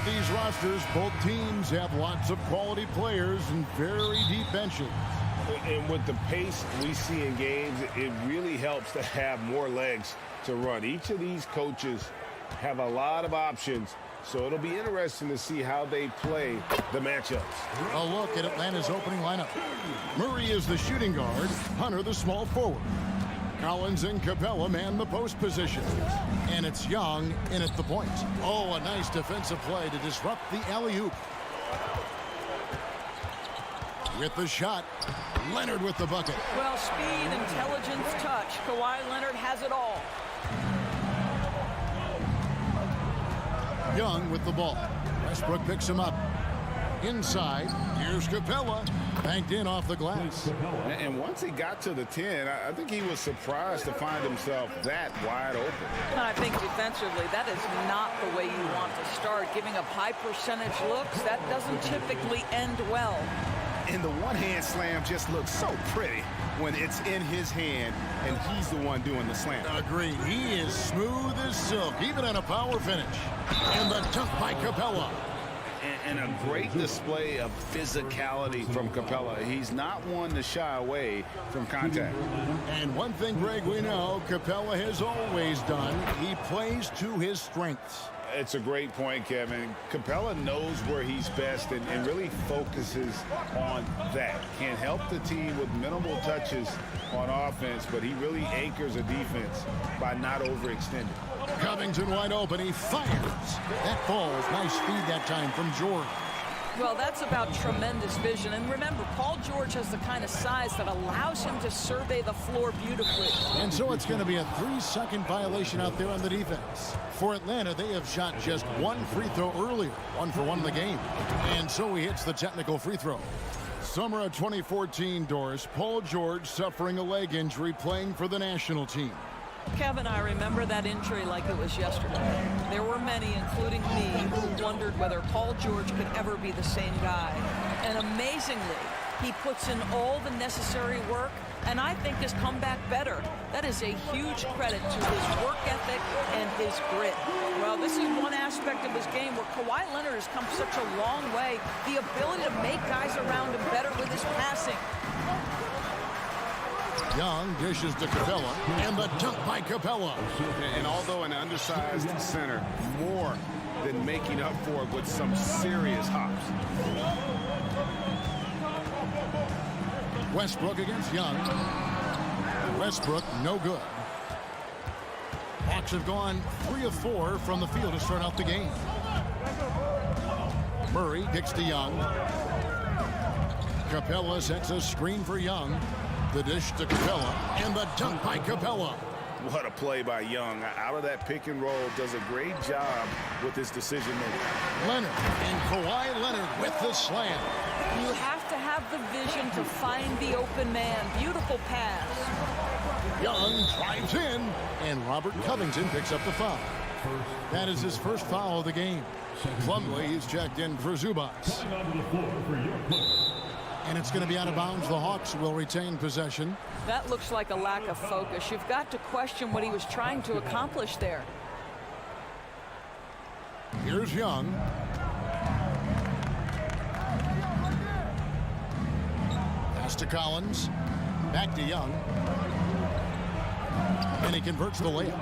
at these rosters, both teams have lots of quality players and very deep benches. And with the pace we see in games, it really helps to have more legs to run. Each of these coaches have a lot of options, so it'll be interesting to see how they play the matchups. A look at Atlanta's opening lineup. Murray is the shooting guard, Hunter the small forward. Collins and Capella man the post position. And it's Young in at the point. Oh, a nice defensive play to disrupt the alley-oop. With the shot, Leonard with the bucket. Well, speed, intelligence, touch. Kawhi Leonard has it all. Young with the ball. Westbrook picks him up. Inside, here's Capella. Banked in off the glass. And once he got to the 10, I think he was surprised to find himself that wide open. And I think defensively, that is not the way you want to start. Giving up high percentage looks, that doesn't typically end well. And the one-hand slam just looks so pretty when it's in his hand and he's the one doing the slam. Agreed. He is smooth as silk, even in a power finish. And the dunk by Capella. And a great display of physicality from Capella. He's not one to shy away from contact. And one thing, Greg, we know Capella has always done, he plays to his strengths. It's a great point, Kevin. Capella knows where he's best and really focuses on that. Can help the team with minimal touches on offense, but he really anchors a defense by not overextending. Covington wide open. He fires. That falls. Nice feed that time from George. Well, that's about tremendous vision. And remember, Paul George has the kind of size that allows him to survey the floor beautifully. And so it's going to be a 3-second violation out there on the defense. For Atlanta, they have shot just one free throw earlier. 1 for 1 in the game. And so he hits the technical free throw. Summer of 2014, Doris. Paul George suffering a leg injury playing for the national team. Kevin, I remember that injury like it was yesterday. There were many, including me, who wondered whether Paul George could ever be the same guy. And amazingly, he puts in all the necessary work, and I think has come back better. That is a huge credit to his work ethic and his grit. Well, this is one aspect of his game where Kawhi Leonard has come such a long way. The ability to make guys around him better with his passing. Young dishes to Capella, and the dunk by Capella. And although an undersized center, more than making up for it with some serious hops. Westbrook against Young. Westbrook, no good. Hawks have gone 3 of 4 from the field to start out the game. Murray kicks to Young. Capella sets a screen for Young. The dish to Capella, and the dunk by Capella. What a play by Young. Out of that pick and roll, does a great job with his decision making. Leonard and Kawhi Leonard with the slam. You have to have the vision to find the open man. Beautiful pass. Young drives in, and Robert Covington picks up the foul. That is his first foul of the game. Plumlee, he's checked in for Zubats. And it's going to be out of bounds. The Hawks will retain possession. That looks like a lack of focus. You've got to question what he was trying to accomplish there. Here's Young. Pass to Collins. Back to Young. And he converts the layup.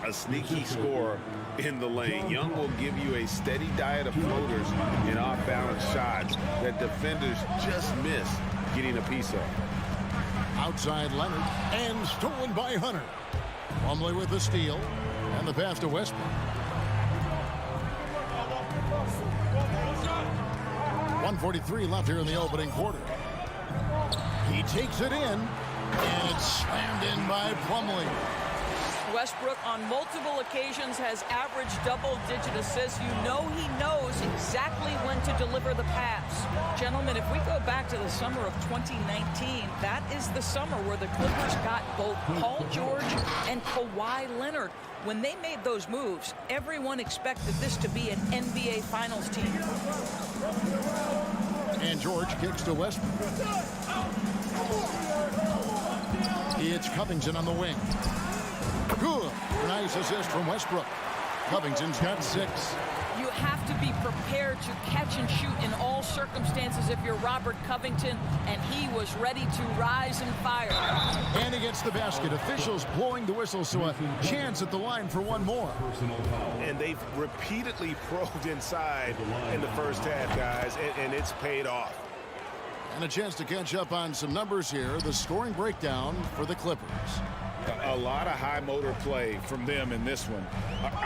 A sneaky score in the lane. Young will give you a steady diet of floaters and off-balance shots that defenders just miss getting a piece of. Outside Leonard, and stolen by Hunter. Plumlee with the steal, and the pass to Westbrook. 1:43 left here in the opening quarter. He takes it in, and it's slammed in by Plumlee. Westbrook on multiple occasions has averaged double-digit assists. You know he knows exactly when to deliver the pass. Gentlemen, if we go back to the summer of 2019, that is the summer where the Clippers got both Paul George and Kawhi Leonard. When they made those moves, everyone expected this to be an NBA Finals team. And George kicks to Westbrook. It's Covington on the wing. Good. Nice assist from Westbrook. Covington's got 6. You have to be prepared to catch and shoot in all circumstances if you're Robert Covington, and he was ready to rise and fire. And he gets the basket. Officials blowing the whistle, so a chance at the line for one more. And they've repeatedly probed inside in the first half, guys, and it's paid off. And a chance to catch up on some numbers here. The scoring breakdown for the Clippers. A lot of high motor play from them in this one,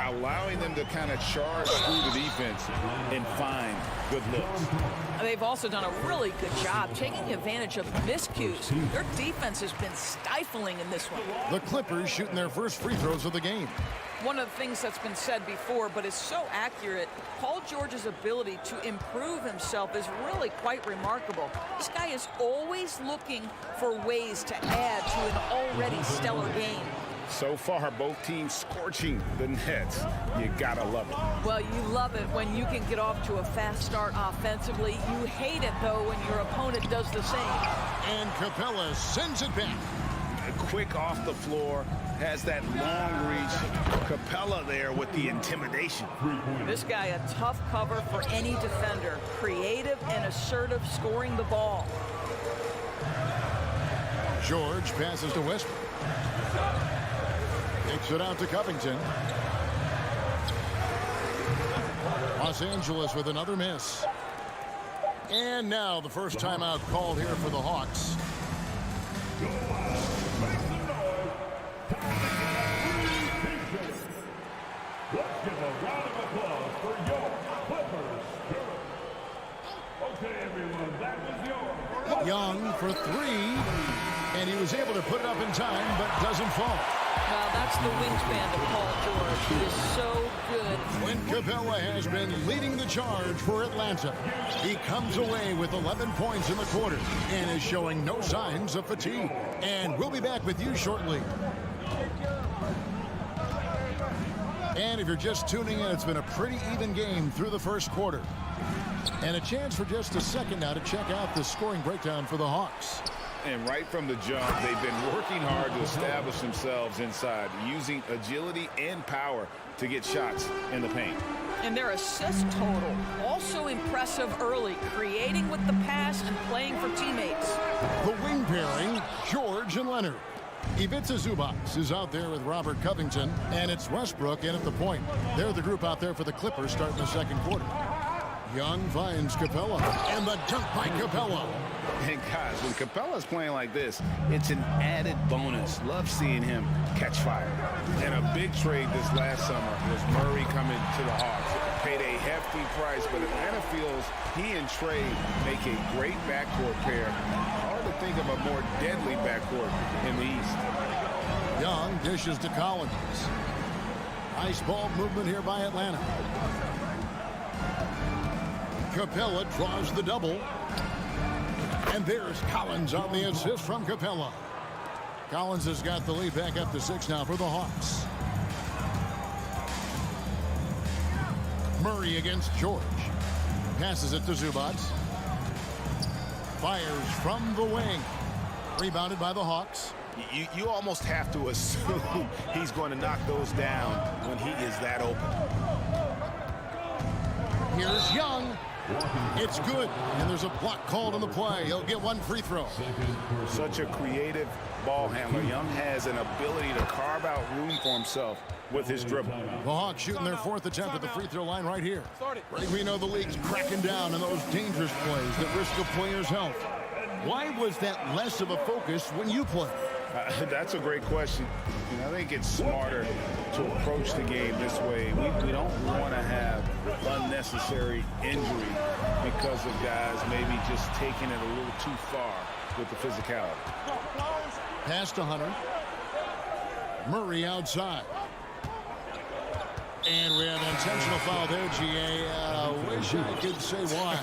allowing them to kind of charge through the defense and find good looks. They've also done a really good job taking advantage of miscues. Their defense has been stifling in this one. The Clippers shooting their first free throws of the game. One of the things that's been said before, but is so accurate, Paul George's ability to improve himself is really quite remarkable. This guy is always looking for ways to add to an already stellar game. So far, both teams scorching the Nets. You gotta love it. Well, you love it when you can get off to a fast start offensively. You hate it, though, when your opponent does the same. And Capella sends it back. Quick off the floor, has that long reach. Capella there with the intimidation. This guy a tough cover for any defender. Creative and assertive scoring the ball. George passes to Westbrook. Takes it out to Covington. Los Angeles with another miss. And now the first timeout called here for the Hawks. Let's give a round of applause for your Clippers. Okay, everyone, that was your... Young for 3. And he was able to put it up in time, but doesn't fall. Well, that's the wingspan of Paul George. He is so good. When Capella has been leading the charge for Atlanta, he comes away with 11 points in the quarter and is showing no signs of fatigue. And we'll be back with you shortly. And if you're just tuning in, it's been a pretty even game through the first quarter. And a chance for just a second now to check out the scoring breakdown for the Hawks. And right from the jump, they've been working hard to establish themselves inside, using agility and power to get shots in the paint. And their assist total, also impressive early, creating with the pass and playing for teammates. The wing pairing, George and Leonard. Ivica Zubac is out there with Robert Covington, and it's Westbrook in at the point. They're the group out there for the Clippers starting the second quarter. Young finds Capella, and the dunk by Capella. And guys, when Capella's playing like this, it's an added bonus. Love seeing him catch fire. And a big trade this last summer was Murray coming to the Hawks. Paid a hefty price, but Atlanta feels he and Trey make a great backcourt pair. Hard to think of a more deadly backcourt in the East. Young dishes to Collins. Nice ball movement here by Atlanta. Capella draws the double. And there's Collins on the assist from Capella. Collins has got the lead back up to 6 now for the Hawks. Murray against George. Passes it to Zubac. Fires from the wing. Rebounded by the Hawks. You almost have to assume he's going to knock those down when he is that open. Here's Young. It's good, and there's a block called on the play. He'll get one free throw. Such a creative ball handler. Young has an ability to carve out room for himself with his dribble. The Hawks shooting their 4th attempt at the free throw line right here. Right, we know the league's cracking down on those dangerous plays that risk a player's health. Why was that less of a focus when you play? That's a great question. I think it's smarter to approach the game this way. We don't want to have unnecessary injury because of guys maybe just taking it a little too far with the physicality. Pass to Hunter. Murray outside. And we have an intentional foul there, GA. Wish I could say why.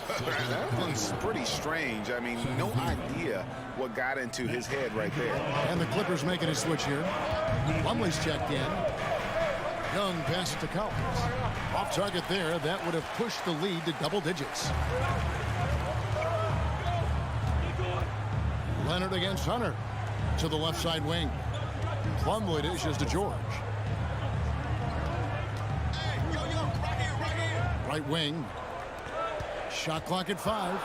That one's pretty strange. I mean, no idea what got into his head right there. And the Clippers making a switch here. Plumlee's checked in. Young passes to Collins. Off target there. That would have pushed the lead to double digits. Leonard against Hunter. To the left side wing. Plumlee dishes to George. Right wing. Shot clock at 5.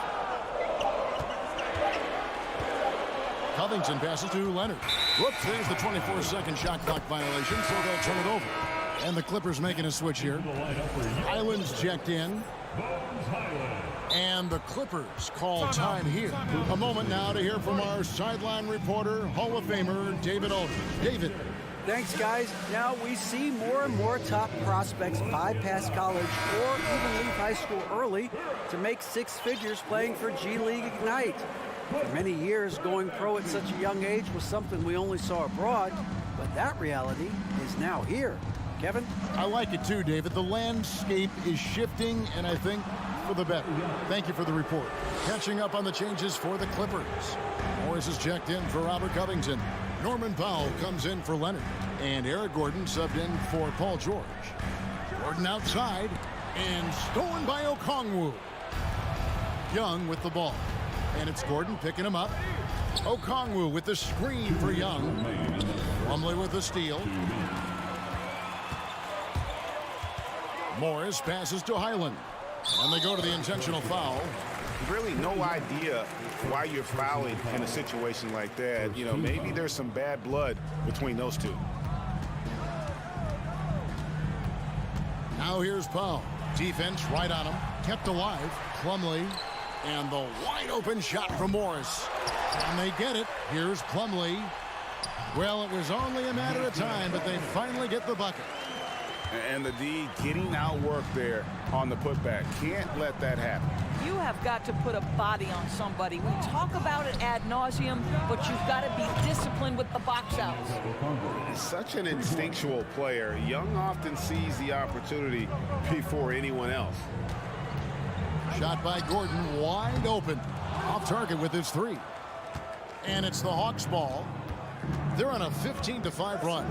Covington passes to Leonard. Whoops, there's the 24-second shot clock violation, so they'll turn it over. And the Clippers making a switch here. Highland's checked in. And the Clippers call time here. A moment now to hear from our sideline reporter, Hall of Famer David Aldridge. David. Thanks, guys. Now we see more and more top prospects bypass college or even leave high school early to make six figures playing for G League Ignite. For many years, going pro at such a young age was something we only saw abroad, but that reality is now here. Kevin? I like it too, David. The landscape is shifting, and I think for the better. Thank you for the report. Catching up on the changes for the Clippers. Morris is checked in for Robert Covington. Norman Powell comes in for Leonard. And Eric Gordon subbed in for Paul George. Gordon outside, and stolen by Okongwu. Young with the ball. And it's Gordon picking him up. Okongwu with the screen for Young. Plumlee with the steal. Morris passes to Highland. And they go to the intentional foul. Really no idea why you're fouling in a situation like that. You know, maybe there's some bad blood between those two. Now here's Powell. Defense right on him. Kept alive. Plumlee. And the wide open shot from Morris. And they get it. Here's Plumlee. Well, it was only a matter of time, but they finally get the bucket. And the D getting outworked there on the putback. Can't let that happen. You have got to put a body on somebody. We talk about it ad nauseum, but you've got to be disciplined with the box outs. Such an instinctual player. Young often sees the opportunity before anyone else. Shot by Gordon, wide open. Off target with his 3. And it's the Hawks ball. They're on a 15-5 run.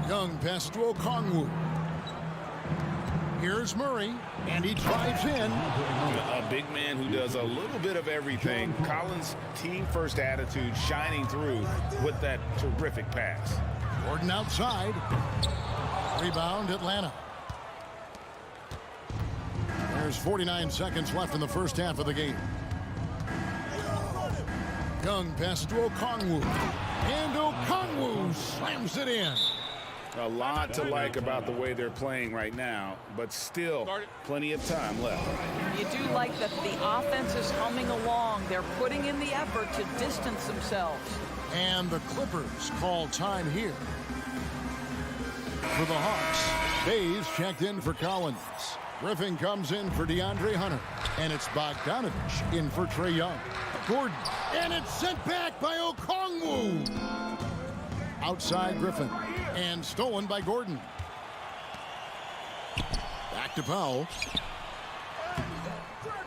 Young passes to Okongwu. Here's Murray, and he drives in. A big man who does a little bit of everything. Collins' team-first attitude shining through with that terrific pass. Gordon outside. Rebound, Atlanta. There's 49 seconds left in the first half of the game. Young passes to Okongwu. And Okongwu slams it in. A lot to like about the way they're playing right now, but still plenty of time left. You do like that the offense is humming along. They're putting in the effort to distance themselves. And the Clippers call time here. For the Hawks, Bays checked in for Collins. Griffin comes in for DeAndre Hunter. And it's Bogdanovich in for Trae Young. Gordon. And it's sent back by Okongwu. Outside Griffin. And stolen by Gordon. Back to Powell.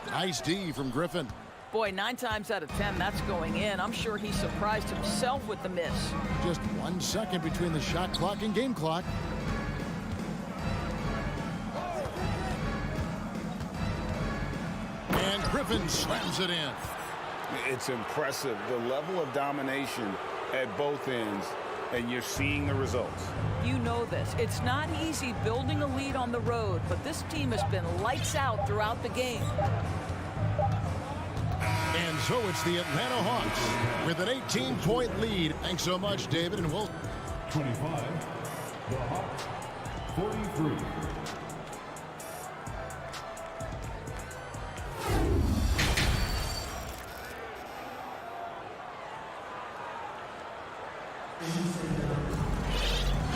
Nice D from Griffin. Boy, 9 times out of 10, that's going in. I'm sure he surprised himself with the miss. Just 1 second between the shot clock and game clock. And Griffin slams it in. It's impressive, the level of domination at both ends, and you're seeing the results. You know this. It's not easy building a lead on the road, but this team has been lights out throughout the game. And so it's the Atlanta Hawks with an 18-point lead. Thanks so much, David, and we'll... 25, the Hawks, 43.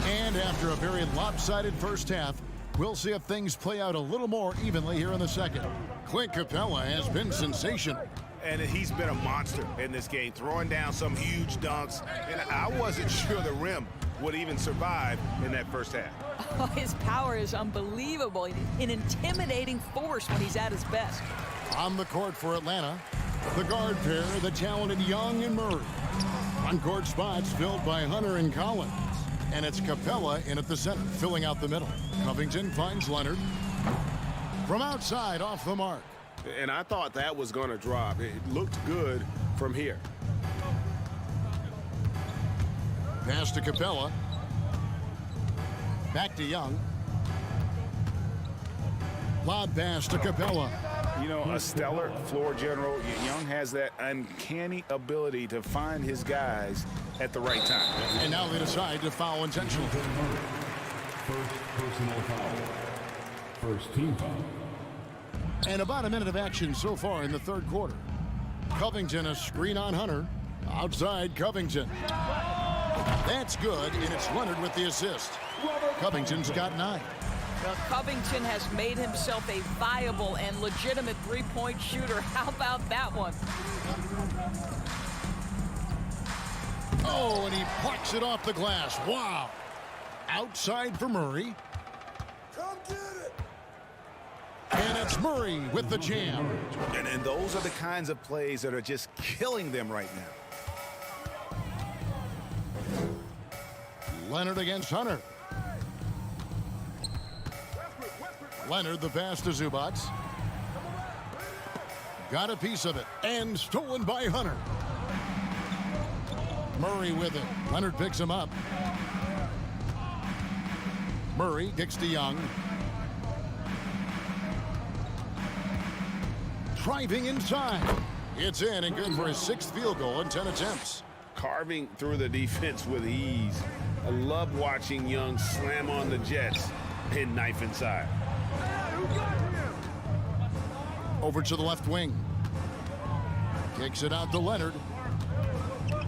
And after a very lopsided first half, we'll see if things play out a little more evenly here in the second. Clint Capella has been sensational. And he's been a monster in this game, throwing down some huge dunks. And I wasn't sure the rim would even survive in that first half. Oh, his power is unbelievable. An intimidating force when he's at his best. On the court for Atlanta, the guard pair, the talented Young and Murray. On-court spots filled by Hunter and Collins. And it's Capella in at the center, filling out the middle. Covington finds Leonard. From outside, off the mark. And I thought that was going to drop. It looked good from here. Pass to Capella. Back to Young. Lob pass to Capella. You know, a stellar floor general. Young has that uncanny ability to find his guys at the right time. And now they decide to foul intentionally. First personal foul. First team foul. And about a minute of action so far in the third quarter. Covington a screen on Hunter. Outside Covington. That's good, and it's Leonard with the assist. Covington's got 9. Well, Covington has made himself a viable and legitimate three-point shooter. How about that one? Oh, and he plucks it off the glass. Wow. Outside for Murray. Come get it. And it's Murray with the jam. And those are the kinds of plays that are just killing them right now. Leonard against Hunter. Leonard the pass to Zubac. Got a piece of it and stolen by Hunter. Murray with it. Leonard picks him up. Murray kicks to Young. Driving inside. It's in and good for his 6th field goal in 10 attempts. Carving through the defense with ease. I love watching Young slam on the Jets and knife inside. Over to the left wing. Kicks it out to Leonard.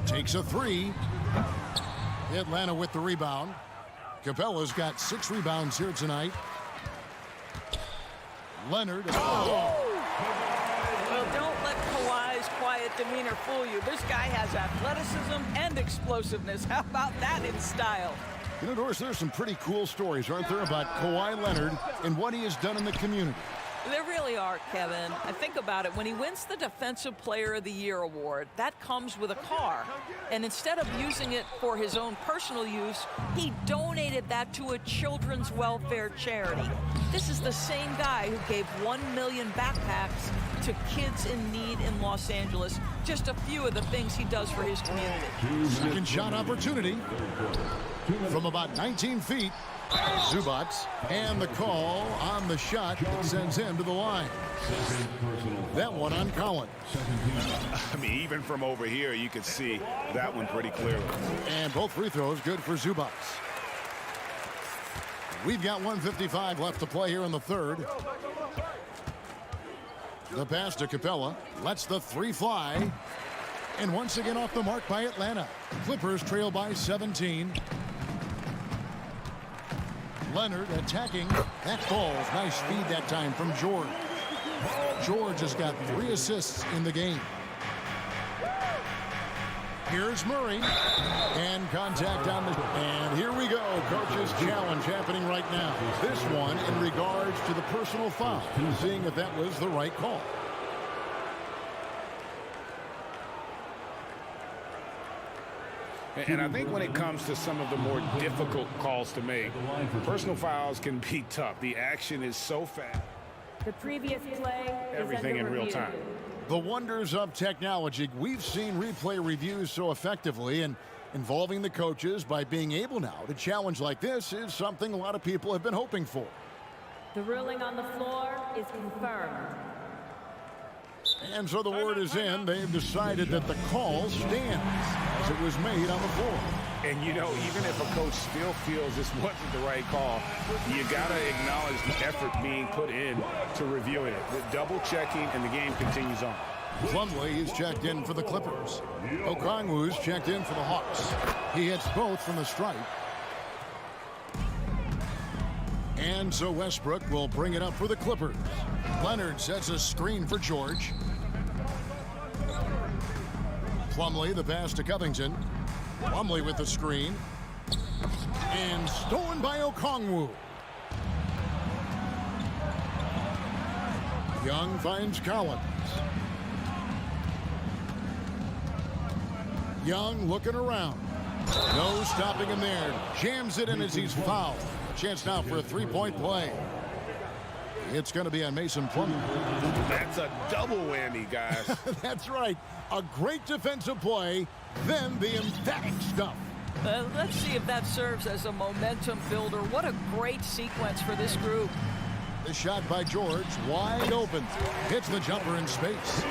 Takes a 3. Atlanta with the rebound. Capella's got 6 rebounds here tonight. Leonard. Well, don't let Kawhi's quiet demeanor fool you. This guy has athleticism and explosiveness. How about that in style? You know, Doris, there's some pretty cool stories, aren't there, about Kawhi Leonard and what he has done in the community. There really are, Kevin. I think about it. When he wins the Defensive Player of the Year award, that comes with a car. And instead of using it for his own personal use, he donated that to a children's welfare charity. This is the same guy who gave 1 million backpacks to kids in need in Los Angeles. Just a few of the things he does for his community. Second shot opportunity from about 19 feet. Zubac, and the call on the shot that sends him to the line. That one on Collins. I mean, even from over here, you could see that one pretty clearly. And both free throws good for Zubac. We've got 1:55 left to play here in the third. The pass to Capella. Lets the 3 fly. And once again off the mark by Atlanta. Clippers trail by 17. Leonard attacking. That falls. Nice speed that time from George. George has got 3 assists in the game. Here's Murray. And contact on the... And here we go. Coach's challenge happening right now. This one in regards to the personal foul. Seeing if that was the right call. And I think when it comes to some of the more difficult calls to make, personal fouls can be tough. The action is so fast. The previous play Everything in real time. The wonders of technology. We've seen replay reviews so effectively, and involving the coaches by being able now to challenge like this is something a lot of people have been hoping for. The ruling on the floor is confirmed. And so the word is in. They've decided that the call stands as it was made on the floor. And, you know, even if a coach still feels this wasn't the right call, you got to acknowledge the effort being put in to reviewing it. The double checking, and the game continues on. Plumlee is checked in for the Clippers. Okongwu's checked in for the Hawks. He hits both from the stripe. And so Westbrook will bring it up for the Clippers. Leonard sets a screen for George. Plumlee, the pass to Covington. Plumlee with the screen. And stolen by Okongwu. Young finds Collins. Young looking around. No stopping him there. Jams it in as he's fouled. Chance now for a 3-point play. It's going to be on Mason Plumlee. That's a double whammy, guys. That's right. A great defensive play, then the emphatic stuff. Let's see if that serves as a momentum builder. What a great sequence for this group. The shot by George, wide open. Hits the jumper in space.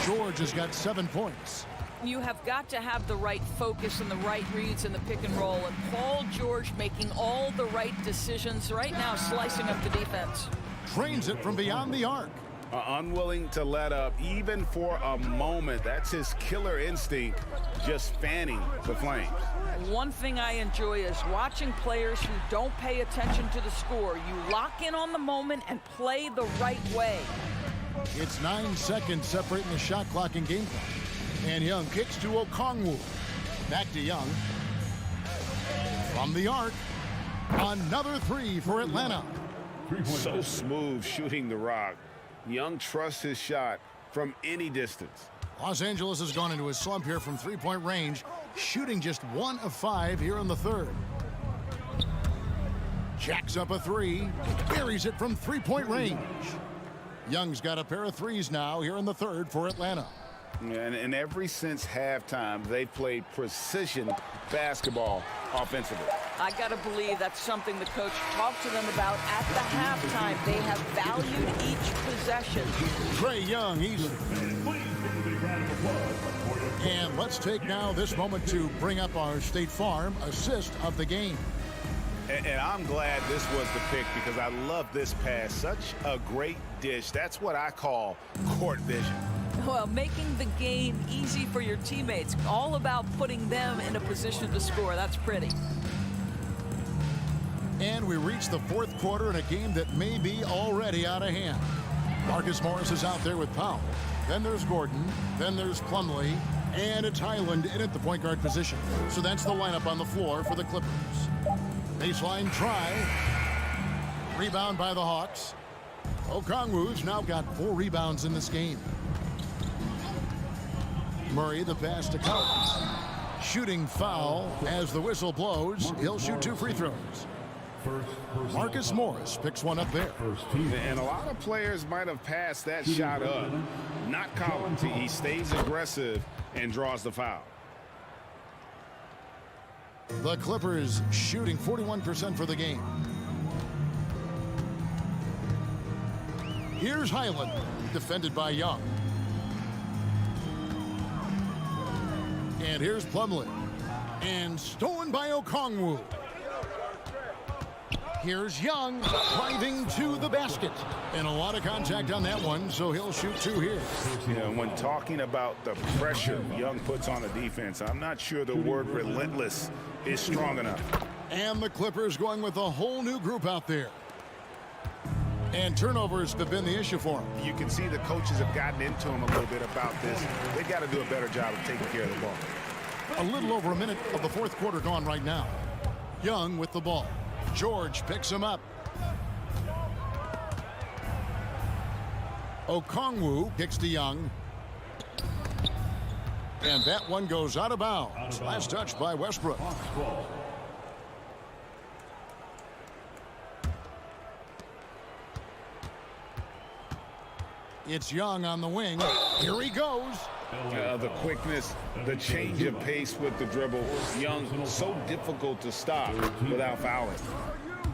George has got 7 points. You have got to have the right focus and the right reads in the pick and roll. And Paul George making all the right decisions right now, slicing up the defense. Drains it from beyond the arc. Unwilling to let up even for a moment. That's his killer instinct, just fanning the flames. One thing I enjoy is watching players who don't pay attention to the score. You lock in on the moment and play the right way. It's 9 seconds separating the shot clock and game clock. And Young kicks to Okongwu. Back to Young. From the arc. Another 3 for Atlanta. So smooth shooting the rock. Young trusts his shot from any distance. Los Angeles has gone into a slump here from three-point range, shooting just 1 of 5 here in the third. Jacks up a 3, buries it from three-point range. Young's got a pair of threes now here in the third for Atlanta. And ever since halftime, they've played precision basketball offensively. I got to believe that's something the coach talked to them about at the halftime. They have valued each possession. Trae Young, he's... And let's take now this moment to bring up our State Farm assist of the game. And I'm glad this was the pick because I love this pass. Such a great dish. That's what I call court vision. Well, making the game easy for your teammates. All about putting them in a position to score. That's pretty. And we reach the fourth quarter in a game that may be already out of hand. Marcus Morris is out there with Powell. Then there's Gordon. Then there's Plumlee. And it's Highland in at the point guard position. So that's the lineup on the floor for the Clippers. Baseline try. Rebound by the Hawks. Okongwu's now got 4 rebounds in this game. Murray, the pass to Collins. Shooting foul as the whistle blows. He'll shoot 2 free throws. Marcus Morris picks one up there. And a lot of players might have passed that shot up. Not Collins. He stays aggressive and draws the foul. The Clippers shooting 41% for the game. Here's Highland, defended by Young. And here's Plumlee. And stolen by Okongwu. Here's Young driving to the basket. And a lot of contact on that one, so he'll shoot 2 here. Yeah, when talking about the pressure Young puts on the defense, I'm not sure the word relentless is strong enough. And the Clippers going with a whole new group out there. And turnovers have been the issue for him. You can see the coaches have gotten into him a little bit about this. They've got to do a better job of taking care of the ball. A little over a minute of the fourth quarter gone right now. Young with the ball. George picks him up. Okongwu kicks to Young. And that one goes out of bounds. Last touch by Westbrook. It's Young on the wing. Here he goes. The quickness, the change of pace with the dribble. Young, so difficult to stop without fouling.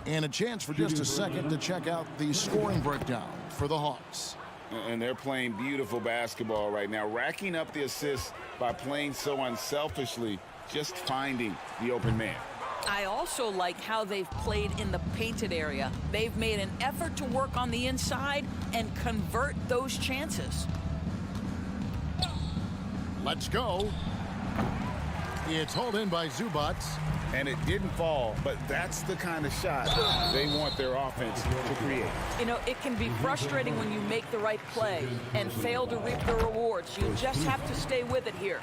And a chance for just a second to check out the scoring breakdown for the Hawks. And they're playing beautiful basketball right now, racking up the assists by playing so unselfishly, just finding the open man. I also like how they've played in the painted area. They've made an effort to work on the inside and convert those chances. Let's go. It's hauled in by Zubac. And it didn't fall, but that's the kind of shot they want their offense to create. You know, it can be frustrating when you make the right play and fail to reap the rewards. You just have to stay with it here.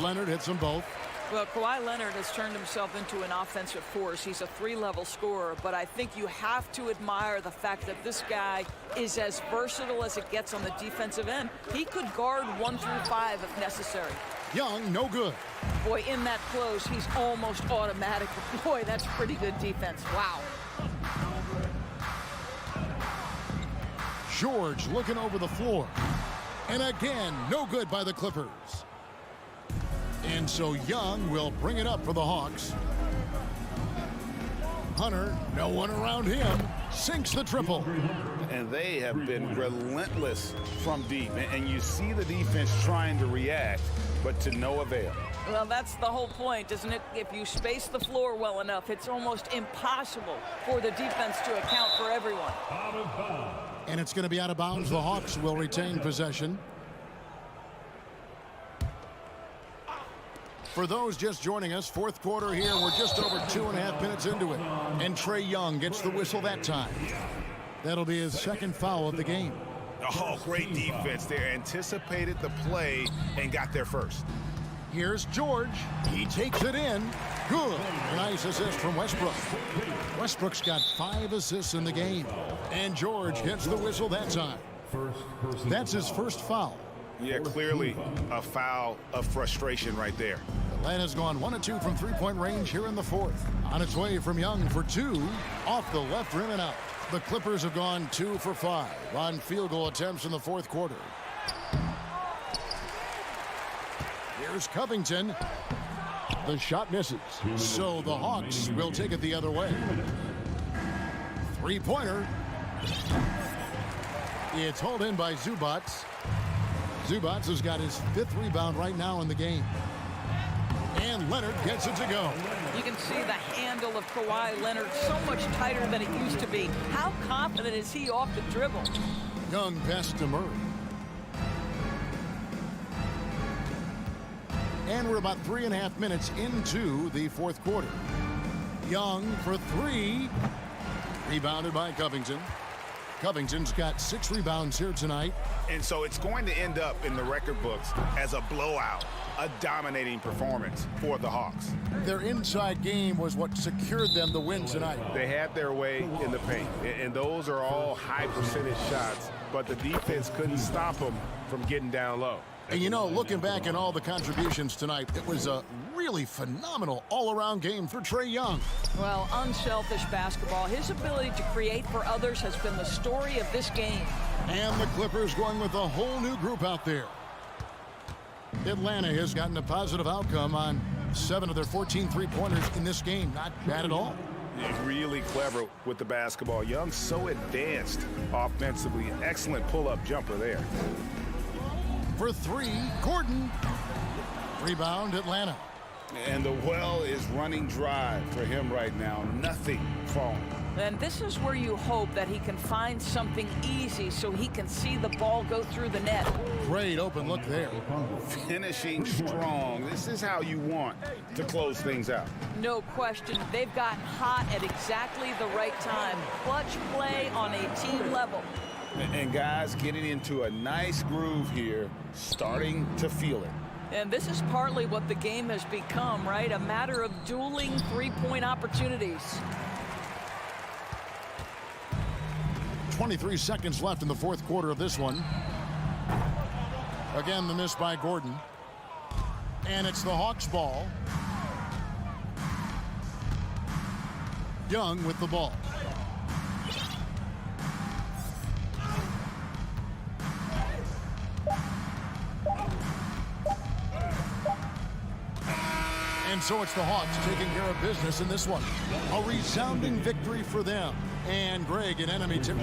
Leonard hits them both. Well, Kawhi Leonard has turned himself into an offensive force. He's a 3-level scorer, but I think you have to admire the fact that this guy is as versatile as it gets on the defensive end. He could guard 1 through 5 if necessary. Young, no good. Boy, in that close, he's almost automatic. Boy, that's pretty good defense. Wow. George looking over the floor. And again, no good by the Clippers. And so Young will bring it up for the Hawks. Hunter, no one around him, sinks the triple. And they have been relentless from deep. And you see the defense trying to react, but to no avail. Well, that's the whole point, isn't it? If you space the floor well enough, it's almost impossible for the defense to account for everyone. And it's going to be out of bounds. The Hawks will retain possession. For those just joining us, fourth quarter here. We're just over 2.5 minutes into it. And Trae Young gets the whistle that time. That'll be his second foul of the game. Oh, great defense there. Anticipated the play and got there first. Here's George. He takes it in. Good. Nice assist from Westbrook. Westbrook's got 5 assists in the game. And George gets the whistle that time. That's his first foul. Yeah, clearly a foul of frustration right there. Atlanta's gone 1 of 2 from three-point range here in the fourth. On its way from Young for 2. Off the left rim and out. The Clippers have gone 2 for 5 on field goal attempts in the fourth quarter. Here's Covington. The shot misses. So the Hawks will take it the other way. Three-pointer. It's hauled in by Zubats. Zubats has got his 5th rebound right now in the game. And Leonard gets it to go. You can see the handle of Kawhi Leonard so much tighter than it used to be. How confident is he off the dribble? Young pass to Murray. And we're about 3.5 minutes into the fourth quarter. Young for 3. Rebounded by Covington. Covington's got 6 rebounds here tonight. And so it's going to end up in the record books as a blowout, a dominating performance for the Hawks. Their inside game was what secured them the win tonight. They had their way in the paint, and those are all high percentage shots, but the defense couldn't stop them from getting down low. And you know, looking back at all the contributions tonight, it was a really phenomenal all-around game for Trae Young. Well, unselfish basketball. His ability to create for others has been the story of this game. And the Clippers going with a whole new group out there. Atlanta has gotten a positive outcome on 7 of their 14 three-pointers in this game. Not bad at all. Really clever with the basketball. Young so advanced offensively. An excellent pull-up jumper there. For 3, Gordon. Rebound, Atlanta. And the well is running dry for him right now. Nothing falling. And this is where you hope that he can find something easy so he can see the ball go through the net. Great open look there. Finishing strong. This is how you want to close things out. No question. They've gotten hot at exactly the right time. Clutch play on a team level. And guys getting into a nice groove here, starting to feel it. And this is partly what the game has become, right? A matter of dueling three-point opportunities. 23 seconds left in the fourth quarter of this one. Again, the miss by Gordon. And it's the Hawks' ball. Young with the ball. And so it's the Hawks taking care of business in this one. A resounding victory for them. And Greg, an enemy tip.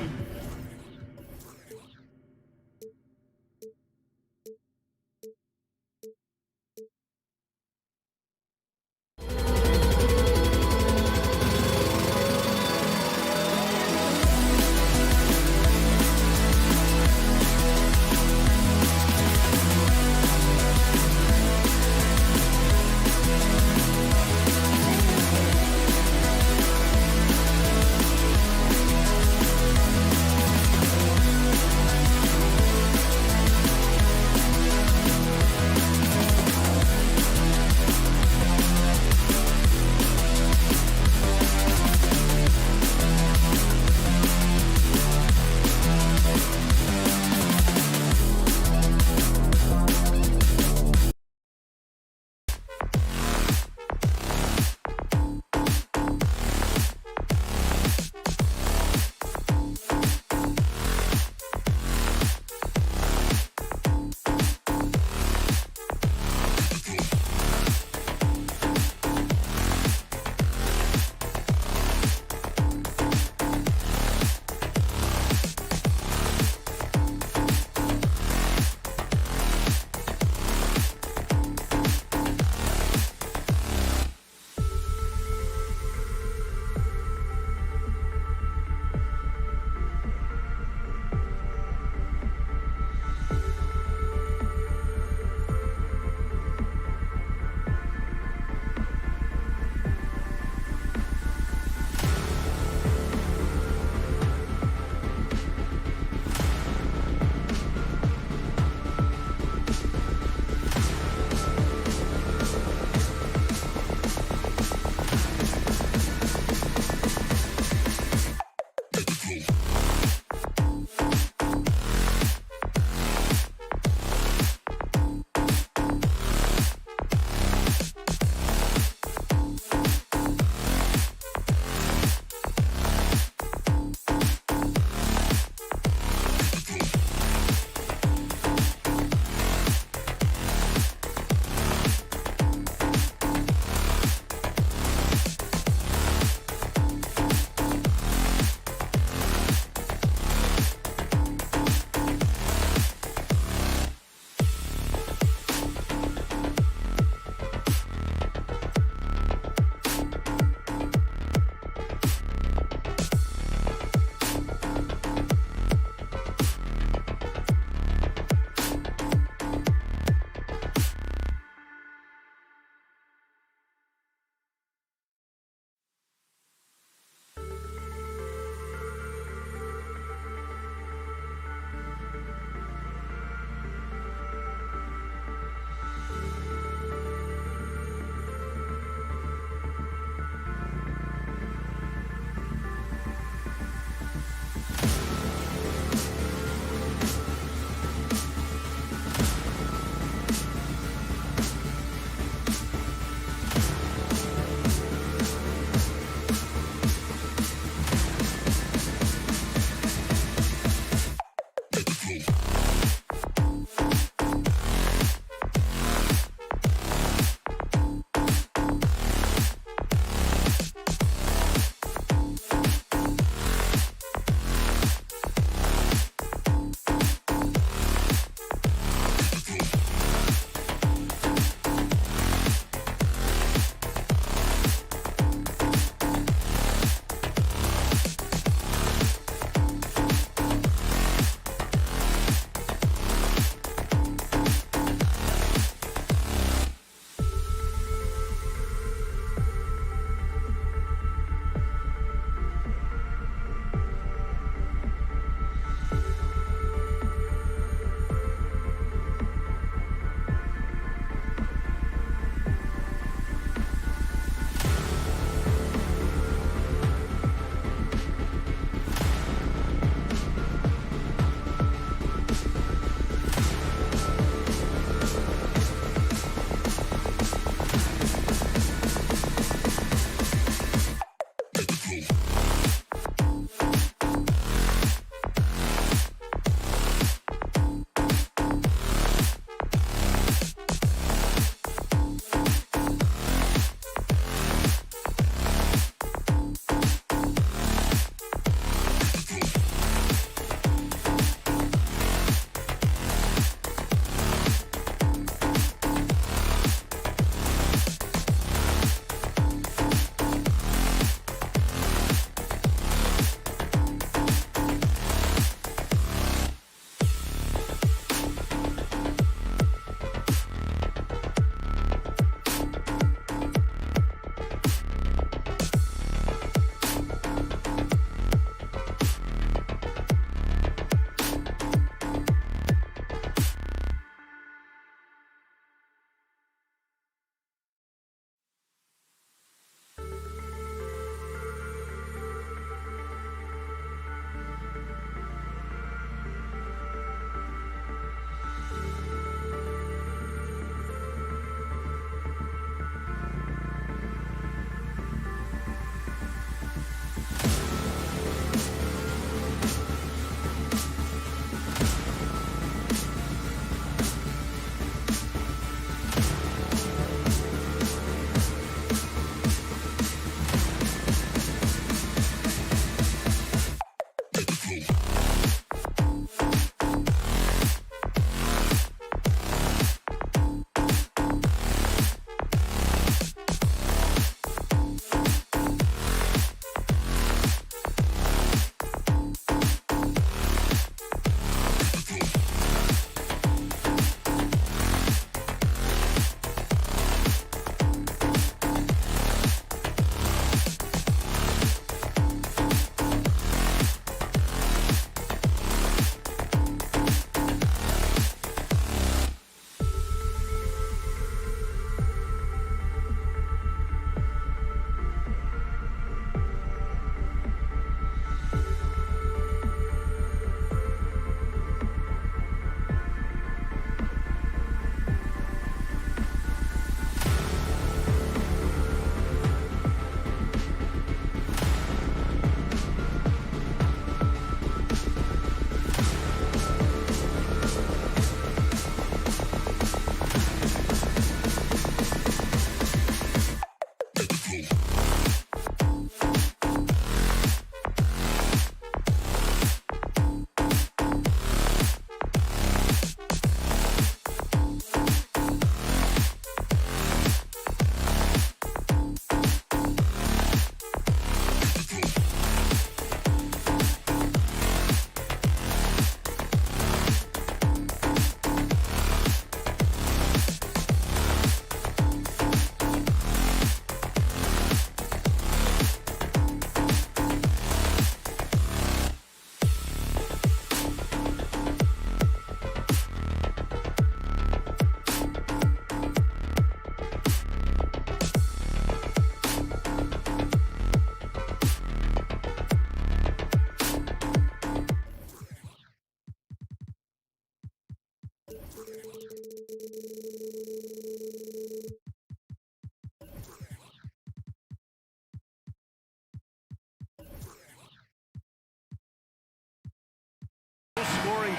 Scoring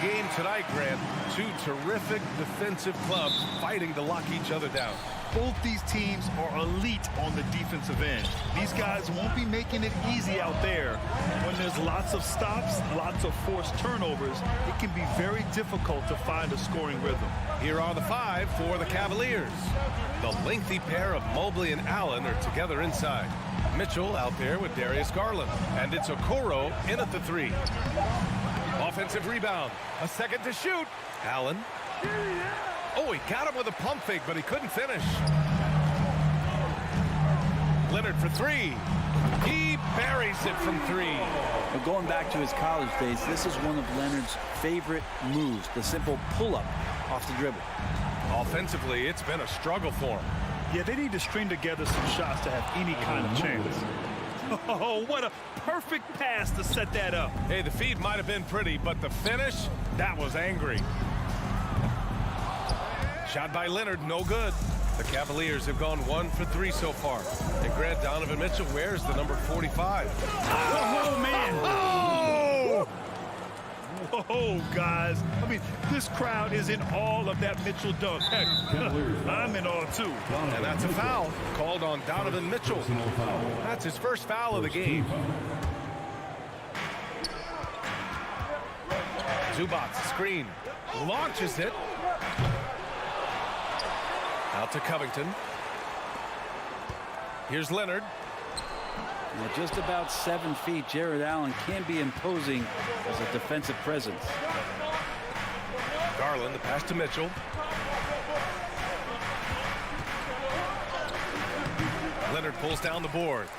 game tonight, Grant. Two terrific defensive clubs fighting to lock each other down. Both these teams are elite on the defensive end. These guys won't be making it easy out there. When there's lots of stops, lots of forced turnovers, it can be very difficult to find a scoring rhythm. Here are the five for the Cavaliers. The lengthy pair of Mobley and Allen are together inside. Mitchell out there with Darius Garland. And it's Okoro in at the three. Offensive rebound. A second to shoot. Allen. Oh, he got him with a pump fake, but he couldn't finish. Leonard for three. He buries it from three. But going back to his college days, this is one of Leonard's favorite moves, the simple pull-up off the dribble. Offensively, it's been a struggle for him. Yeah, they need to string together some shots to have any kind of chance. Oh, what a perfect pass to set that up. Hey, the feed might have been pretty, but the finish, that was angry. Shot by Leonard, no good. The Cavaliers have gone 1 for 3 so far. And Grant, Donovan Mitchell wears the number 45. Oh, man. Oh! Whoa, guys. I mean, this crowd is in awe of that Mitchell dunk. Heck, I'm in awe, too. And that's a foul called on Donovan Mitchell. That's his first foul of the game. Zubac, screen, launches it. Out to Covington. Here's Leonard. At just about 7 feet, Jared Allen can be imposing as a defensive presence. Garland, the pass to Mitchell. Leonard pulls down the board.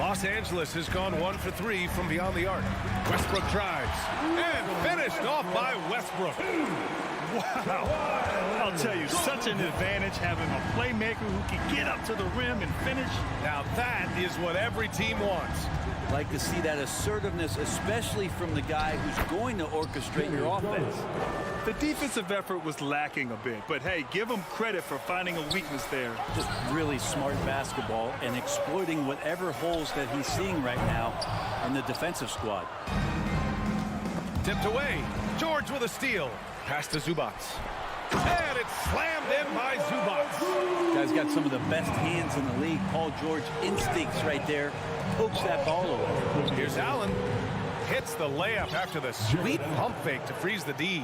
Los Angeles has gone 1 for 3 from beyond the arc. Westbrook drives and finished off by Westbrook. Wow. I'll tell you, such an advantage having a playmaker who can get up to the rim and finish. Now that is what every team wants. Like to see that assertiveness, especially from the guy who's going to orchestrate your offense. The defensive effort was lacking a bit, but hey, give him credit for finding a weakness there. Just really smart basketball and exploiting whatever holes that he's seeing right now in the defensive squad. Tipped away. George with a steal. Pass to Zubac. And it's slammed in by Zubac. Guy's got some of the best hands in the league. Paul George instincts right there. Pokes that ball away. Here's Allen. Hits the layup after the sweet pump fake to freeze the D.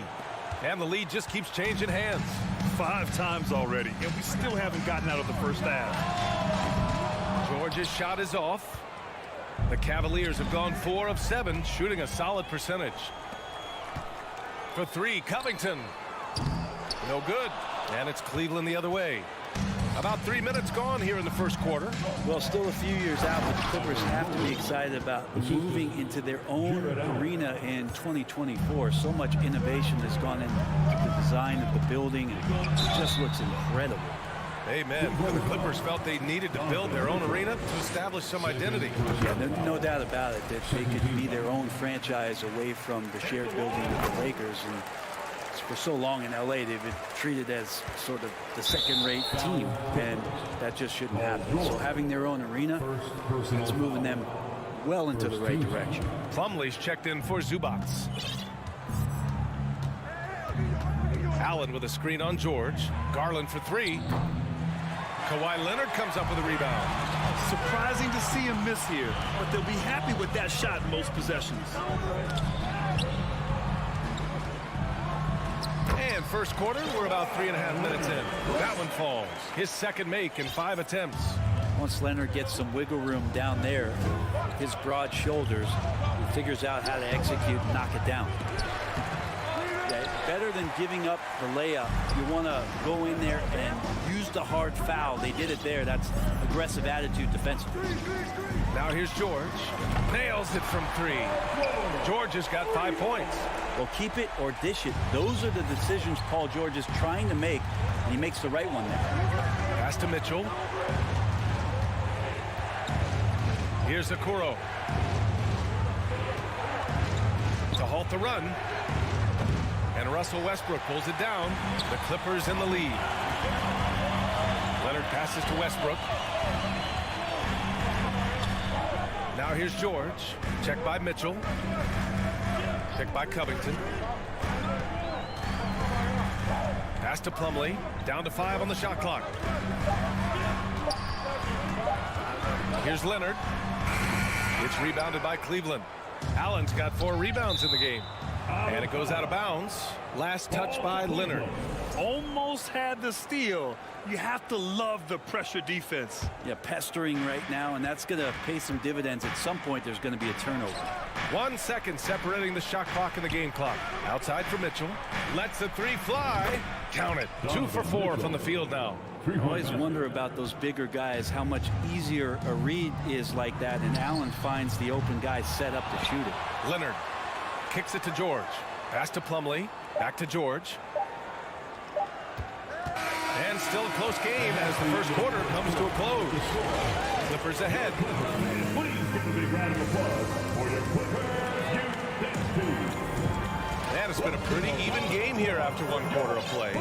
And the lead just keeps changing hands. 5 times already, and we still haven't gotten out of the first half. George's shot is off. The Cavaliers have gone 4 of 7, shooting a solid percentage. For 3, Covington. No good. And it's Cleveland the other way. About 3 minutes gone here in the first quarter. Well, still a few years out, but the Clippers have to be excited about moving into their own arena in 2024. So much innovation has gone into the design of the building, and it just looks incredible. Amen. The Clippers felt they needed to build their own arena to establish some identity. Yeah, no doubt about it that they could be their own franchise away from the shared building with the Lakers. And for so long in LA, they've been treated as sort of the second-rate team, and that just shouldn't happen. So having their own arena is moving them well into the right direction. Plumlee's checked in for Zubac. Allen with a screen on George. Garland for 3. Kawhi Leonard comes up with a rebound. Surprising to see him miss here, but they'll be happy with that shot in most possessions. And first quarter, we're about 3.5 minutes in. That one falls. His second make in 5 attempts. Once Leonard gets some wiggle room down there, his broad shoulders, he figures out how to execute and knock it down. Yeah, better than giving up the layup, you want to go in there and use the hard foul. They did it there. That's aggressive attitude defensively. Now here's George. Nails it from 3. George has got 5 points. Well, keep it or dish it. Those are the decisions Paul George is trying to make, and he makes the right one there. Pass to Mitchell. Here's Okoro. To halt the run. And Russell Westbrook pulls it down. The Clippers in the lead. Leonard passes to Westbrook. Now here's George. Checked by Mitchell. Checked by Covington. Pass to Plumlee. Down to 5 on the shot clock. Here's Leonard. It's rebounded by Cleveland. Allen's got 4 rebounds in the game. And it goes out of bounds. Last touch by Leonard. Almost had the steal. You have to love the pressure defense. Yeah, pestering right now, and that's going to pay some dividends. At some point, there's going to be a turnover. 1 second separating the shot clock and the game clock. Outside for Mitchell. Lets the 3 fly. Count it. 2 for 4 from the field now. I always wonder about those bigger guys, how much easier a read is like that, and Allen finds the open guy set up to shoot it. Leonard kicks it to George. Pass to Plumlee. Back to George. And still a close game as the first quarter comes to a close. Clippers ahead. Please give a big round of applause for your Clippers. And it's been a pretty even game here after 1 quarter of play.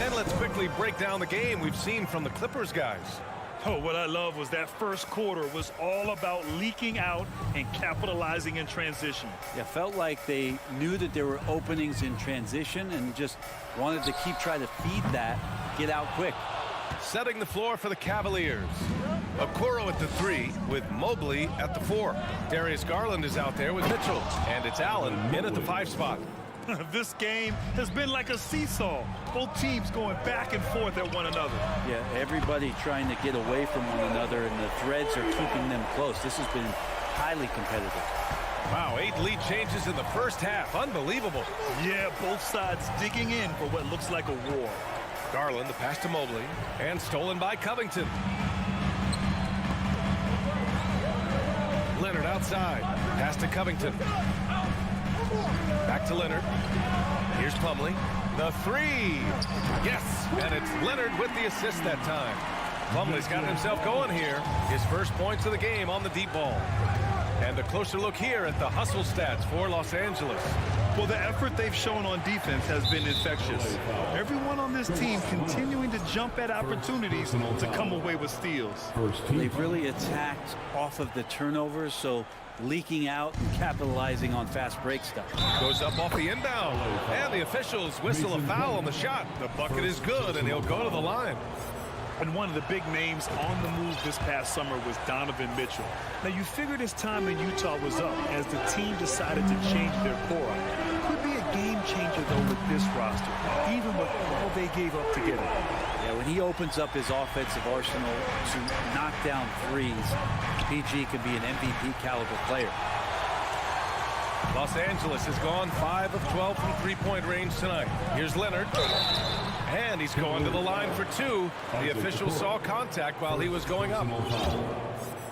And let's quickly break down the game we've seen from the Clippers guys. Oh, what I love was that first quarter was all about leaking out and capitalizing in transition. Yeah, felt like they knew that there were openings in transition and just wanted to keep trying to feed that, get out quick. Setting the floor for the Cavaliers. Okoro at the 3 with Mobley at the 4. Darius Garland is out there with Mitchell. And it's Allen in at the 5 spot. This game has been like a seesaw. Both teams going back and forth at one another. Yeah, everybody trying to get away from one another, and the threads are keeping them close. This has been highly competitive. Wow, 8 lead changes in the first half. Unbelievable. Yeah, both sides digging in for what looks like a war. Garland, the pass to Mobley, and stolen by Covington. Leonard outside. Pass to Covington. Back to Leonard. Here's Plumlee. The 3. Yes, and it's Leonard with the assist that time. Plumlee's got himself going here. His first points of the game on the deep ball. And a closer look here at the hustle stats for Los Angeles. Well, the effort they've shown on defense has been infectious. Everyone on this team continuing to jump at opportunities to come away with steals. They've really attacked off of the turnovers, so leaking out and capitalizing on fast break stuff. Goes up off the inbound, and the officials whistle a foul on the shot. The bucket is good, and he'll go to the line. And one of the big names on the move this past summer was Donovan Mitchell. Now, you figured his time in Utah was up as the team decided to change their core. Could be a game changer, though, with this roster, even with all they gave up to get it. Yeah, when he opens up his offensive arsenal to knock down threes, PG could be an MVP caliber player. Los Angeles has gone 5 of 12 from three-point range tonight. Here's Leonard. And he's going to the line for 2. The official saw contact while he was going up.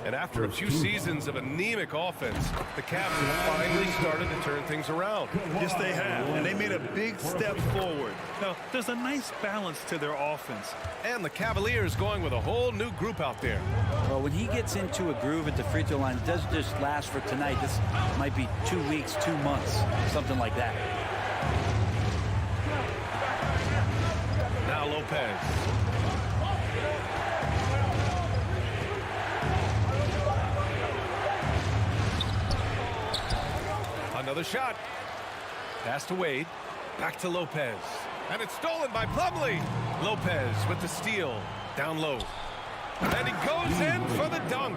And after a few seasons of anemic offense, the Cavs have finally started to turn things around. Yes, they have, and they made a big step forward. Now, there's a nice balance to their offense. And the Cavaliers going with a whole new group out there. Well, when he gets into a groove at the free throw line, it doesn't just last for tonight. This might be 2 weeks, 2 months, something like that. Now Lopez. Another shot. Pass to Wade. Back to Lopez. And it's stolen by Plumlee. Lopez with the steal. Down low. And he goes in for the dunk.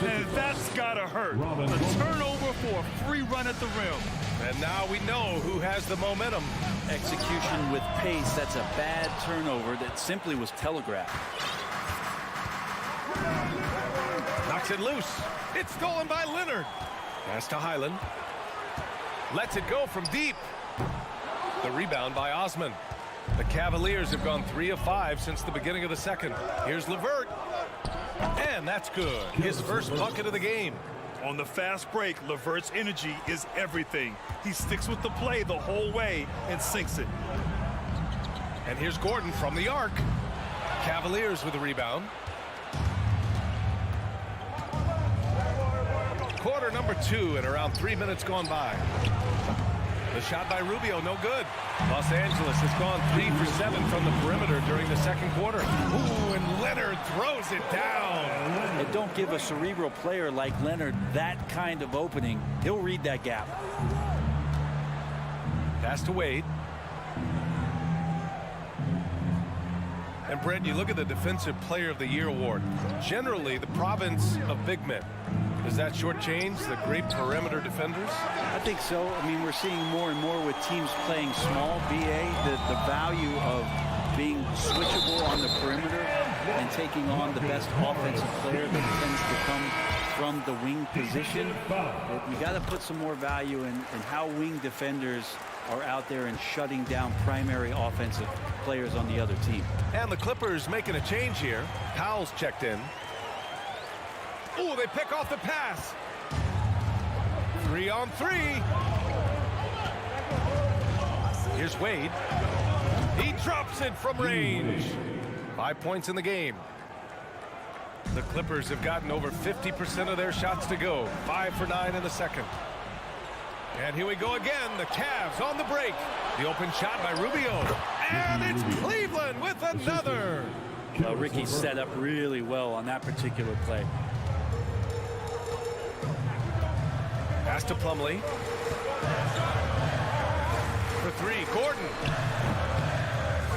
And that's gotta hurt. A turnover for a free run at the rim. And now we know who has the momentum. Execution with pace. That's a bad turnover that simply was telegraphed. Knocks it loose. It's stolen by Leonard. Pass to Highland. Lets it go from deep. The rebound by Osman. The Cavaliers have gone 3 of 5 since the beginning of the second. Here's LeVert. And that's good. His first bucket of the game. On the fast break, LeVert's energy is everything. He sticks with the play the whole way and sinks it. And here's Gordon from the arc. Cavaliers with the rebound. Quarter number 2 and around 3 minutes gone by. The The shot by Rubio, no good. Los Angeles has gone 3 for 7 from the perimeter during the second quarter. Ooh, and Leonard throws it down. And don't give a cerebral player like Leonard that kind of opening. He'll read that gap. Pass to Wade. And Brett, you look at the Defensive Player of the Year award. Generally, the province of big men. Does that shortchange the great perimeter defenders? I think so. I mean, we're seeing more and more with teams playing small, BA, the value of being switchable on the perimeter and taking on the best offensive player that tends to come from the wing position. You got to put some more value in how wing defenders are out there and shutting down primary offensive players on the other team. And the Clippers making a change here. Powell's checked in. Oh, they pick off the pass. 3-on-3. Here's Wade. He drops it from range. 5 points in the game. The Clippers have gotten over 50% of their shots to go. 5 for 9 in the second. And here we go again. The Cavs on the break. The open shot by Rubio. And it's Cleveland with another. Well, Ricky set up really well on that particular play. Pass to Plumlee. For 3, Gordon.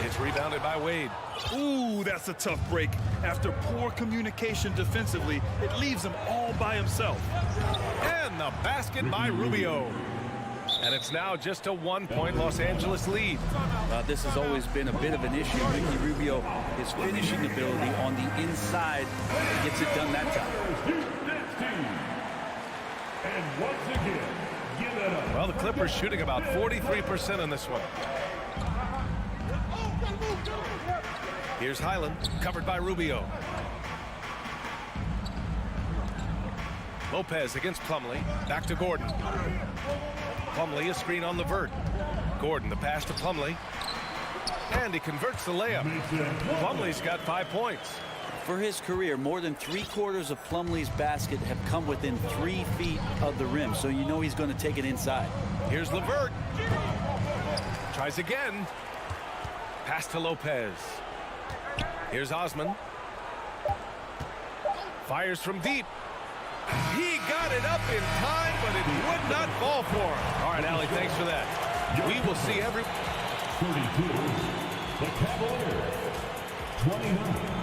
It's rebounded by Wade. Ooh, that's a tough break. After poor communication defensively, it leaves him all by himself. And the basket by Rubio. And it's now just a 1-point Los Angeles lead. This has always been a bit of an issue. Ricky Rubio, his finishing ability on the inside gets it done that time. And once again, give it up. Well, the Clippers shooting about 43% in this one. Here's Highland, covered by Rubio. Lopez against Plumlee. Back to Gordon. Plumlee, a screen on the vert. Gordon, the pass to Plumlee. And he converts the layup. Plumlee's got 5 points. For his career, more than 3/4 of Plumlee's basket have come within 3 feet of the rim, so you know he's going to take it inside. Here's LeVert. Tries again. Pass to Lopez. Here's Osman. Fires from deep. He got it up in time, but it would not fall for him. All right, Allie, thanks for that. We will see every... 32, the Cavaliers. 29.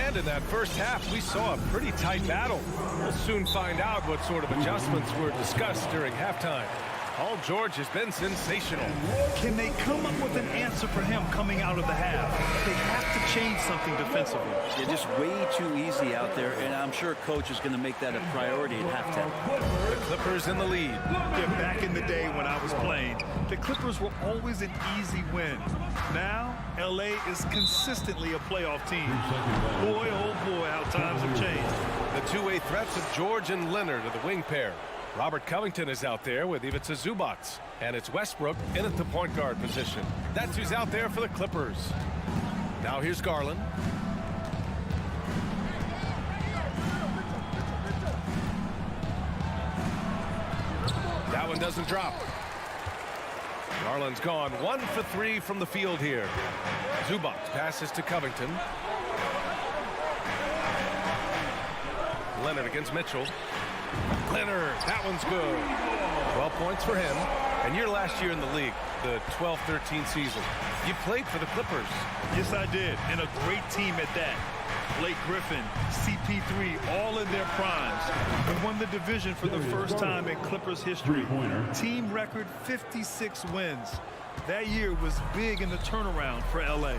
And in that first half, we saw a pretty tight battle. We'll soon find out what sort of adjustments were discussed during halftime. Paul George has been sensational. Can they come up with an answer for him coming out of the half? They have to change something defensively. They're just way too easy out there, and I'm sure coach is going to make that a priority at halftime. The Clippers in the lead. Yeah, back in the day when I was playing, the Clippers were always an easy win. Now, LA is consistently a playoff team. Boy, oh boy, how times have changed. The two-way threats of George and Leonard are the wing pair. Robert Covington is out there with Ivica Zubac. And it's Westbrook in at the point guard position. That's who's out there for the Clippers. Now here's Garland. That one doesn't drop. Garland's gone 1 for 3 from the field here. Zubac passes to Covington. Leonard against Mitchell. Leonard, that one's good. 12 points for him. And your last year in the league, the 12-13 season, you played for the Clippers. Yes, I did. And a great team at that. Blake Griffin, CP3, all in their primes. We won the division for the first time in Clippers history. Team record 56 wins. That year was big in the turnaround for LA.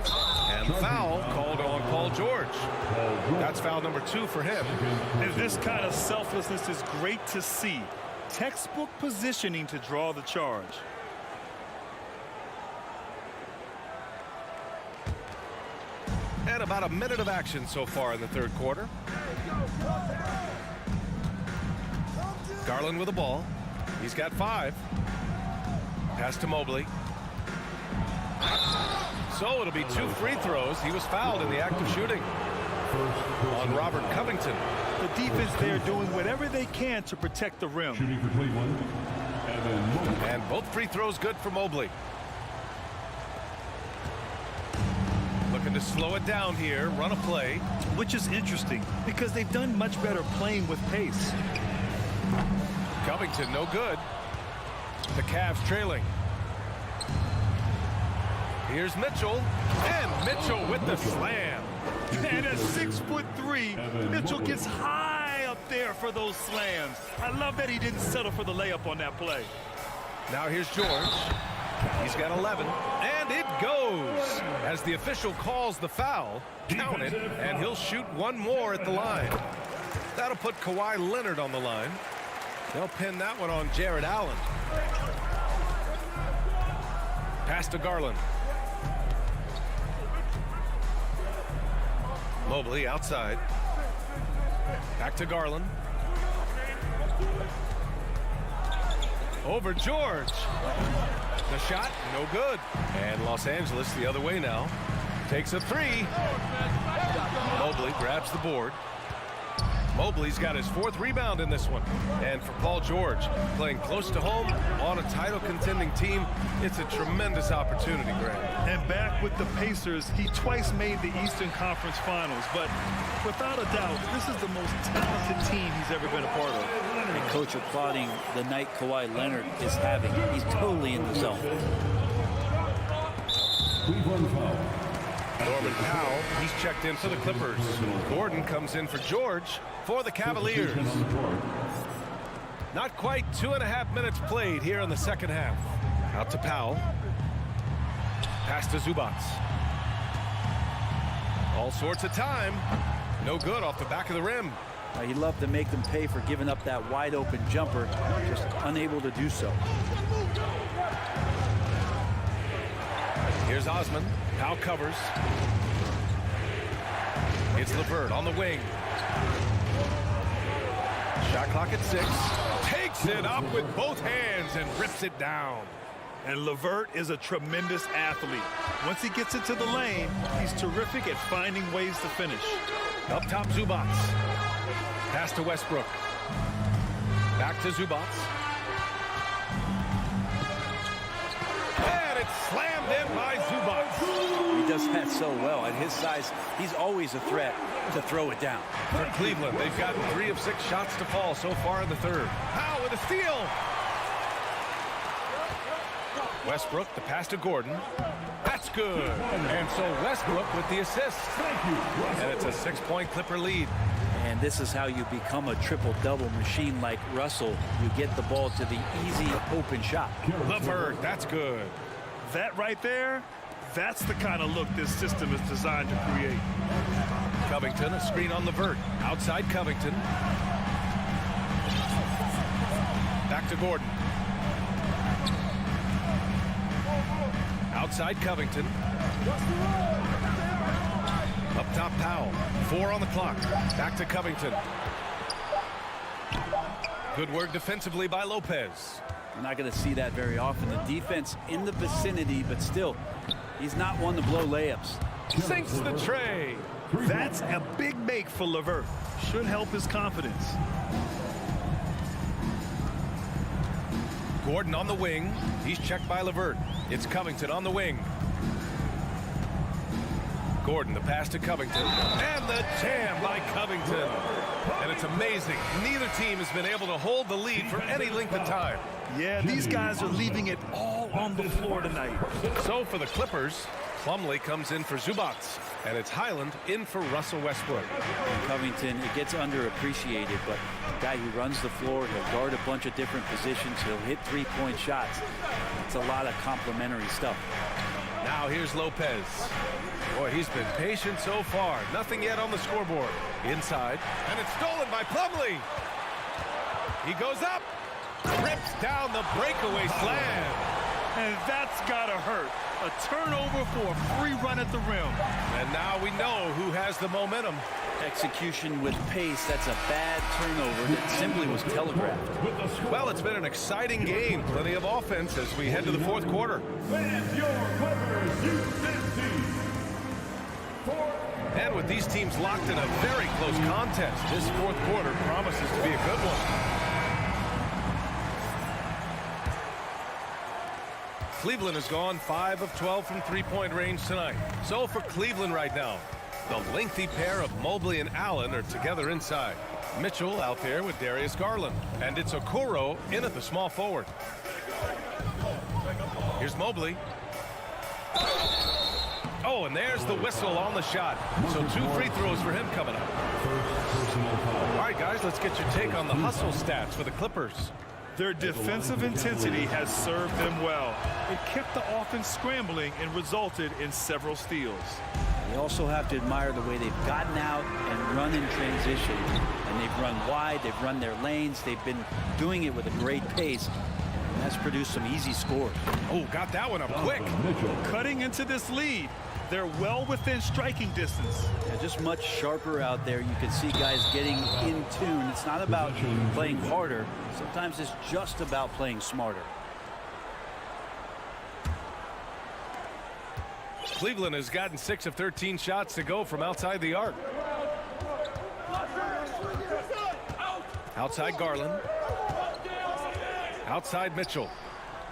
And foul called on Paul George. That's foul number 2 for him. And this kind of selflessness is great to see. Textbook positioning to draw the charge. And about a minute of action so far in the third quarter. Garland with the ball. He's got 5. Pass to Mobley. So it'll be 2 free throws. He was fouled in the act of shooting on Robert Covington. The defense there doing whatever they can to protect the rim. Shooting for Cleveland. And both free throws good for Mobley. Looking to slow it down here, run a play. Which is interesting because they've done much better playing with pace. Covington, no good. The Cavs trailing. Here's Mitchell. And Mitchell with the slam. And at 6'3", Mitchell gets high up there for those slams. I love that he didn't settle for the layup on that play. Now here's George. He's got 11. And it goes. As the official calls the foul, count it, and he'll shoot one more at the line. That'll put Kawhi Leonard on the line. They'll pin that one on Jared Allen. Pass to Garland. Mobley outside. Back to Garland. Over George. The shot, no good. And Los Angeles the other way now. Takes a 3. Mobley grabs the board. Mobley's got his 4th rebound in this one. And for Paul George, playing close to home on a title contending team, it's a tremendous opportunity, Grant. And back with the Pacers, he twice made the Eastern Conference Finals. But without a doubt, this is the most talented team he's ever been a part of. And coach applauding the night Kawhi Leonard is having. He's totally in the zone. Norman Powell, he's checked in for the Clippers. Gordon comes in for George for the Cavaliers. Not quite 2.5 minutes played here in the second half. Out to Powell. Pass to Zubac. All sorts of time. No good off the back of the rim. He loved to make them pay for giving up that wide open jumper, just unable to do so. Here's Osman. Powell covers. It's LeVert on the wing. Shot clock at 6. Takes it up with both hands and rips it down. And LeVert is a tremendous athlete. Once he gets into the lane, he's terrific at finding ways to finish. Up top, Zubac. Pass to Westbrook. Back to Zubac. And it's slammed in by Zubac. He does that so well. At his size, he's always a threat to throw it down. For Cleveland, they've gotten 3 of 6 shots to fall so far in the third. Powell with a steal. Westbrook, the pass to Gordon. That's good. And so Westbrook with the assist. And it's a 6-point Clipper lead. And this is how you become a triple-double machine like Russell. You get the ball to the easy open shot. LeVert, that's good. That right there, that's the kind of look this system is designed to create. Covington, a screen on LeVert. Outside Covington. Back to Gordon. Outside Covington. Up top Powell. 4 on the clock. Back to Covington. Good work defensively by Lopez. You're not going to see that very often. The defense in the vicinity, but still, he's not one to blow layups. Sinks the tray. That's a big make for LeVert. Should help his confidence. Gordon on the wing. He's checked by LeVert. It's Covington on the wing. Gordon, the pass to Covington. And the jam by Covington. And it's amazing. Neither team has been able to hold the lead for any length of time. Yeah, these guys are leaving it all on the floor tonight. So for the Clippers, Plumlee comes in for Zubac. And it's Highland in for Russell Westbrook. And Covington, it gets underappreciated, but a guy who runs the floor, he'll guard a bunch of different positions, he'll hit three-point shots. It's a lot of complimentary stuff. Now here's Lopez. Boy, he's been patient so far. Nothing yet on the scoreboard. Inside, and it's stolen by Plumlee. He goes up, rips down the breakaway slam. And that's gotta hurt. A turnover for a free run at the rim. And now we know who has the momentum. Execution with pace, that's a bad turnover that simply was telegraphed. Well, it's been an exciting game. Plenty of offense as we head to the fourth quarter. And with these teams locked in a very close contest, this fourth quarter promises to be a good one. Cleveland has gone 5 of 12 from three-point range tonight. So for Cleveland right now, the lengthy pair of Mobley and Allen are together inside. Mitchell out there with Darius Garland. And it's Okoro in at the small forward. Here's Mobley. Oh, and there's the whistle on the shot. So 2 free throws for him coming up. All right, guys, let's get your take on the hustle stats for the Clippers. Their defensive intensity has served them well. It kept the offense scrambling and resulted in several steals. You also have to admire the way they've gotten out and run in transition. And they've run wide, they've run their lanes, they've been doing it with a great pace. And that's produced some easy scores. Oh, got that one up quick. Cutting into this lead. They're well within striking distance. Yeah, just much sharper out there. You can see guys getting in tune. It's not about playing harder. Sometimes it's just about playing smarter. Cleveland has gotten 6 of 13 shots to go from outside the arc. Outside Garland. Outside Mitchell.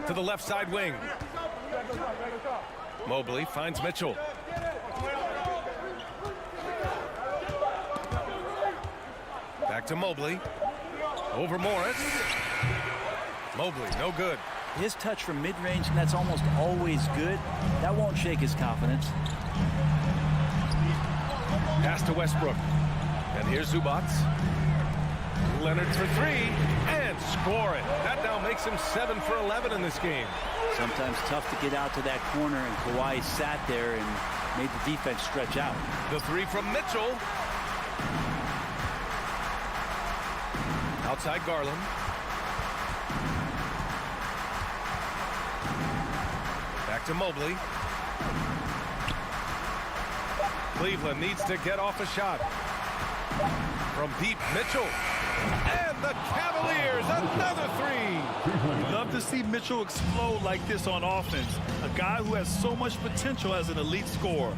To the left side wing. Mobley finds Mitchell. Back to Mobley. Over Morris. Mobley, no good. His touch from mid-range, and that's almost always good. That won't shake his confidence. Pass to Westbrook. And here's Zubats. Leonard for 3 and score it. That now makes him 7 for 11 in this game. Sometimes tough to get out to that corner, and Kawhi sat there and made the defense stretch out. The 3 from Mitchell. Outside Garland. Back to Mobley. Cleveland needs to get off a shot. From deep, Mitchell. And the Cavaliers, another 3. Love to see Mitchell explode like this on offense. A guy who has so much potential as an elite scorer.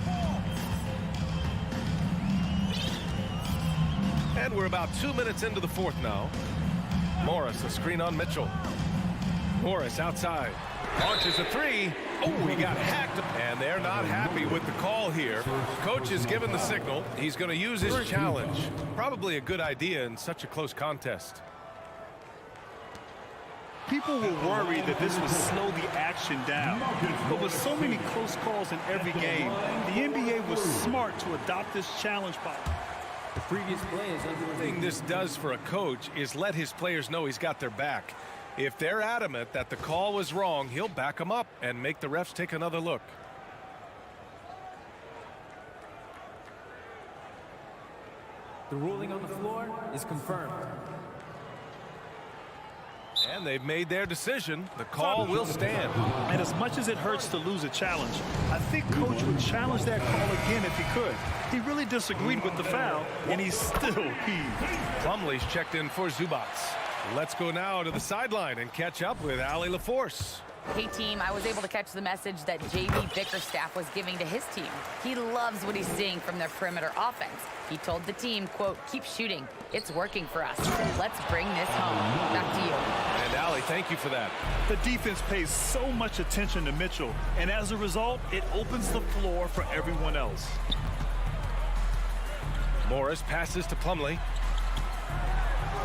And we're about 2 minutes into the fourth now. Morris, a screen on Mitchell. Morris outside. Launches a 3. Oh, he got hacked. And they're not happy with the call here. Coach has given the signal. He's going to use his challenge. Probably a good idea in such a close contest. People were worried that this would slow the action down. But with so many close calls in every game, the NBA was smart to adopt this challenge policy. The previous play is under The thing this does for a coach is let his players know he's got their back. If they're adamant that the call was wrong, he'll back them up and make the refs take another look. The ruling on the floor is confirmed. And they've made their decision. The call will stand. And as much as it hurts to lose a challenge, I think Coach would challenge that call again if he could. He really disagreed with the foul, and he still heaved. Plumlee's checked in for Zubats. Let's go now to the sideline and catch up with Allie LaForce. Hey, team, I was able to catch the message that JB Bickerstaff was giving to his team. He loves what he's seeing from their perimeter offense. He told the team, quote, keep shooting. It's working for us. Let's bring this home. Back to you. And Allie, thank you for that. The defense pays so much attention to Mitchell, and as a result, it opens the floor for everyone else. Morris passes to Plumlee.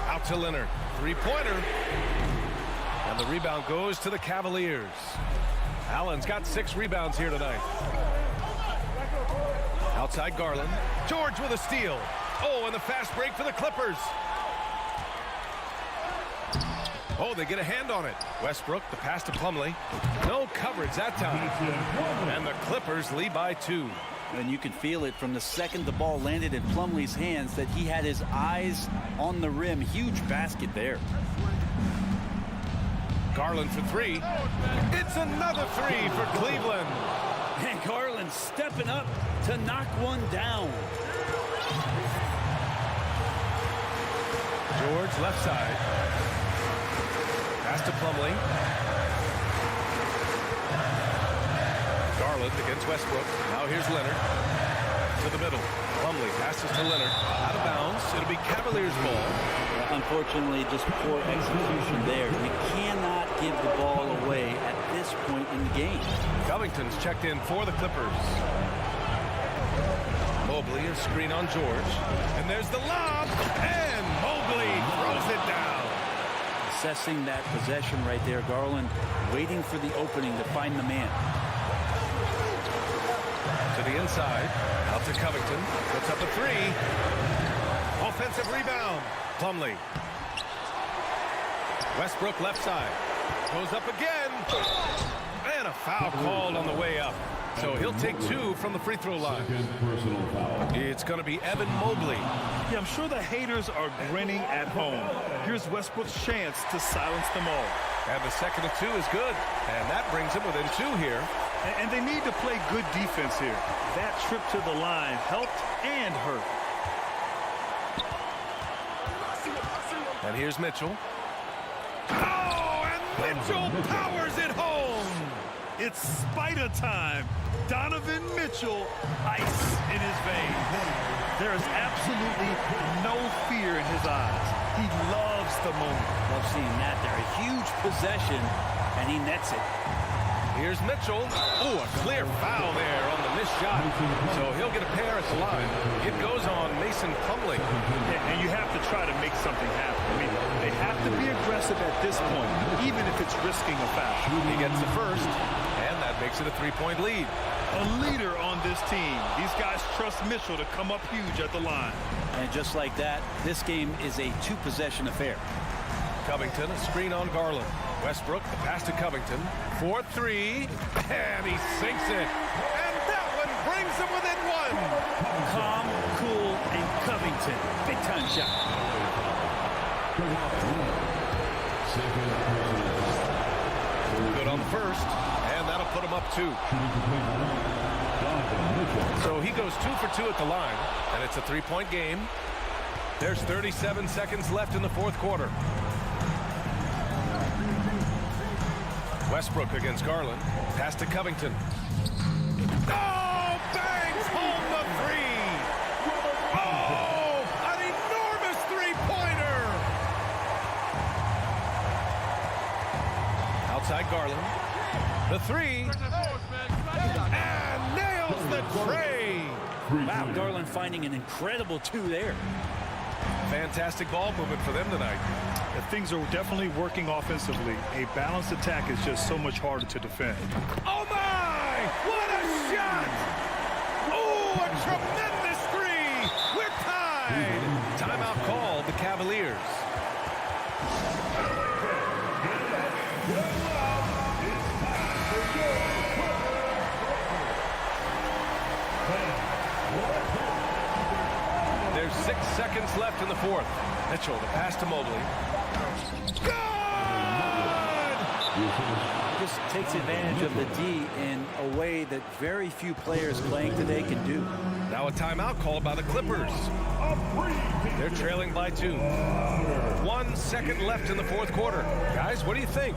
Out to Leonard. Three-pointer. And the rebound goes to the Cavaliers. Allen's got 6 rebounds here tonight. Outside Garland. George with a steal. Oh, and the fast break for the Clippers. Oh, they get a hand on it. Westbrook, the pass to Plumlee. No coverage that time. And the Clippers lead by 2. And you can feel it from the second the ball landed in Plumlee's hands that he had his eyes on the rim. Huge basket there. Garland for three. It's another three for Cleveland. And Garland stepping up to knock one down. George left side. Pass to Plumlee. Garland against Westbrook. Now here's Leonard. To the middle. Plumlee passes to Leonard. Out of bounds. It'll be Cavaliers ball. Unfortunately, just poor execution there. You cannot give the ball away at this point in the game. Covington's checked in for the Clippers. Mobley, a screen on George. And there's the lob. And Mobley throws it down. Assessing that possession right there. Garland waiting for the opening to find the man. To the inside. Out to Covington. Puts up a three. Offensive rebound. Plumlee. Westbrook left side. Goes up again. And a foul called on the way up. So he'll take two from the free throw line. It's going to be Evan Mobley. Yeah, I'm sure the haters are grinning at home. Here's Westbrook's chance to silence them all. And the second of two is good. And that brings him within two here. And they need to play good defense here. That trip to the line helped and hurt. And here's Mitchell. Oh, and Mitchell powers it home. It's Spider time. Donovan Mitchell, ice in his veins. There is absolutely no fear in his eyes. He loves the moment. Love seeing that there. A huge possession, and he nets it. Here's Mitchell. Oh, a clear foul there on the missed shot. So he'll get a pair at the line. It goes on Mason Plumlee. And you have to try to make something happen. I mean, they have to be aggressive at this point, even if it's risking a foul. He gets the first, and that makes it a three-point lead. A leader on this team. These guys trust Mitchell to come up huge at the line. And just like that, this game is a two-possession affair. Covington, a screen on Garland. Westbrook, the pass to Covington. 4-3, and he sinks it. And that one brings him within one. Calm, cool, and Covington. Big-time shot. Good on the first, and that'll put him up two. So he goes 2 for 2 at the line, and it's a three-point game. There's 37 seconds left in the fourth quarter. Westbrook against Garland. Pass to Covington. Oh, bangs home the three. Oh, an enormous three-pointer. Outside Garland. The three. And nails the tray. Wow, Garland finding an incredible two there. Fantastic ball movement for them tonight. Things are definitely working offensively. A balanced attack is just so much harder to defend. Oh my! What a shot! Oh, a tremendous three! We're tied! Timeout called the Cavaliers. There's 6 seconds left in the fourth. Mitchell, the pass to Mobley. Good! Just takes advantage of the D in a way that very few players playing today can do. Now a timeout called by the Clippers. They're trailing by 2. 1 second left in the fourth quarter. Guys, what do you think?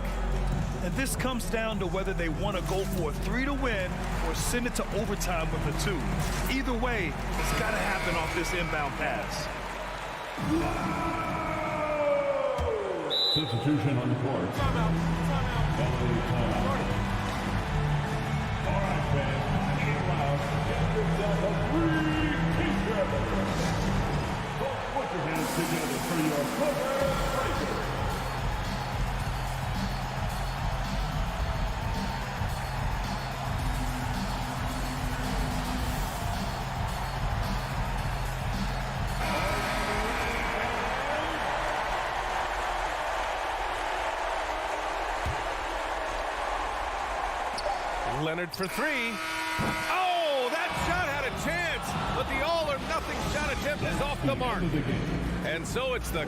And this comes down to whether they want to go for a 3 to win or send it to overtime with a 2. Either way, it's got to happen off this inbound pass. Substitution on the court. Timeout. All right, fans. Get loud. Get yourself a free t-shirt. Put your hands together for your Clippers. Leonard for 3. Oh, that shot had a chance, but the all-or-nothing shot attempt is off the mark. And so it's the